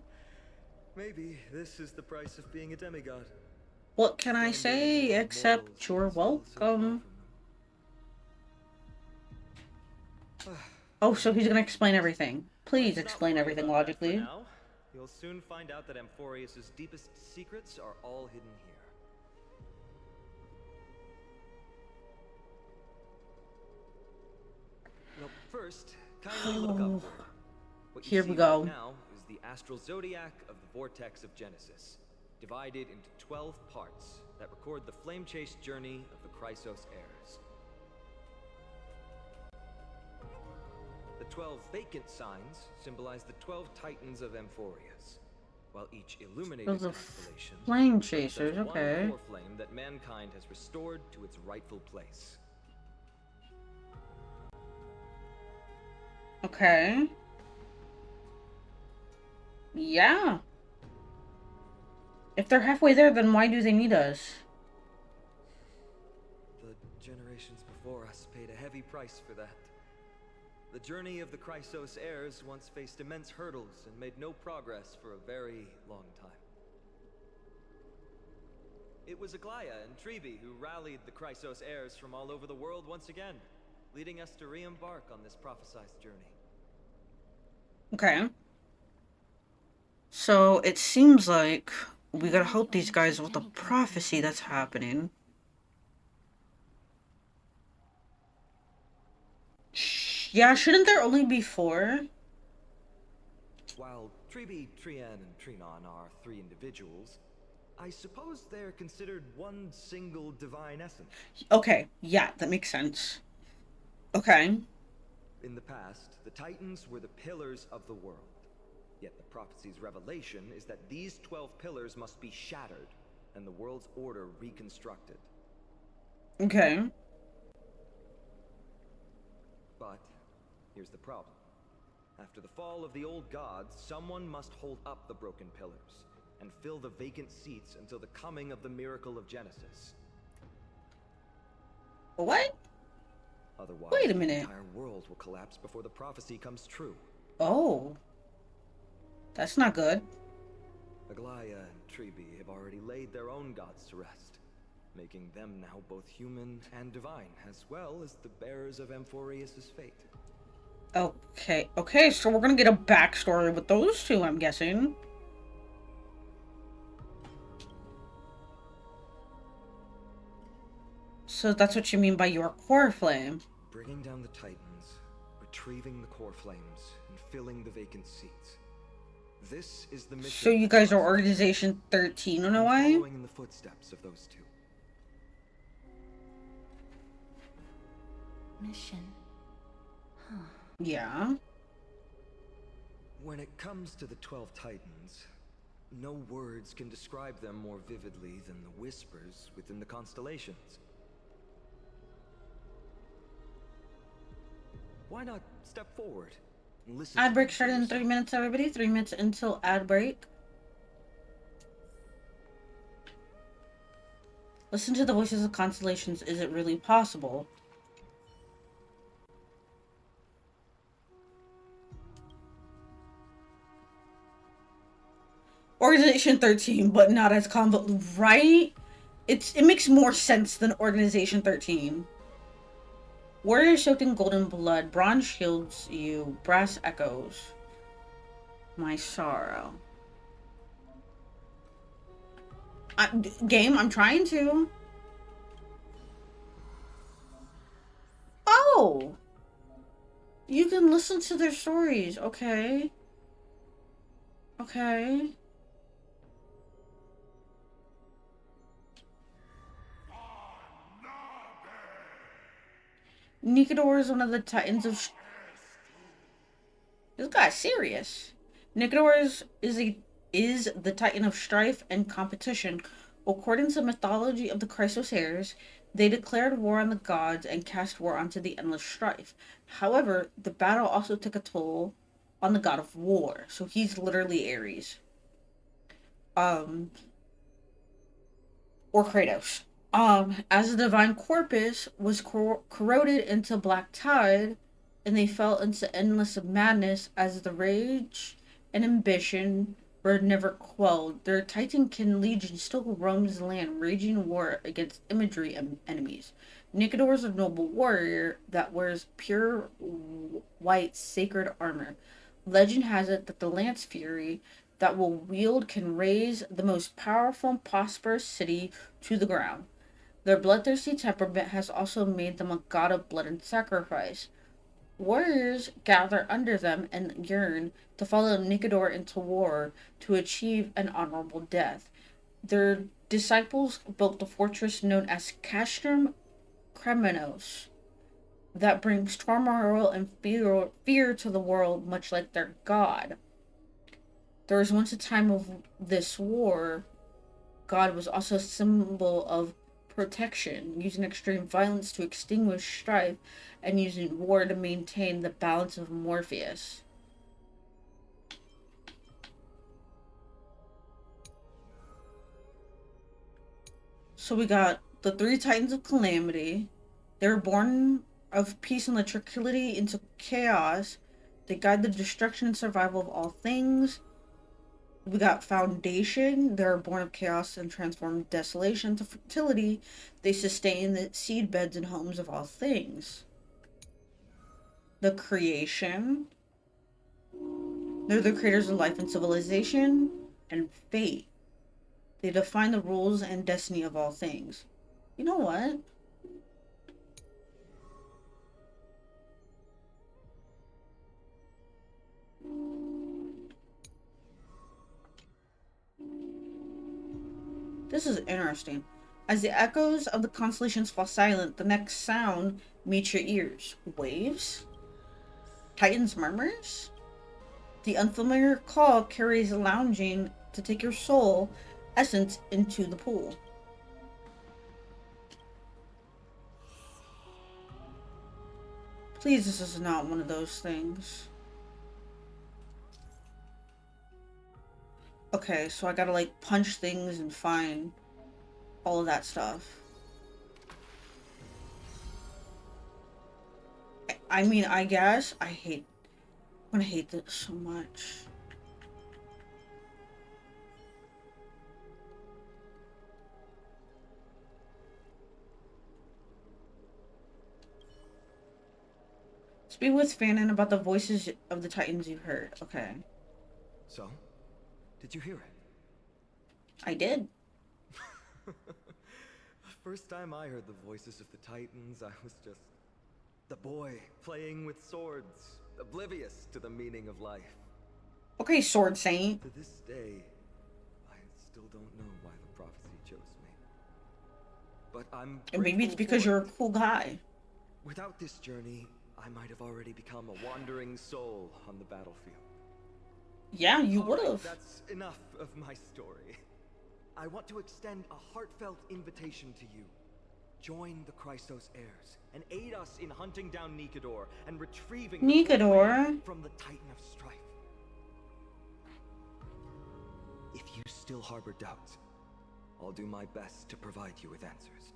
Speaker 9: Maybe this is the price of being a demigod.
Speaker 1: What can I say except you're welcome? Oh, so he's gonna explain everything. Please explain everything logically.
Speaker 9: Now, you'll soon find out that Amphorius' deepest secrets are all hidden here. Well, first, kindly look up. What you
Speaker 1: Here
Speaker 9: see
Speaker 1: we go.
Speaker 9: right now is the astral zodiac of the Vortex of Genesis, divided into 12 parts that record the flame chase journey of the Chrysos heirs. The 12 vacant signs symbolize the 12 titans of Amphorius, while each illuminated
Speaker 1: Those are
Speaker 9: constellation
Speaker 1: flame chasers,
Speaker 9: represents
Speaker 1: okay.
Speaker 9: one core flame that mankind has restored to its rightful place.
Speaker 1: Okay. Yeah. If they're halfway there, then why do they need us?
Speaker 9: The generations before us paid a heavy price for that. The journey of the Chrysos heirs once faced immense hurdles and made no progress for a very long time. It was Aglaya and Trebi who rallied the Chrysos heirs from all over the world once again, leading us to re-embark on this prophesized journey.
Speaker 1: Okay. So it seems like we gotta help these guys with the prophecy that's happening. Yeah, shouldn't there only be 4?
Speaker 9: While Trebi, Trian, and Trinon are 3 individuals, I suppose they're considered one single divine essence.
Speaker 1: Okay, yeah, that makes sense. Okay.
Speaker 9: In the past, the Titans were the pillars of the world. Yet the prophecy's revelation is that these 12 pillars must be shattered, and the world's order reconstructed.
Speaker 1: Okay.
Speaker 9: But here's the problem. After the fall of the old gods, someone must hold up the broken pillars and fill the vacant seats until the coming of the miracle of Genesis.
Speaker 1: What?
Speaker 9: Otherwise,
Speaker 1: Wait a
Speaker 9: the
Speaker 1: minute.
Speaker 9: entire world will collapse before the prophecy comes true.
Speaker 1: Oh. That's not good.
Speaker 9: Aglaya and Trebi have already laid their own gods to rest, making them now both human and divine, as well as the bearers of Amphorius' fate.
Speaker 1: Okay, so we're gonna get a backstory with those two, I'm guessing. So that's what you mean by your core flame.
Speaker 9: Bringing down the Titans, retrieving the core flames, and filling the vacant seats. This is the mission.
Speaker 1: So you guys are Organization 13 in a way?
Speaker 9: Following in the footsteps of those two.
Speaker 11: Mission. Huh.
Speaker 1: Yeah.
Speaker 9: When it comes to the 12 Titans, no words can describe them more vividly than the whispers within the constellations. Why not step forward and listen?
Speaker 1: Ad break started in 3 minutes, everybody. 3 minutes until ad break. Listen to the voices of constellations. Is it really possible? Organization 13, but not as convoluted, right? It makes more sense than Organization 13. Warrior soaked in golden blood, bronze shields you, brass echoes my sorrow. Game, I'm trying to. Oh! You can listen to their stories, okay. Okay. Nicanor is one of the titans of... This guy's serious. Nicanor is the titan of strife and competition. According to the mythology of the Chrysosaurs, they declared war on the gods and cast war onto the endless strife. However, the battle also took a toll on the god of war. So he's literally Ares. Or Kratos. As the divine corpus was corroded into black tide, and they fell into endless madness as the rage and ambition were never quelled. Their Titankin legion still roams the land, raging war against imagery and enemies. Nicanor is a noble warrior that wears pure white sacred armor. Legend has it that the Lance Fury that will wield can raise the most powerful and prosperous city to the ground. Their bloodthirsty temperament has also made them a god of blood and sacrifice. Warriors gather under them and yearn to follow Nicanor into war to achieve an honorable death. Their disciples built the fortress known as Castrum Kremenos that brings turmoil and fear to the world, much like their god. There was once a time of this war. God was also a symbol of protection, using extreme violence to extinguish strife, and using war to maintain the balance of Morpheus. So we got the three titans of calamity. They were born of peace and tranquility into chaos. They guide the destruction and survival of all things. We got foundation. They're born of chaos and transform desolation to fertility. They sustain the seed beds and homes of all things. The creation. They're the creators of life and civilization. And fate. They define the rules and destiny of all things. You know what? This is interesting. As the echoes of the constellations fall silent, the next sound meets your ears. Waves? Titans' murmurs? The unfamiliar call carries lounging to take your soul essence into the pool. Please, this is not one of those things. Okay, so I gotta like punch things and find all of that stuff. I mean, I guess I'm gonna hate this so much. Speak with Fanon about the voices of the Titans you've heard. Okay.
Speaker 9: So, did you hear it?
Speaker 1: I did.
Speaker 9: The first time I heard the voices of the Titans, I was just the boy playing with swords, oblivious to the meaning of life.
Speaker 1: Okay, Sword Saint.
Speaker 9: To this day, I still don't know why the prophecy chose me. But I'm
Speaker 1: And maybe it's because you're a cool guy.
Speaker 9: Without this journey, I might have already become a wandering soul on the battlefield.
Speaker 1: Yeah, you would have.
Speaker 9: That's enough of my story. I want to extend a heartfelt invitation to you. Join the Chrysos heirs and aid us in hunting down Nikador and retrieving
Speaker 1: Nikador
Speaker 9: from the Titan of Strife. If you still harbor doubts, I'll do my best to provide you with answers.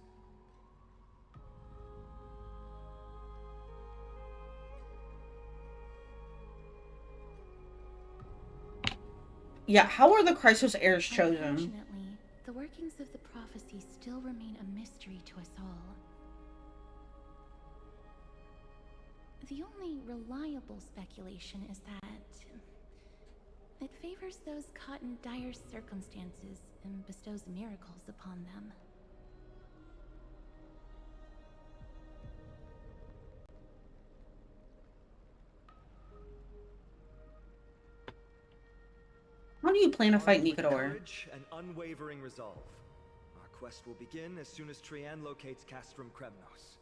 Speaker 1: Yeah, how are the Chrysos heirs chosen?
Speaker 11: Unfortunately, the workings of the prophecy still remain a mystery to us all. The only reliable speculation is that it favors those caught in dire circumstances and bestows miracles upon them.
Speaker 1: How do you plan to fight
Speaker 9: Armed with
Speaker 1: Nikador?
Speaker 9: Courage and unwavering resolve. Our quest will begin as soon as Trian locates Castrum Kremnos.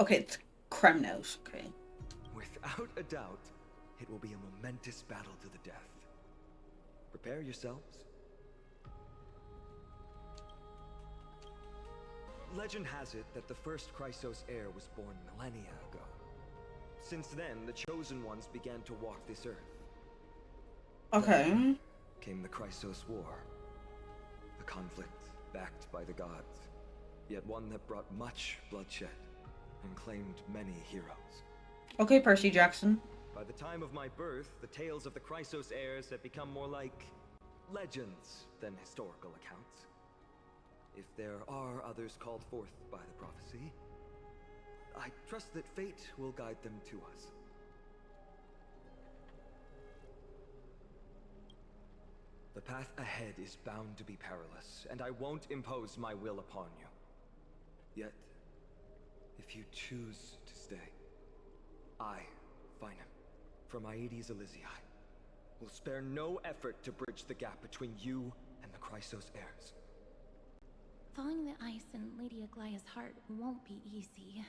Speaker 1: Okay, it's Kremnos. Okay.
Speaker 9: Without a doubt, it will be a momentous battle to the death. Prepare yourselves. Legend has it that the first Chrysos heir was born millennia ago. Since then, the Chosen Ones began to walk this earth.
Speaker 1: Okay.
Speaker 9: Then came the Chrysos War. A conflict backed by the gods, yet one that brought much bloodshed and claimed many heroes.
Speaker 1: Okay, Percy Jackson.
Speaker 9: By the time of my birth, the tales of the Chrysos heirs had become more like legends than historical accounts. If there are others called forth by the prophecy, I trust that fate will guide them to us. The path ahead is bound to be perilous, and I won't impose my will upon you. Yet, if you choose to stay, I, Finam, from Aedes Elysiae, will spare no effort to bridge the gap between you and the Chrysos heirs.
Speaker 11: Thawing the ice in Lady Aglaya's heart won't be easy.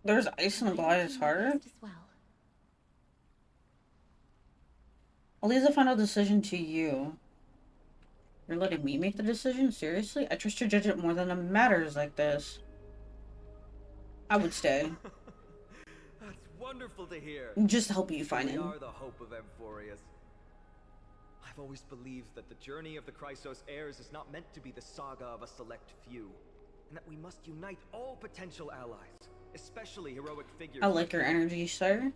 Speaker 1: There's ice in Aglaya's heart?
Speaker 11: As well.
Speaker 1: I'll leave the final decision to you. You're letting me make the decision? Seriously? I trust your judgment more than it matters like this. I would stay.
Speaker 9: That's wonderful to hear.
Speaker 1: Just to help you find
Speaker 9: We
Speaker 1: him.
Speaker 9: are the hope of Amphorius. I've always believed that the journey of the Chrysos heirs is not meant to be the saga of a select few, and that we must unite all potential allies, especially heroic figures.
Speaker 1: I like your energy, sir.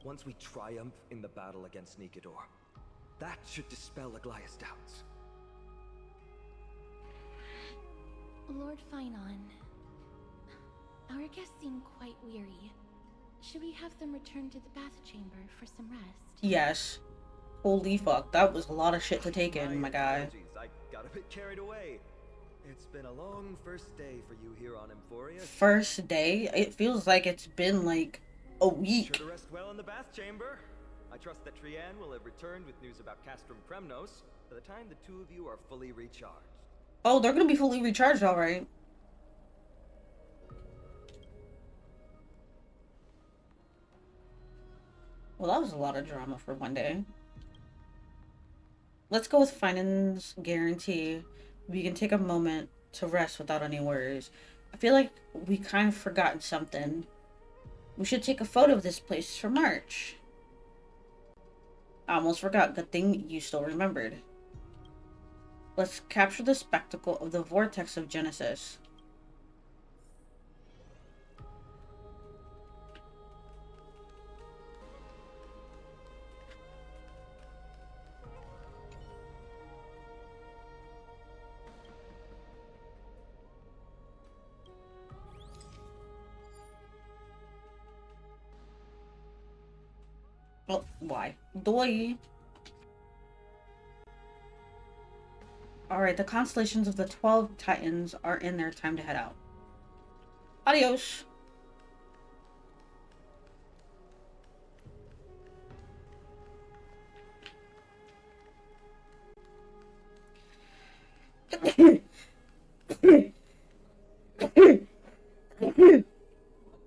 Speaker 9: Once we triumph in the battle against Nikador, that should dispel Aglaya's doubts.
Speaker 11: Lord Finon, our guests seem quite weary. Should we have them return to the bath chamber for some rest?
Speaker 1: Yes. Holy fuck, that was a lot of shit to take in, my guy.
Speaker 9: Apologies, I got a bit carried away. It's been a long first day for you here on Amphorius.
Speaker 1: First day? It feels like it's been like a week.
Speaker 9: Sure to rest well in the bath chamber. I trust that Trian will have returned with news about Castrum Kremnos by the time the two of you are fully recharged.
Speaker 1: Oh, they're gonna be fully recharged, alright. Well, that was a lot of drama for one day. Let's go with finance guarantee. We can take a moment to rest without any worries. I feel like we kind of forgotten something. We should take a photo of this place for March. I almost forgot. Good thing you still remembered. Let's capture the spectacle of the vortex of Genesis. Well, why? Doi. Alright, the constellations of the 12 Titans are in there. Time to head out. Adios.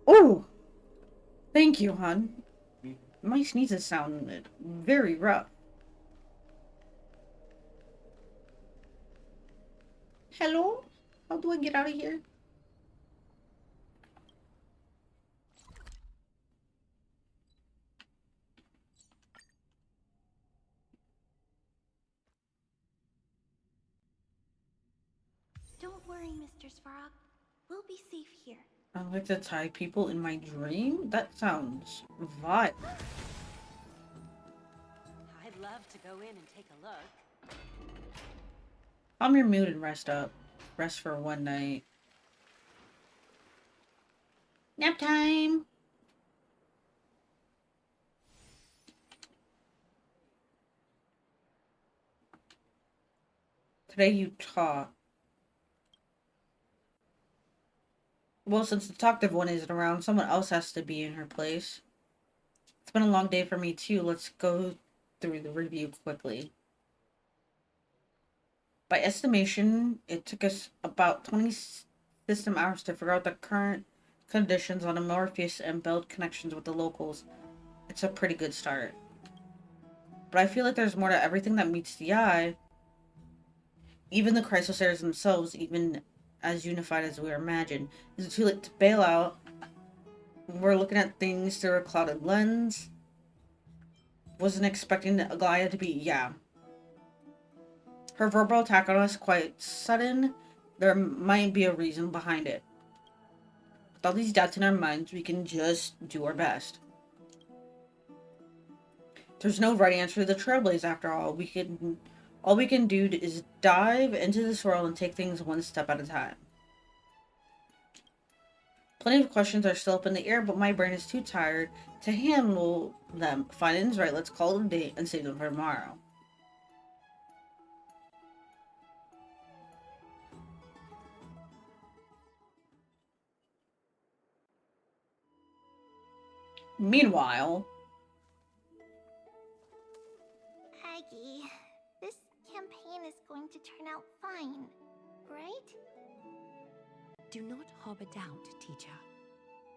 Speaker 1: Oh, thank you, hon. My sneezes sound very rough. Hello? How do I get out of here?
Speaker 8: Don't worry, Mr. Svarog. We'll be safe here.
Speaker 1: I like to tie people in my dream? That sounds vile.
Speaker 15: I'd love to go in and take a look.
Speaker 1: Calm your mood and rest up. Rest for one night. Nap time! Today you talk. Well, since the talkative one isn't around, someone else has to be in her place. It's been a long day for me too. Let's go through the review quickly. By estimation, it took us about 20 system hours to figure out the current conditions on Amorpheus and build connections with the locals. It's a pretty good start. But I feel like there's more to everything that meets the eye. Even the chrysosers themselves, even as unified as we imagine. Is it too late to bail out? We're looking at things through a clouded lens. Wasn't expecting Aglaia to be, yeah. Her verbal attack on us quite sudden. There might be a reason behind it. With all these doubts in our minds, we can just do our best. There's no right answer to the Trailblaze after all. All we can do is dive into this world and take things one step at a time. Plenty of questions are still up in the air, but my brain is too tired to handle them. Finance, right, let's call it a day and save them for tomorrow. Meanwhile,
Speaker 4: Aggie, this campaign is going to turn out fine, right?
Speaker 2: Do not harbor doubt, teacher.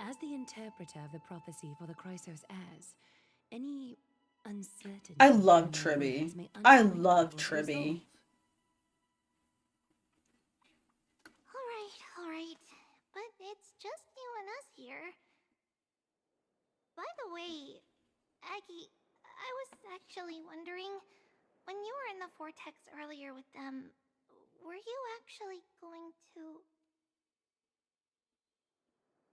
Speaker 2: As the interpreter of the prophecy for the Chrysos heirs, any uncertainty...
Speaker 1: I love Tribby. I love Tribby.
Speaker 4: Alright. But it's just you and us here. By the way, Aggie, I was actually wondering, when you were in the vortex earlier with them, were you actually going to...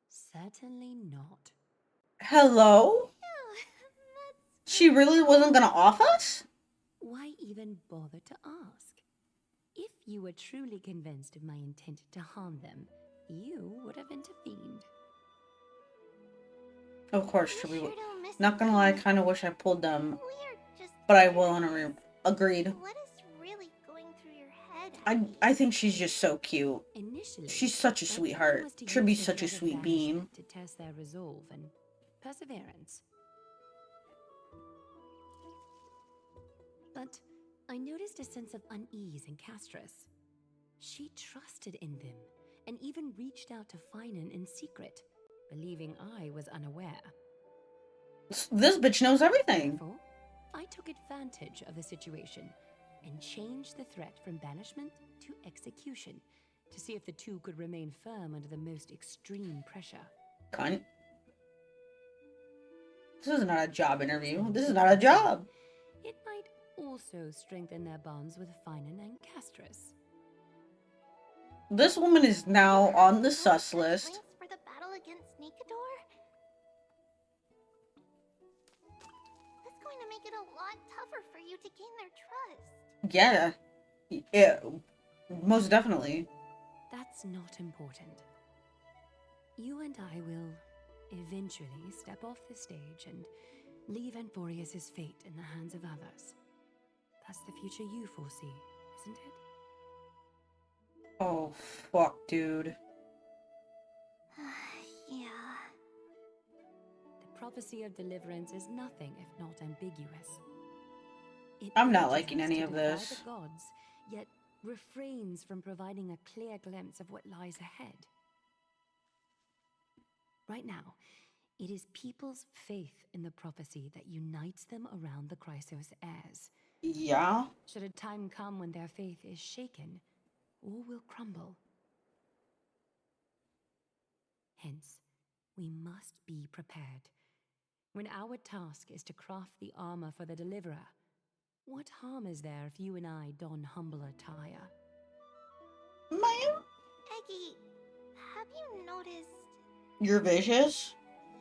Speaker 2: Certainly not.
Speaker 1: Hello? She really wasn't gonna off us?
Speaker 2: Why even bother to ask? If you were truly convinced of my intent to harm them, you would have intervened.
Speaker 1: Of course, Tribby. Not gonna lie, I kind of wish I pulled them. But I will on agreed.
Speaker 4: What is really going through your head?
Speaker 1: I think she's just so cute.
Speaker 2: Initially,
Speaker 1: She's such a sweetheart. Tribby's such a sweet being.
Speaker 2: To test their resolve and perseverance. But I noticed a sense of unease in Castris. She trusted in them and even reached out to Finan in secret, believing I was unaware.
Speaker 1: This bitch knows everything.
Speaker 2: Therefore, I took advantage of the situation and changed the threat from banishment to execution to see if the two could remain firm under the most extreme pressure.
Speaker 1: Cunt. This is not a job interview. This is not a job.
Speaker 2: It might also strengthen their bonds with Finan and Castris.
Speaker 1: This woman is now on the sus list.
Speaker 4: For the battle against Nikador? That's going to make it a lot tougher for you to gain their trust.
Speaker 1: Yeah. Yeah. Most definitely.
Speaker 2: That's not important. You and I will eventually step off the stage and leave Anforius' fate in the hands of others. That's the future you foresee, isn't it?
Speaker 1: Oh, fuck, dude.
Speaker 4: Yeah.
Speaker 2: The prophecy of deliverance is nothing if not ambiguous.
Speaker 1: I'm not liking any of this.
Speaker 2: The gods, yet refrains from providing a clear glimpse of what lies ahead. Right now, it is people's faith in the prophecy that unites them around the Chrysos heirs.
Speaker 1: Yeah.
Speaker 2: Should a time come when their faith is shaken, all will crumble. Hence, we must be prepared. When our task is to craft the armor for the deliverer, what harm is there if you and I don humble attire?
Speaker 4: Eggy, have you noticed?
Speaker 1: You're vicious?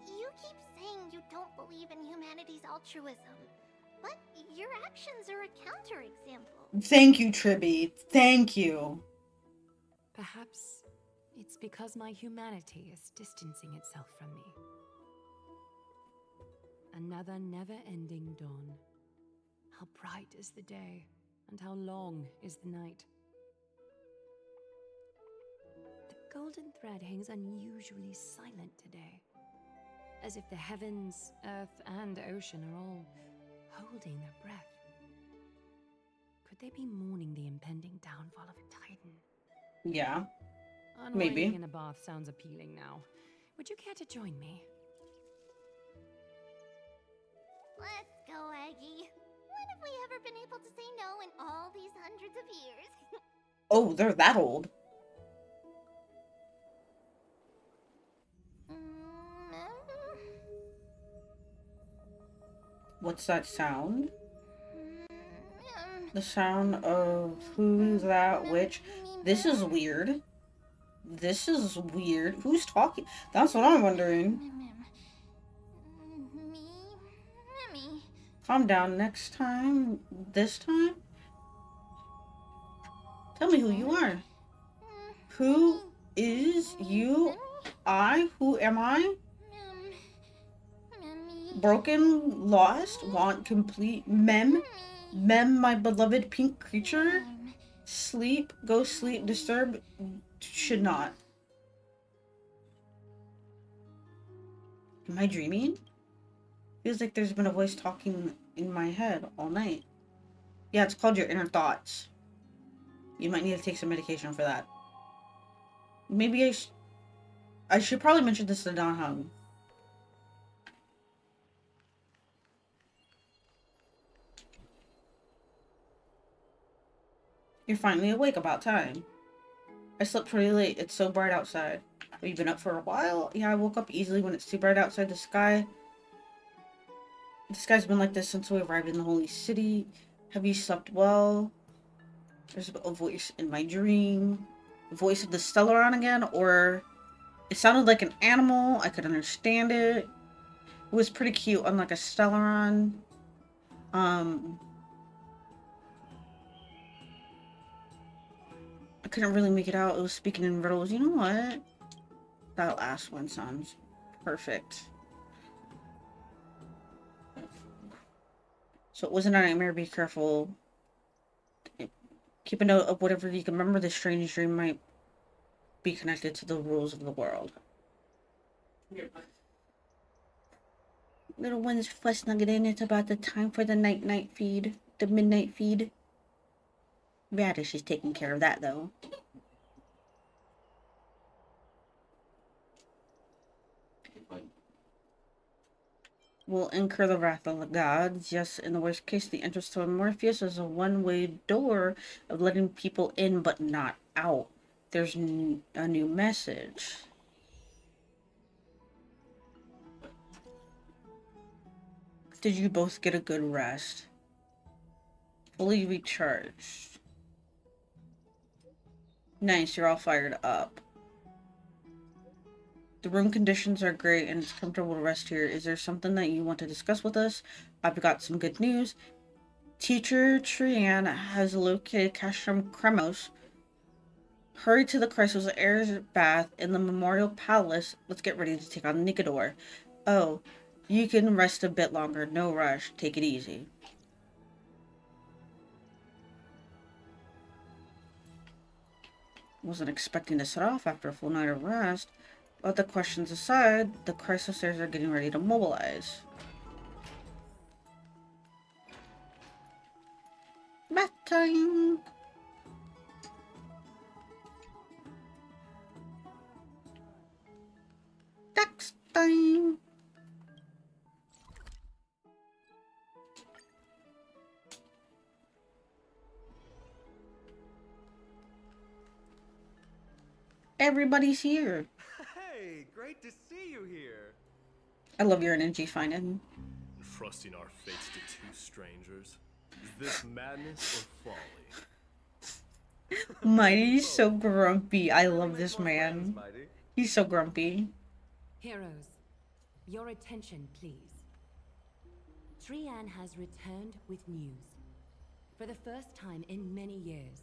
Speaker 4: You keep saying you don't believe in humanity's altruism, but your actions are a counterexample.
Speaker 1: Thank you, Tribby. Thank you.
Speaker 2: Perhaps it's because my humanity is distancing itself from me. Another never-ending dawn. How bright is the day, and how long is the night. The golden thread hangs unusually silent today, as if the heavens, earth, and ocean are all holding their breath. Could they be mourning the impending downfall of a titan?
Speaker 1: Yeah.
Speaker 2: Unwinding
Speaker 1: Maybe.
Speaker 2: in a bath sounds appealing now. Would you care to join me?
Speaker 4: Let's go, Eggy. When have we ever been able to say no in all these hundreds of years?
Speaker 1: Oh, they're that old. What's that sound? The sound of who's that witch? This is weird. This is weird. Who's talking? That's what I'm wondering. Calm down. Next time. This time? Tell me who you are. Who is you? Who am I? Broken, lost, want complete. Mem, my beloved pink creature. Sleep, go sleep, disturb, should not. Am I dreaming? Feels like there's been a voice talking in my head all night. Yeah, it's called your inner thoughts. You might need to take some medication for that. Maybe I should probably mention this to Don Hung. You're finally awake, about time. I slept pretty late. It's so bright outside. Have you been up for a while? Yeah, I woke up easily when it's too bright outside. The sky's been like this since we arrived in the holy city. Have you slept well? There's a voice in my dream. The voice of the Stellaron again, or it sounded like an animal. I could understand it. It was pretty cute, unlike a Stellaron. I couldn't really make it out. It was speaking in riddles. You know what? That last one sounds perfect. So it wasn't a nightmare. Be careful. Keep a note of whatever you can remember. The strange dream might be connected to the rules of the world. Little one's fuss nuggeting. It's about the time for the night feed. The midnight feed. Radish is taking care of that, though. will incur the wrath of the gods. Yes, in the worst case, the entrance to Morpheus is a one-way door of letting people in but not out. There's a new message. Did you both get a good rest? Fully recharged. Nice, you're all fired up. The room conditions are great and it's comfortable to rest here. Is there something that you want to discuss with us? I've got some good news. Teacher Trian has located Castrum Kremos. Hurry to the Chrysos Air bath in the Memorial Palace. Let's get ready to take on Nicodor. Oh, you can rest a bit longer. No rush. Take it easy. Wasn't expecting to set off after a full night of rest. But the questions aside, the Chrysosairs are getting ready to mobilize. Bath time! Tax time! Everybody's here.
Speaker 9: Hey, great to see you here.
Speaker 1: I love your energy, Finan.
Speaker 14: Entrusting our fates to two strangers. Is this madness or folly?
Speaker 1: Mighty's so grumpy. I love this man. He's so grumpy.
Speaker 2: Heroes, your attention, please. Trian has returned with news. For the first time in many years,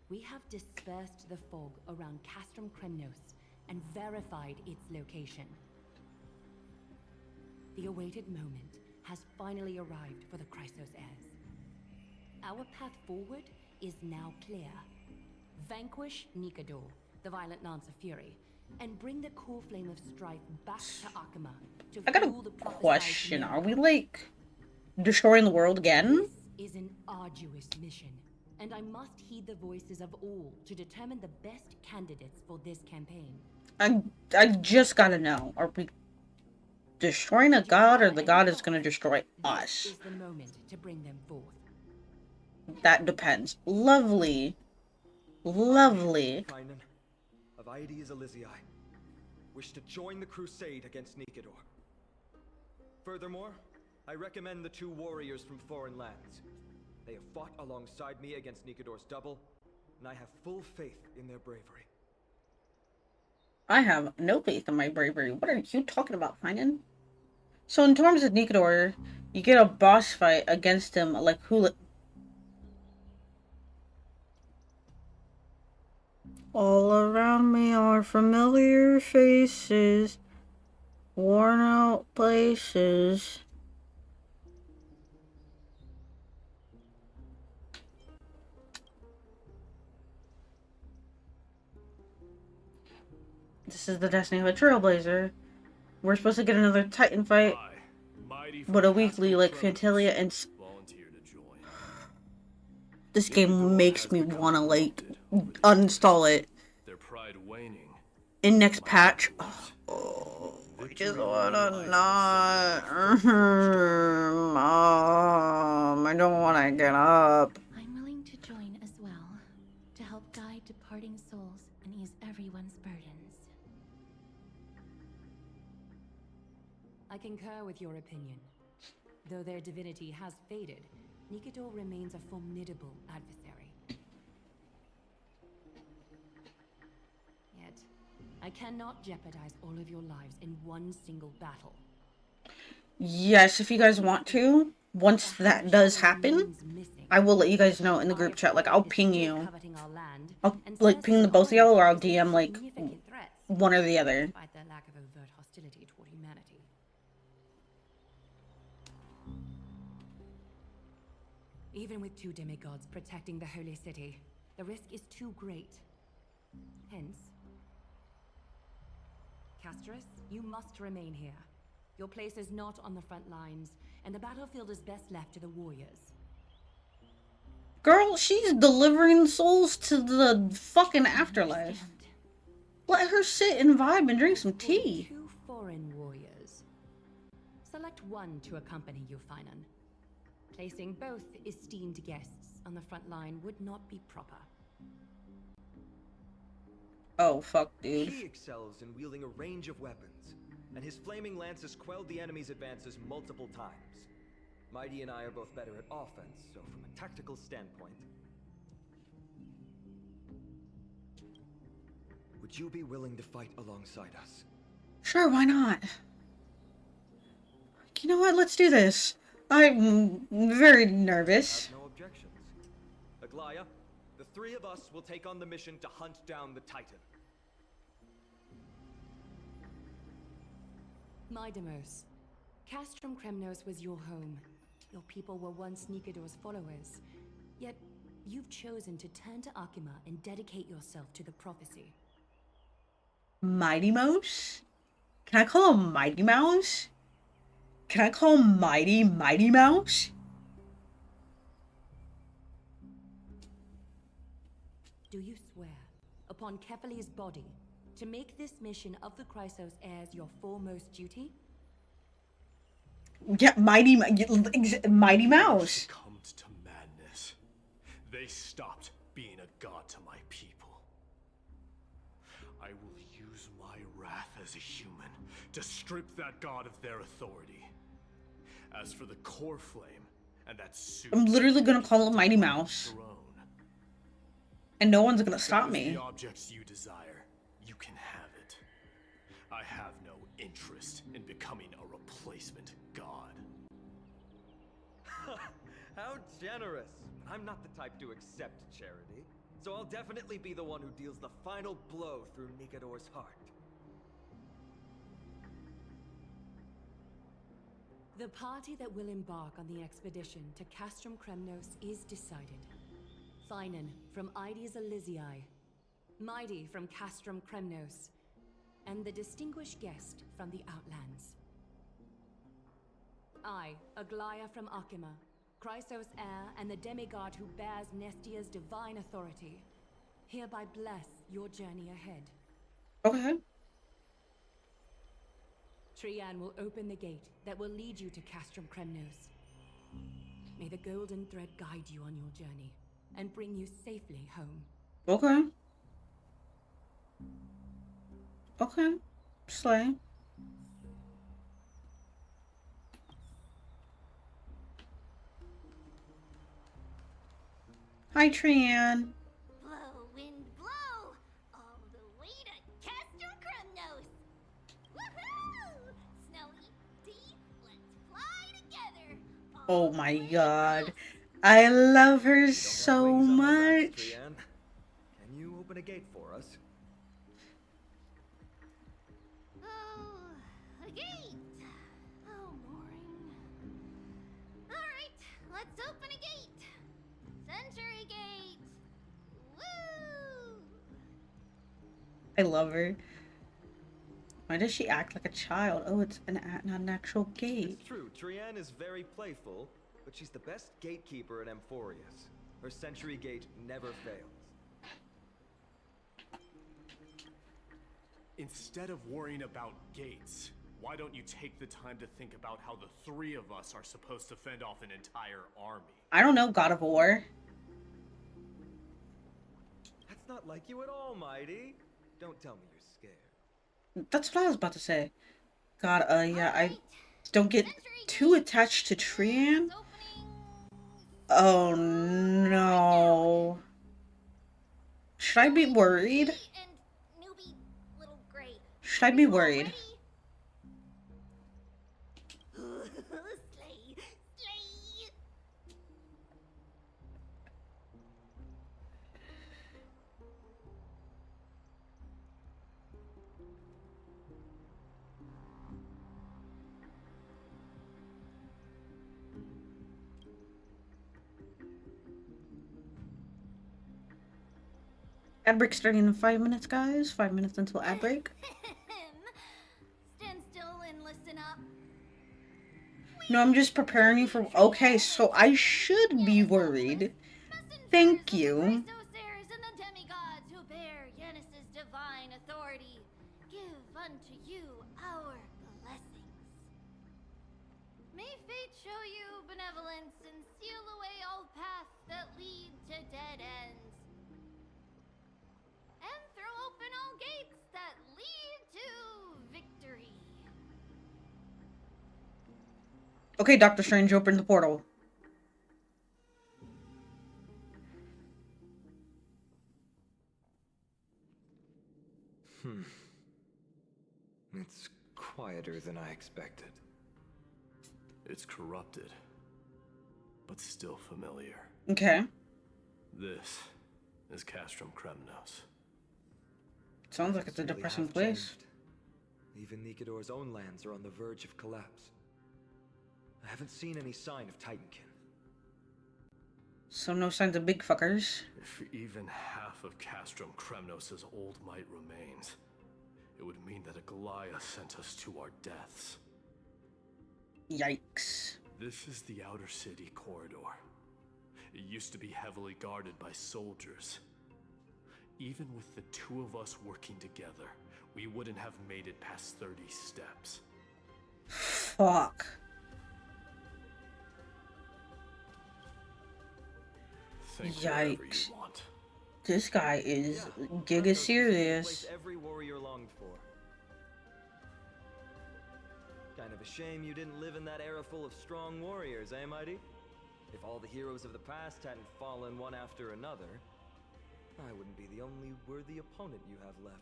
Speaker 2: we have dispersed the fog around Castrum Kremnos and verified its location. The awaited moment has finally arrived for the Chrysos heirs. Our path forward is now clear. Vanquish Nicodor, the violent Lance of Fury, and bring the core flame of strife back to Akama to
Speaker 1: I got
Speaker 2: fuel the
Speaker 1: a question. Are we, like, destroying the world again?
Speaker 2: This is an arduous mission, and I must heed the voices of all to determine the best candidates for this campaign.
Speaker 1: I just gotta know. Are we destroying a god, or the god is gonna destroy us?
Speaker 2: This is the moment to bring them forth.
Speaker 1: That depends. Lovely. Lovely.
Speaker 9: Finan, of Aedes Elysiae, wish to join the crusade against Nicodor. Furthermore, I recommend the two warriors from foreign lands. They have fought alongside me against Nicodor's double, and I have full faith in their bravery.
Speaker 1: I have no faith in my bravery. What are you talking about, Finan? So in terms of Nicodor, you get a boss fight against him like Hula. All around me are familiar faces, worn out places. This is the destiny of a trailblazer. We're supposed to get another Titan fight, but a weekly like Fantalia and... This game makes me want to, like, uninstall it. In next patch. Oh, I just wanna not. Mom, I don't want to get up.
Speaker 11: I'm willing to join as well, to help guide departing souls and ease everyone's burdens.
Speaker 2: I concur with your opinion. Though their divinity has faded, Nicodor remains a formidable adversary. Yet, I cannot jeopardize all of your lives in one single battle.
Speaker 1: Yes, if you guys want to, once that does happen, I will let you guys know in the group chat. Like, I'll ping you. I'll, like, ping the both of y'all, or I'll DM, like, one or the other.
Speaker 2: Despite their lack of overt hostility toward humanity. Even with two demigods protecting the holy city, the risk is too great. Hence, Castris, you must remain here. Your place is not on the front lines, and the battlefield is best left to the warriors.
Speaker 1: Girl, she's delivering souls to the fucking afterlife. Let her sit and vibe and drink some tea.
Speaker 2: Two foreign warriors. Select select one to accompany you, Finan. Placing both esteemed guests on the front line would not be proper.
Speaker 1: Oh, fuck, dude.
Speaker 9: He excels in wielding a range of weapons, and his flaming lances quelled the enemy's advances multiple times. Mighty and I are both better at offense, so from a tactical standpoint... Would you be willing to fight alongside us?
Speaker 1: Sure, why not? You know what? Let's do this. I'm very nervous.
Speaker 9: No objections. Aglaya, the three of us will take on the mission to hunt down the Titan.
Speaker 2: Mydemos, Castrum Kremnos was your home. Your people were once Nikador's followers. Yet, you've chosen to turn to Akima and dedicate yourself to the prophecy.
Speaker 1: Mighty Mouse? Can I call him Mighty Mouse? Can I call him Mighty Mouse?
Speaker 2: Do you swear, upon Kefali's body, to make this mission of the Chrysos heirs your foremost duty?
Speaker 1: Yeah, Mighty Mouse.
Speaker 14: Succumbed to madness. They stopped being a god to my people. I will use my wrath as a human to strip that god of their authority. As for the core flame and that suit,
Speaker 1: I'm literally gonna call him Mighty Mouse. And no one's gonna stop me.
Speaker 14: The objects you desire, you can have it. I have no interest in becoming a replacement god.
Speaker 9: How generous! I'm not the type to accept charity, so I'll definitely be the one who deals the final blow through Nikador's heart.
Speaker 2: The party that will embark on the expedition to Castrum Kremnos is decided. Finan from Ides Elysiae, Mighty from Castrum Kremnos, and the distinguished guest from the Outlands. I, Aglaya from Akima, Chrysos heir and the demigod who bears Nestia's divine authority, hereby bless your journey ahead.
Speaker 1: Okay.
Speaker 2: Trian will open the gate that will lead you to Castrum Kremnos. May the golden thread guide you on your journey and bring you safely home.
Speaker 1: Okay. Okay. Slay. Hi, Trian.
Speaker 4: Blow, wind, blow! All the way to Castrum Kremnos! Woohoo! Snowy D, let's fly together!
Speaker 1: Oh my god. I love her so much.
Speaker 9: Can you open a gate for us?
Speaker 4: Oh, a gate! Oh, boring. Alright, let's open a gate! Century Gate! Woo!
Speaker 1: I love her. Why does she act like a child? Oh, it's not an actual gate.
Speaker 9: It's true, Trian is very playful, but she's the best gatekeeper in Amphorius. Her Century Gate never fails.
Speaker 14: Instead of worrying about gates, why don't you take the time to think about how the three of us are supposed to fend off an entire army?
Speaker 1: I don't know, God of War.
Speaker 9: That's not like you at all, Mighty. Don't tell me you're scared.
Speaker 1: That's what I was about to say. God, yeah, I don't get too attached to Trian. Oh no. Should I be worried? Should I be worried?
Speaker 4: Slay! Slay!
Speaker 1: Ad break starting in 5 minutes, guys. 5 minutes until ad break.
Speaker 4: Stand still and listen up.
Speaker 1: No, I'm just preparing you for... Okay, so I should be worried. Thank you.
Speaker 4: And the demigods who bear Yanis's divine authority, give unto you our blessings. show you benevolence and seal away all paths that lead to dead ends. And throw open all gates that lead to victory.
Speaker 1: Okay, Doctor Strange, open the portal.
Speaker 9: It's quieter than I expected.
Speaker 14: It's corrupted, but still familiar.
Speaker 1: Okay.
Speaker 14: This is Castrum Kremnos.
Speaker 1: Sounds like it's a depressing place.
Speaker 9: Even Nikodor's own lands are on the verge of collapse. I haven't seen any sign of Titankin.
Speaker 1: So no signs of big fuckers.
Speaker 14: If even half of Castrum Kremnos' old might remains, it would mean that a Goliath sent us to our deaths.
Speaker 1: Yikes.
Speaker 14: This is the outer city corridor. It used to be heavily guarded by soldiers. Even with the two of us working together, we wouldn't have made it past 30 steps.
Speaker 1: Fuck. Yikes. This guy is giga serious.
Speaker 9: Every warrior longed for. Kind of a shame you didn't live in that era full of strong warriors, eh, Mighty? If all the heroes of the past hadn't fallen one after another, I wouldn't be the only worthy opponent you have left.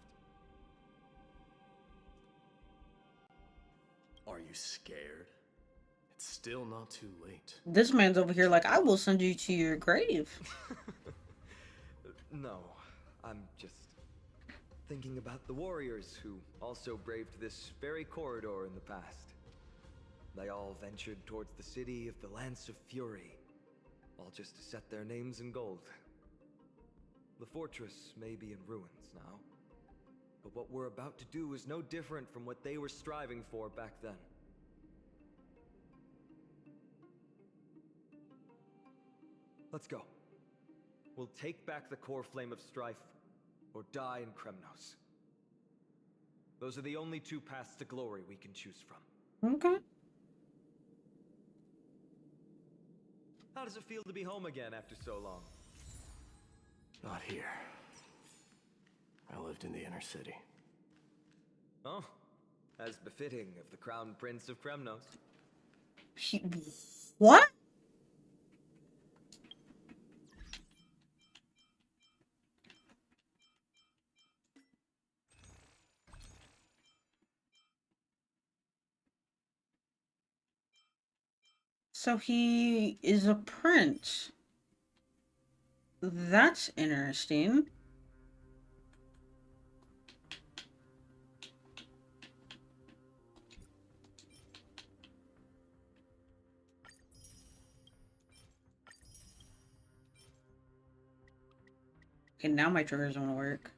Speaker 14: Are you scared? It's still not too late.
Speaker 1: This man's over here like, I will send you to your grave.
Speaker 9: No, I'm just thinking about the warriors who also braved this very corridor in the past. They all ventured towards the city of the Lance of Fury, all just to set their names in gold. The fortress may be in ruins now, but what we're about to do is no different from what they were striving for back then. Let's go. We'll take back the core flame of strife, or die in Kremnos. Those are the only two paths to glory we can choose from.
Speaker 1: Okay.
Speaker 9: How does it feel to be home again after so long?
Speaker 14: Not here. I lived in the inner city.
Speaker 9: Oh, as befitting of the Crown Prince of Kremnos.
Speaker 1: What? So he is a prince. That's interesting. Okay, now my triggers don't work.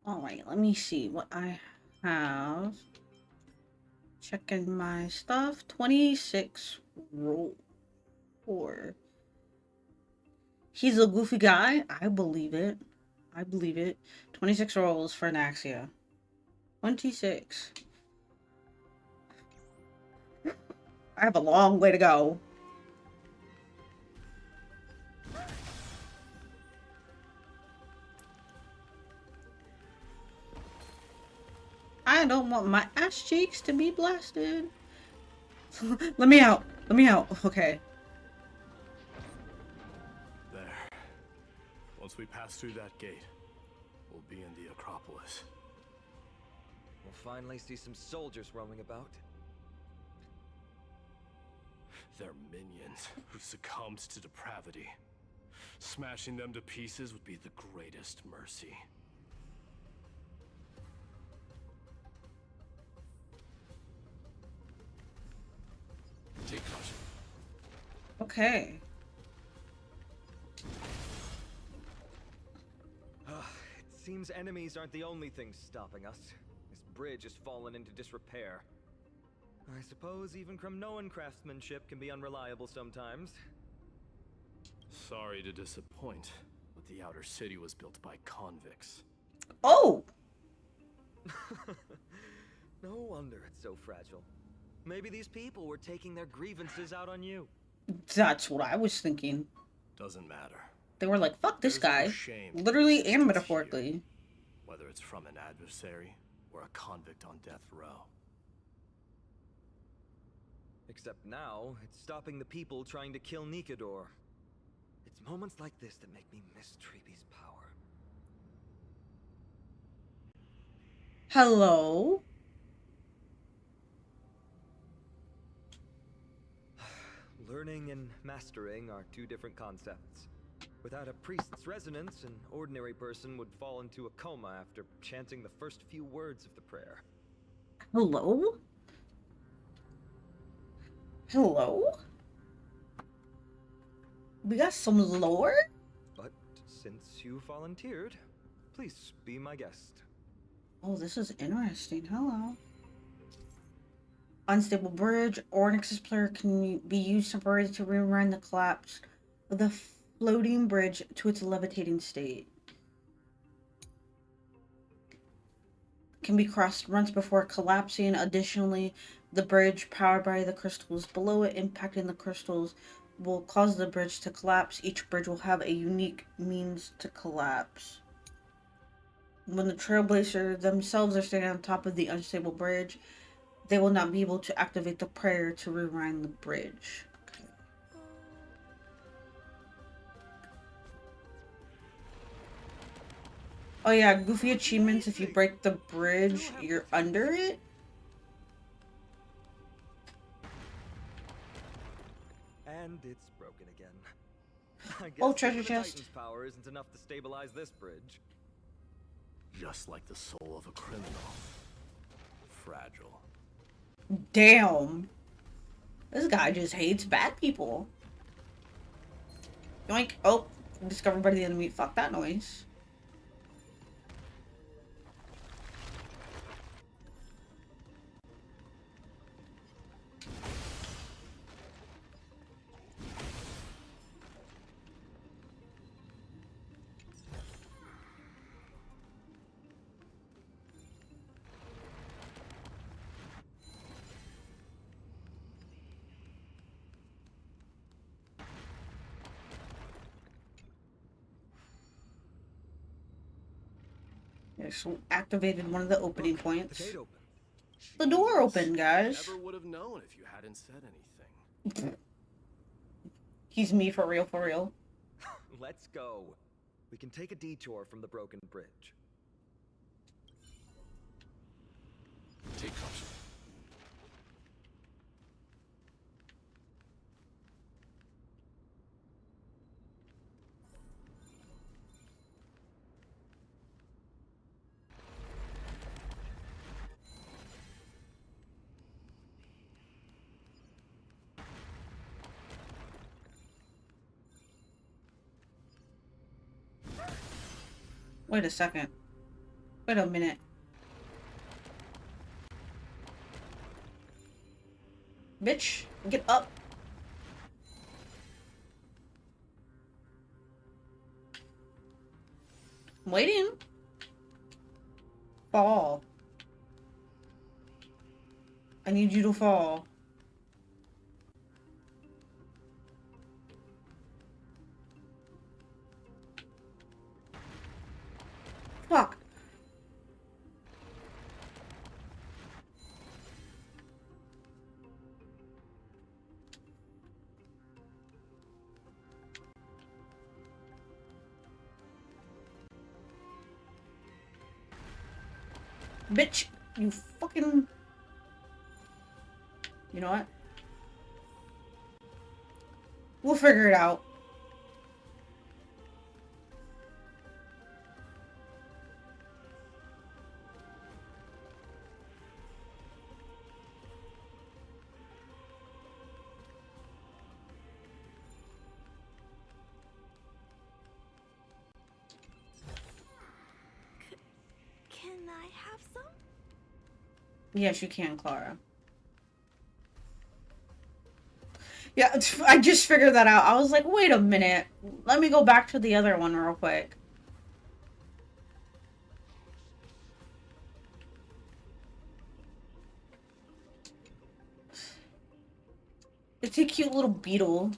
Speaker 1: Alright, let me see what I have. Checking my stuff. 26 roll 4. He's a goofy guy. I believe it. I believe it. 26 rolls for Naxia. 26. I have a long way to go. I don't want my ass cheeks to be blasted. Let me out. Let me out. Okay.
Speaker 14: There. Once we pass through that gate, we'll be in the Acropolis.
Speaker 9: We'll finally see some soldiers roaming about.
Speaker 14: They're minions who succumbed to depravity. Smashing them to pieces would be the greatest mercy. Take caution.
Speaker 1: Okay.
Speaker 9: It seems enemies aren't the only things stopping us. This bridge has fallen into disrepair. I suppose even Kremnoan craftsmanship can be unreliable sometimes.
Speaker 14: Sorry to disappoint, but the outer city was built by convicts.
Speaker 1: Oh!
Speaker 9: No wonder it's so fragile. Maybe these people were taking their grievances out on you.
Speaker 1: That's what I was thinking.
Speaker 14: Doesn't matter.
Speaker 1: They were like, fuck this
Speaker 14: There's no
Speaker 1: guy.
Speaker 14: shame
Speaker 1: Literally and
Speaker 14: existence
Speaker 1: metaphorically.
Speaker 14: here, whether it's from an adversary or a convict on death row.
Speaker 9: Except now, it's stopping the people trying to kill Nikador. It's moments like this that make me miss Treeby's power.
Speaker 1: Hello?
Speaker 9: Learning and mastering are two different concepts. Without a priest's resonance, an ordinary person would fall into a coma after chanting the first few words of the prayer.
Speaker 1: Hello? Hello? We got some lore?
Speaker 9: But since you volunteered, please be my guest.
Speaker 1: Oh, this is interesting. Hello. Unstable bridge. Ornyx's player can be used temporarily to rerun the collapse of the floating bridge to its levitating state. Can be crossed once before collapsing. Additionally, the bridge, powered by the crystals below it, impacting the crystals, will cause the bridge to collapse. Each bridge will have a unique means to collapse. When the Trailblazer themselves are standing on top of the unstable bridge, they will not be able to activate the prayer to rewind the bridge. Oh yeah, goofy achievements. If you break the bridge, you're under it.
Speaker 9: And it's broken again. I guess
Speaker 1: Oh, treasure
Speaker 9: even the
Speaker 1: chest.
Speaker 9: Titan's power isn't enough to stabilize this bridge.
Speaker 14: Just like the soul of a criminal. Fragile.
Speaker 1: Damn. This guy just hates bad people. Yoink. Oh, discovered by the enemy. Fuck that noise. So activated one of the opening points.
Speaker 9: The gate open.
Speaker 1: The door opened, guys.
Speaker 14: Never would have known if you hadn't said anything.
Speaker 1: He's me for real, for real.
Speaker 9: Let's go. We can take a detour from the broken bridge.
Speaker 3: Take caution.
Speaker 1: Wait a second. Wait a minute. Bitch, get up. I'm waiting. Fall. I need you to fall. Fuck. Bitch, you fucking... You know what? We'll figure it out.
Speaker 8: Can I have some?
Speaker 1: Yes, you can, Clara. Yeah, I just figured that out. I was like, wait a minute. Let me go back to the other one real quick. It's a cute little beetle.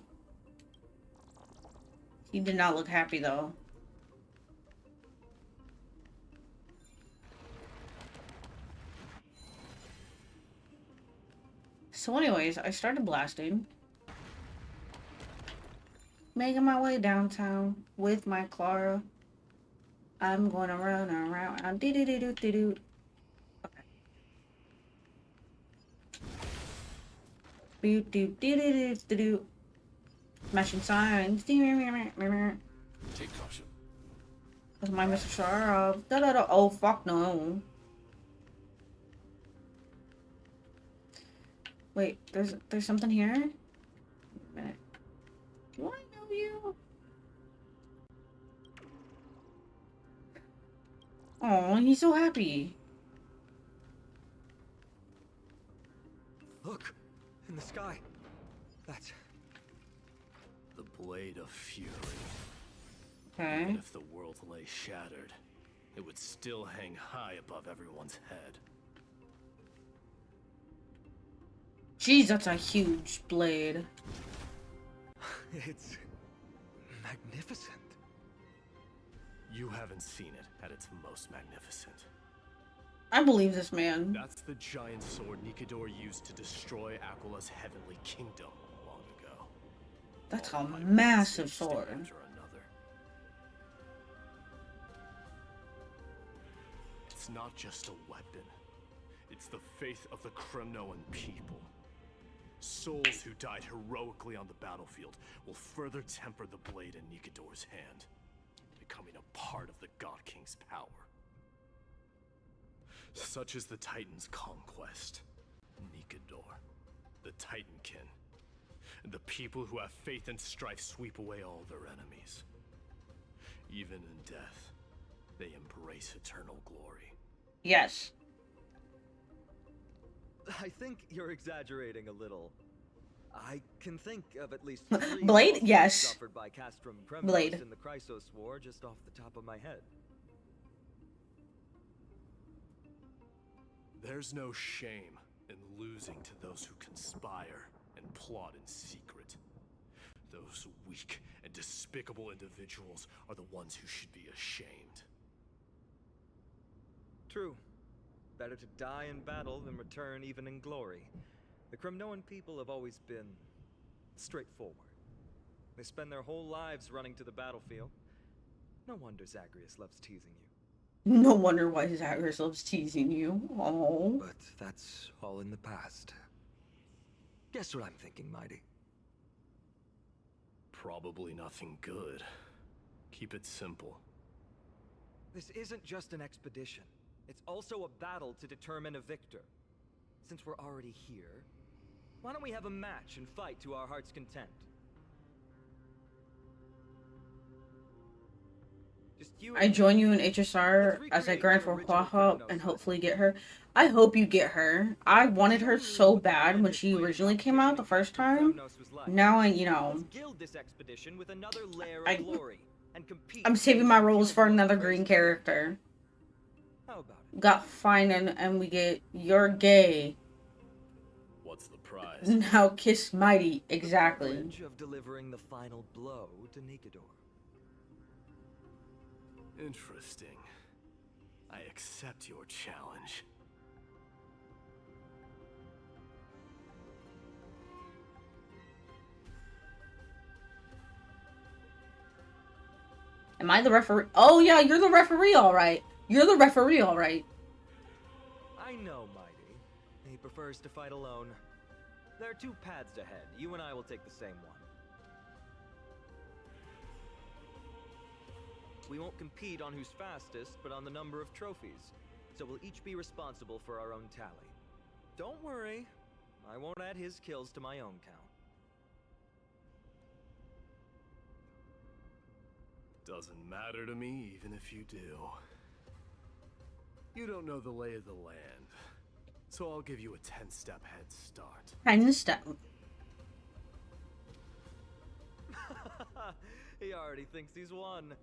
Speaker 1: He did not look happy though. So anyways, I started blasting. Making my way downtown with my Clara. I'm gonna run around. Do do do do do do. Okay. Do do do do do do. Smashing signs.
Speaker 3: Take caution.
Speaker 1: That's my Mr. Sharp. Da da da. Oh fuck no. Wait, there's something here. Wait a minute. Do I know you? Oh, he's so happy.
Speaker 9: Look, in the sky. That's
Speaker 14: the blade of fury.
Speaker 1: Okay.
Speaker 14: Even if the world lay shattered, it would still hang high above everyone's head.
Speaker 1: Jeez, that's a huge blade.
Speaker 9: It's magnificent.
Speaker 14: You haven't seen it at its most magnificent.
Speaker 1: I believe this man.
Speaker 14: That's the giant sword Nikador used to destroy Aquila's heavenly kingdom long ago.
Speaker 1: That's a massive sword.
Speaker 14: After another. It's not just a weapon. It's the faith of the Kremnoan people. Souls who died heroically on the battlefield will further temper the blade in Nikador's hand, becoming a part of the God King's power. Such is the Titan's conquest. Nikador, the Titankin, and the people who have faith and strife sweep away all their enemies. Even in death, they embrace eternal glory.
Speaker 1: Yes.
Speaker 9: I think you're exaggerating a little. I can think of at least 3
Speaker 1: Blade? Yes.
Speaker 9: suffered by Castrum Kremnos
Speaker 1: Blade.
Speaker 9: in the Chrysos War just off the top of my head.
Speaker 14: There's no shame in losing to those who conspire and plot in secret. Those weak and despicable individuals are the ones who should be ashamed.
Speaker 9: True. Better to die in battle than return even in glory. The Kremnoan people have always been straightforward. They spend their whole lives running to the battlefield. No wonder Zagreus loves teasing you.
Speaker 1: No wonder why Zagreus loves teasing you. Oh.
Speaker 9: But that's all in the past. Guess what I'm thinking, Mighty?
Speaker 14: Probably nothing good. Keep it simple.
Speaker 9: This isn't just an expedition. It's also a battle to determine a victor. Since we're already here, why don't we have a match and fight to our heart's content?
Speaker 1: I join you in HSR as I grind for Quaha and hopefully get her. I hope you get her. I wanted her so bad when she originally came out the first time. Now I'm saving my rolls for another green character. Got fine and we get You're Gay.
Speaker 14: What's the prize?
Speaker 1: Now kiss Mighty. Exactly.
Speaker 9: Of delivering the final blow to Nikador.
Speaker 14: Interesting. I accept your challenge.
Speaker 1: Am I the referee? Oh yeah, you're the referee, all right. You're the referee, all right.
Speaker 9: I know, Mighty. He prefers to fight alone. There are 2 paths ahead. You and I will take the same one. We won't compete on who's fastest, but on the number of trophies. So we'll each be responsible for our own tally. Don't worry, I won't add his kills to my own count.
Speaker 14: Doesn't matter to me, even if you do. You don't know the lay of the land, so I'll give you a 10-step head start.
Speaker 1: 10 step.
Speaker 9: He already thinks he's won.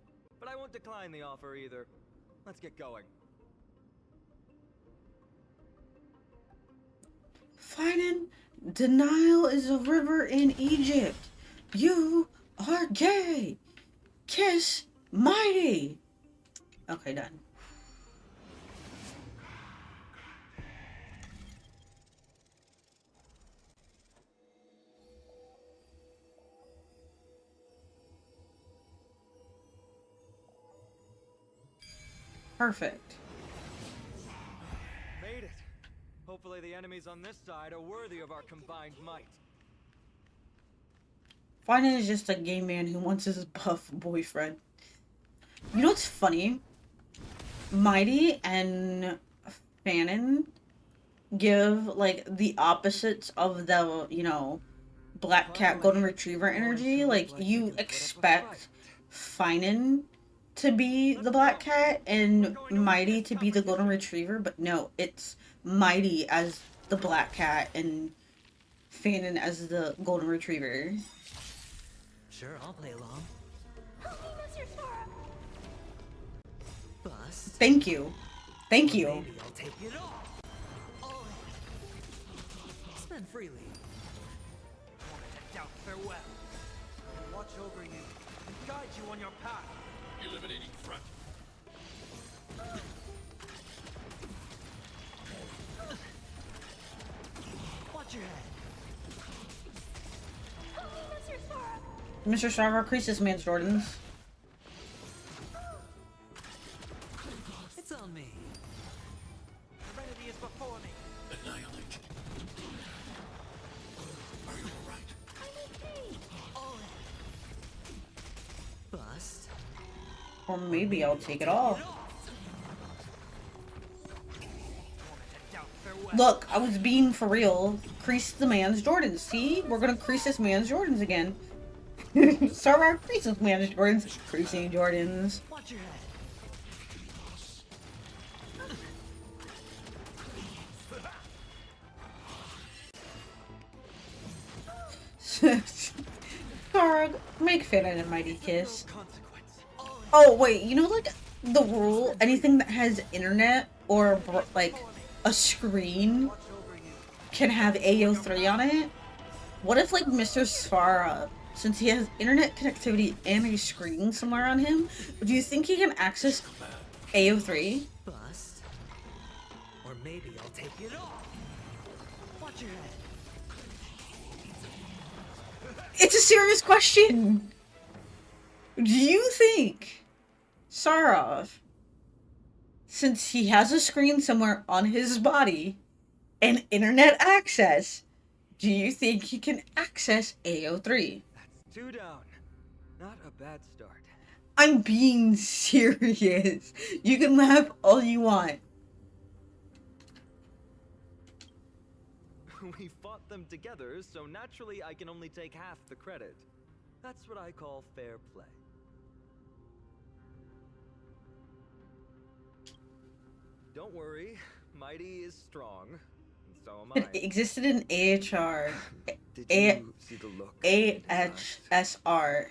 Speaker 9: But I won't decline the offer either. Let's get going.
Speaker 1: Finan, denial is a river in Egypt. You are gay. Kiss Mighty. Okay, done. Perfect.
Speaker 9: Made it. Hopefully the enemies on this side are worthy of our combined might.
Speaker 1: Finan is just a gay man who wants his buff boyfriend. You know what's funny? Mighty and Fanon give like the opposites of the, you know, black cat golden retriever energy. Like you expect Finan to be the black cat and Mighty to be the golden retriever, but no, it's Mighty as the black cat and Fanon as the golden retriever.
Speaker 16: Sure, I'll play along.
Speaker 8: Help me, Mr. Sora!
Speaker 16: Bust.
Speaker 1: Thank you. Thank you.
Speaker 16: Maybe I'll take it all. Spend freely. Want to doubt farewell.
Speaker 9: And watch over you and guide you on your path.
Speaker 3: Eliminating front.
Speaker 16: Watch your head.
Speaker 8: Help me, Mr. Sora!
Speaker 1: Mr. Sarver, crease this man's Jordans.
Speaker 16: It's on me.
Speaker 9: Serenity is before me.
Speaker 3: Annihilate. Are you alright?
Speaker 16: Bust.
Speaker 1: Or maybe I'll take it all. Look, I was being for real. Crease the man's Jordans. See? We're gonna crease this man's Jordans again. Sarver, crease this man's Jordans. Creasing Jordans.
Speaker 16: Watch your
Speaker 1: head. Sarah, make Fanon a mighty kiss. Oh, wait, you know, like, the rule, anything that has internet or, like, a screen can have AO3 on it? What if, like, Mr. Sfara, since he has internet connectivity and a screen somewhere on him, do you think he can access AO3?
Speaker 16: Bust. Or maybe I'll take it all. Watch your head.
Speaker 1: It's a serious question! Do you think Sarov, since he has a screen somewhere on his body and internet access, do you think he can access AO3?
Speaker 9: That's 2 down. Not a bad start.
Speaker 1: I'm being serious. You can laugh all you want.
Speaker 9: We fought them together, so naturally I can only take half the credit. That's what I call fair play. Don't worry, Mighty is strong, and so am I.
Speaker 1: It existed in AHR.
Speaker 9: Did you see the look in his eyes?
Speaker 1: AHSR.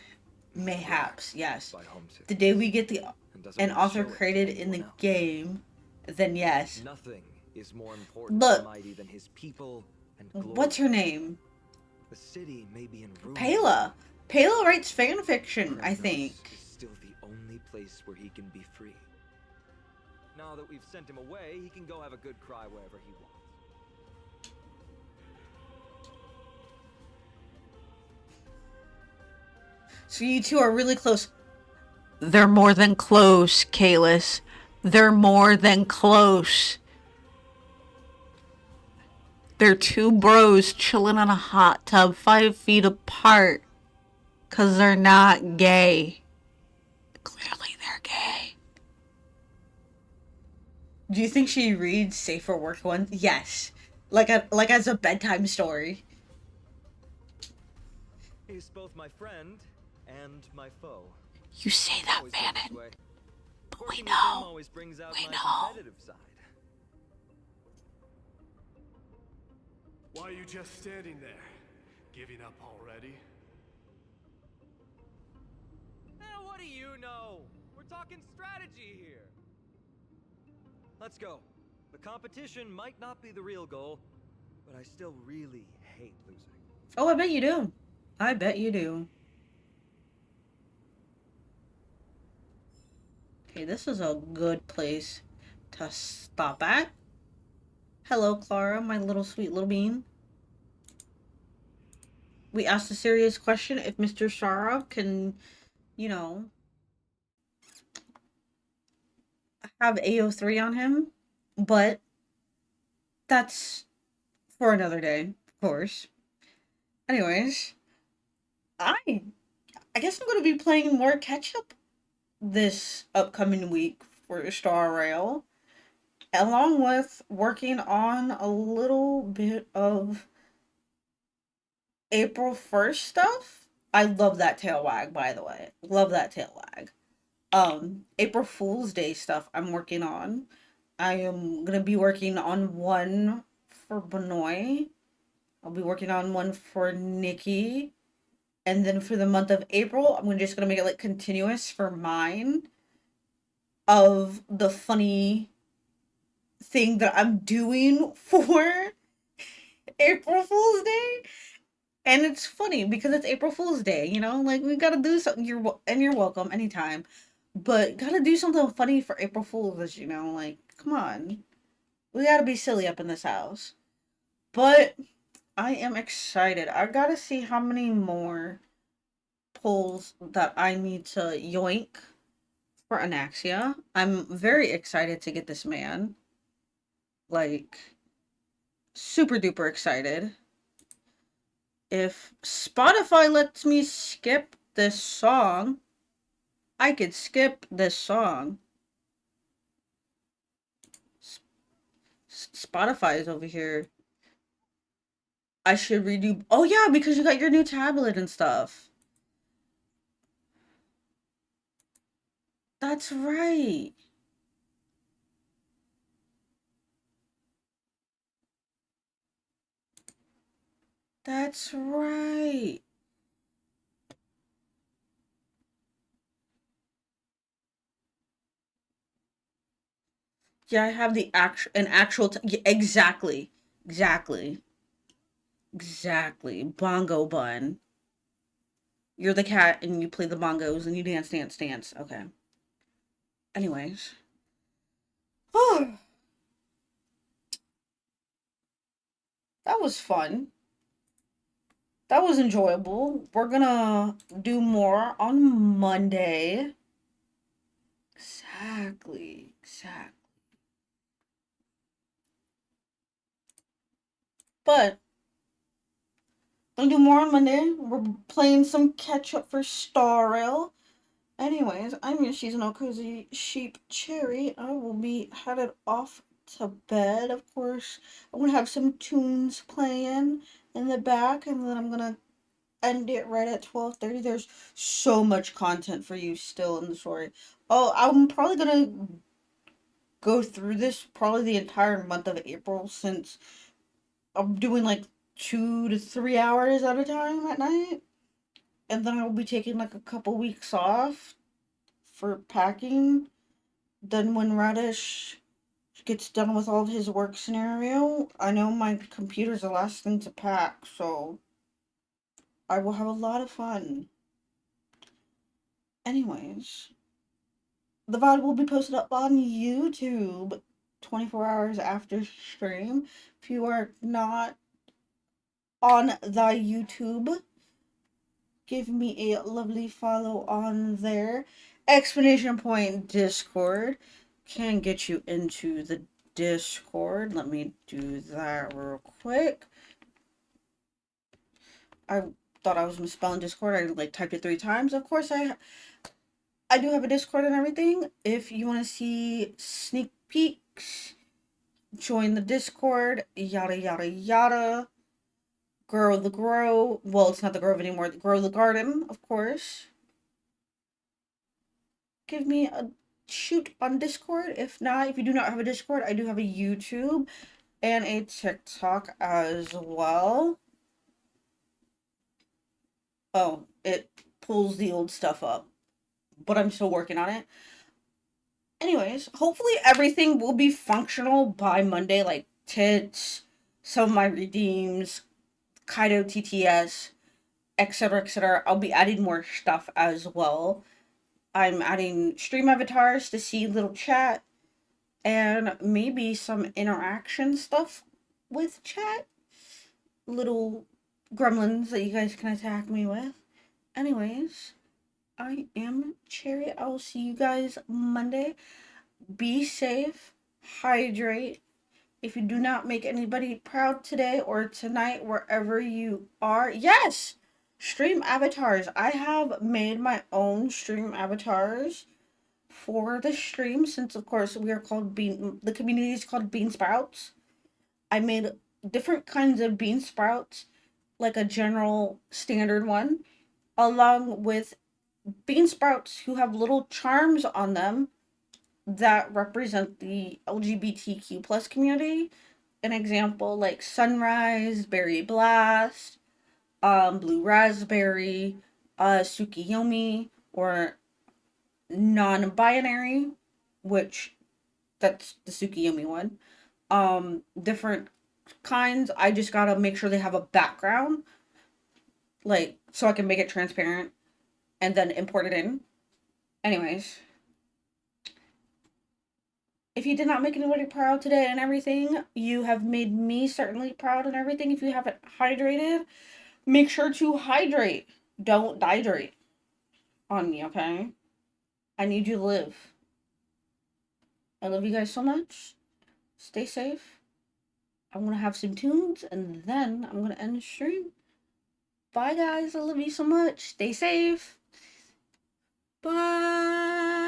Speaker 1: Mayhaps, yes.
Speaker 9: By homesick.
Speaker 1: The day we get the
Speaker 9: And doesn't
Speaker 1: an
Speaker 9: want to
Speaker 1: author
Speaker 9: show it to
Speaker 1: created in the
Speaker 9: anyone else.
Speaker 1: game, then yes.
Speaker 9: Nothing is more important
Speaker 1: Look.
Speaker 9: to Mighty than his people and glory.
Speaker 1: What's her name?
Speaker 9: The city may be in ruins.
Speaker 1: Pela. Pela writes fan fiction, I
Speaker 9: Kremnos
Speaker 1: think.
Speaker 9: is still the only place where he can be free. Now that we've sent him away, he can go have a good cry wherever he wants.
Speaker 1: So you two are really close. They're more than close, Kalis. They're more than close. They're two bros chilling in a hot tub 5 feet apart. 'Cause they're not gay. Clearly they're gay. Do you think she reads Safe for Work ones? Yes. Like as a bedtime story.
Speaker 9: He's both my friend and my foe.
Speaker 1: You say that,
Speaker 9: Always been this
Speaker 1: Fannin.
Speaker 9: way.
Speaker 1: But we
Speaker 9: Working with him
Speaker 1: know.
Speaker 9: always brings out
Speaker 1: We
Speaker 9: my
Speaker 1: know.
Speaker 9: competitive side.
Speaker 14: Why are you just standing there? Giving up already?
Speaker 9: What do you know? We're talking strategy here. Let's go. The competition might not be the real goal, but I still really hate losing.
Speaker 1: Oh, I bet you do. I bet you do. Okay, this is a good place to stop at. Hello, Clara, my little sweet little bean. We asked a serious question if Mr. Shara can, you know, have AO3 on him, but that's for another day, of course. Anyways, I I guess I'm going to be playing more catch-up this upcoming week for Star Rail, along with working on a little bit of April 1st stuff. I love that tail wag, by the way. Love that tail wag. April Fool's Day stuff I'm working on. I am gonna be working on one for Benoit. I'll be working on one for Nikki. And then for the month of April, I'm just gonna make it like continuous for mine of the funny thing that I'm doing for April Fool's Day. And it's funny because it's April Fool's Day, you know? Like, we gotta do something. You're welcome anytime. But gotta do something funny for April Fool's, you know? Like, come on. We gotta be silly up in this house. But I am excited. I gotta see how many more pulls that I need to yoink for Anaxia. I'm very excited to get this man. Like, super duper excited. If Spotify lets me skip this song, I could skip this song. Spotify is over here. I should redo. Oh yeah, because you got your new tablet and stuff. That's right. That's right. Yeah, I have the actual yeah, exactly. Exactly. Exactly. Bongo bun. You're the cat and you play the bongos and you dance, dance, dance. Okay. Anyways. Oh, that was fun. That was enjoyable. We're gonna do more on Monday. Exactly. Exactly. But gonna do more on Monday. We're playing some catch up for Star Rail. Anyways, I'm your seasonal cozy sheep Cherry. I will be headed off to bed. Of course, I'm gonna have some tunes playing in the back, and then I'm gonna end it right at 12:30. There's so much content for you still in the story. Oh, I'm probably gonna go through this probably the entire month of April since I'm doing like 2 to 3 hours at a time at night. And then I'll be taking like a couple weeks off for packing. Then when Radish gets done with all of his work scenario, I know my computer's the last thing to pack, so I will have a lot of fun. Anyways, the VOD will be posted up on YouTube 24 hours after stream. If you are not on the YouTube, give me a lovely follow on there. Explanation point Discord can get you into the Discord. Let me do that real quick. I thought I was misspelling Discord. I like typed it 3 times. Of course, I do have a Discord and everything. If you want to see sneak peeks, join the Discord. Yada yada yada. Grow the grow. Well, it's not the grove anymore. Grow the garden, of course. Give me a shoot on Discord. If not, if you do not have a Discord, I do have a YouTube and a TikTok as well. Oh, it pulls the old stuff up, but I'm still working on it. Anyways, hopefully everything will be functional by Monday, like tits, some of my redeems, Kaido TTS, etc., etc. I'll be adding more stuff as well. I'm adding stream avatars to see little chat and maybe some interaction stuff with chat. Little gremlins that you guys can attack me with. Anyways, I am Cheri. I will see you guys Monday. Be safe, hydrate. If you do not make anybody proud today or tonight, wherever you are, yes! Stream avatars. I have made my own stream avatars for the stream, since of course we are called the community is called Bean Sprouts. I made different kinds of bean sprouts, like a general standard one, along with bean sprouts who have little charms on them that represent the LGBTQ plus community. An example like Sunrise, Berry Blast, Blue Raspberry, Tsukiyomi, or non-binary, which that's the Tsukiyomi one. Different kinds. I just gotta make sure they have a background, like, so I can make it transparent and then import it in. Anyways, if you did not make anybody proud today and everything, you have made me certainly proud and everything. If you haven't hydrated, make sure to hydrate. Don't dehydrate on me, okay? I need you to live. I love you guys so much. Stay safe. I'm gonna have some tunes and then I'm gonna end the stream. Bye guys, I love you so much. Stay safe. Bye.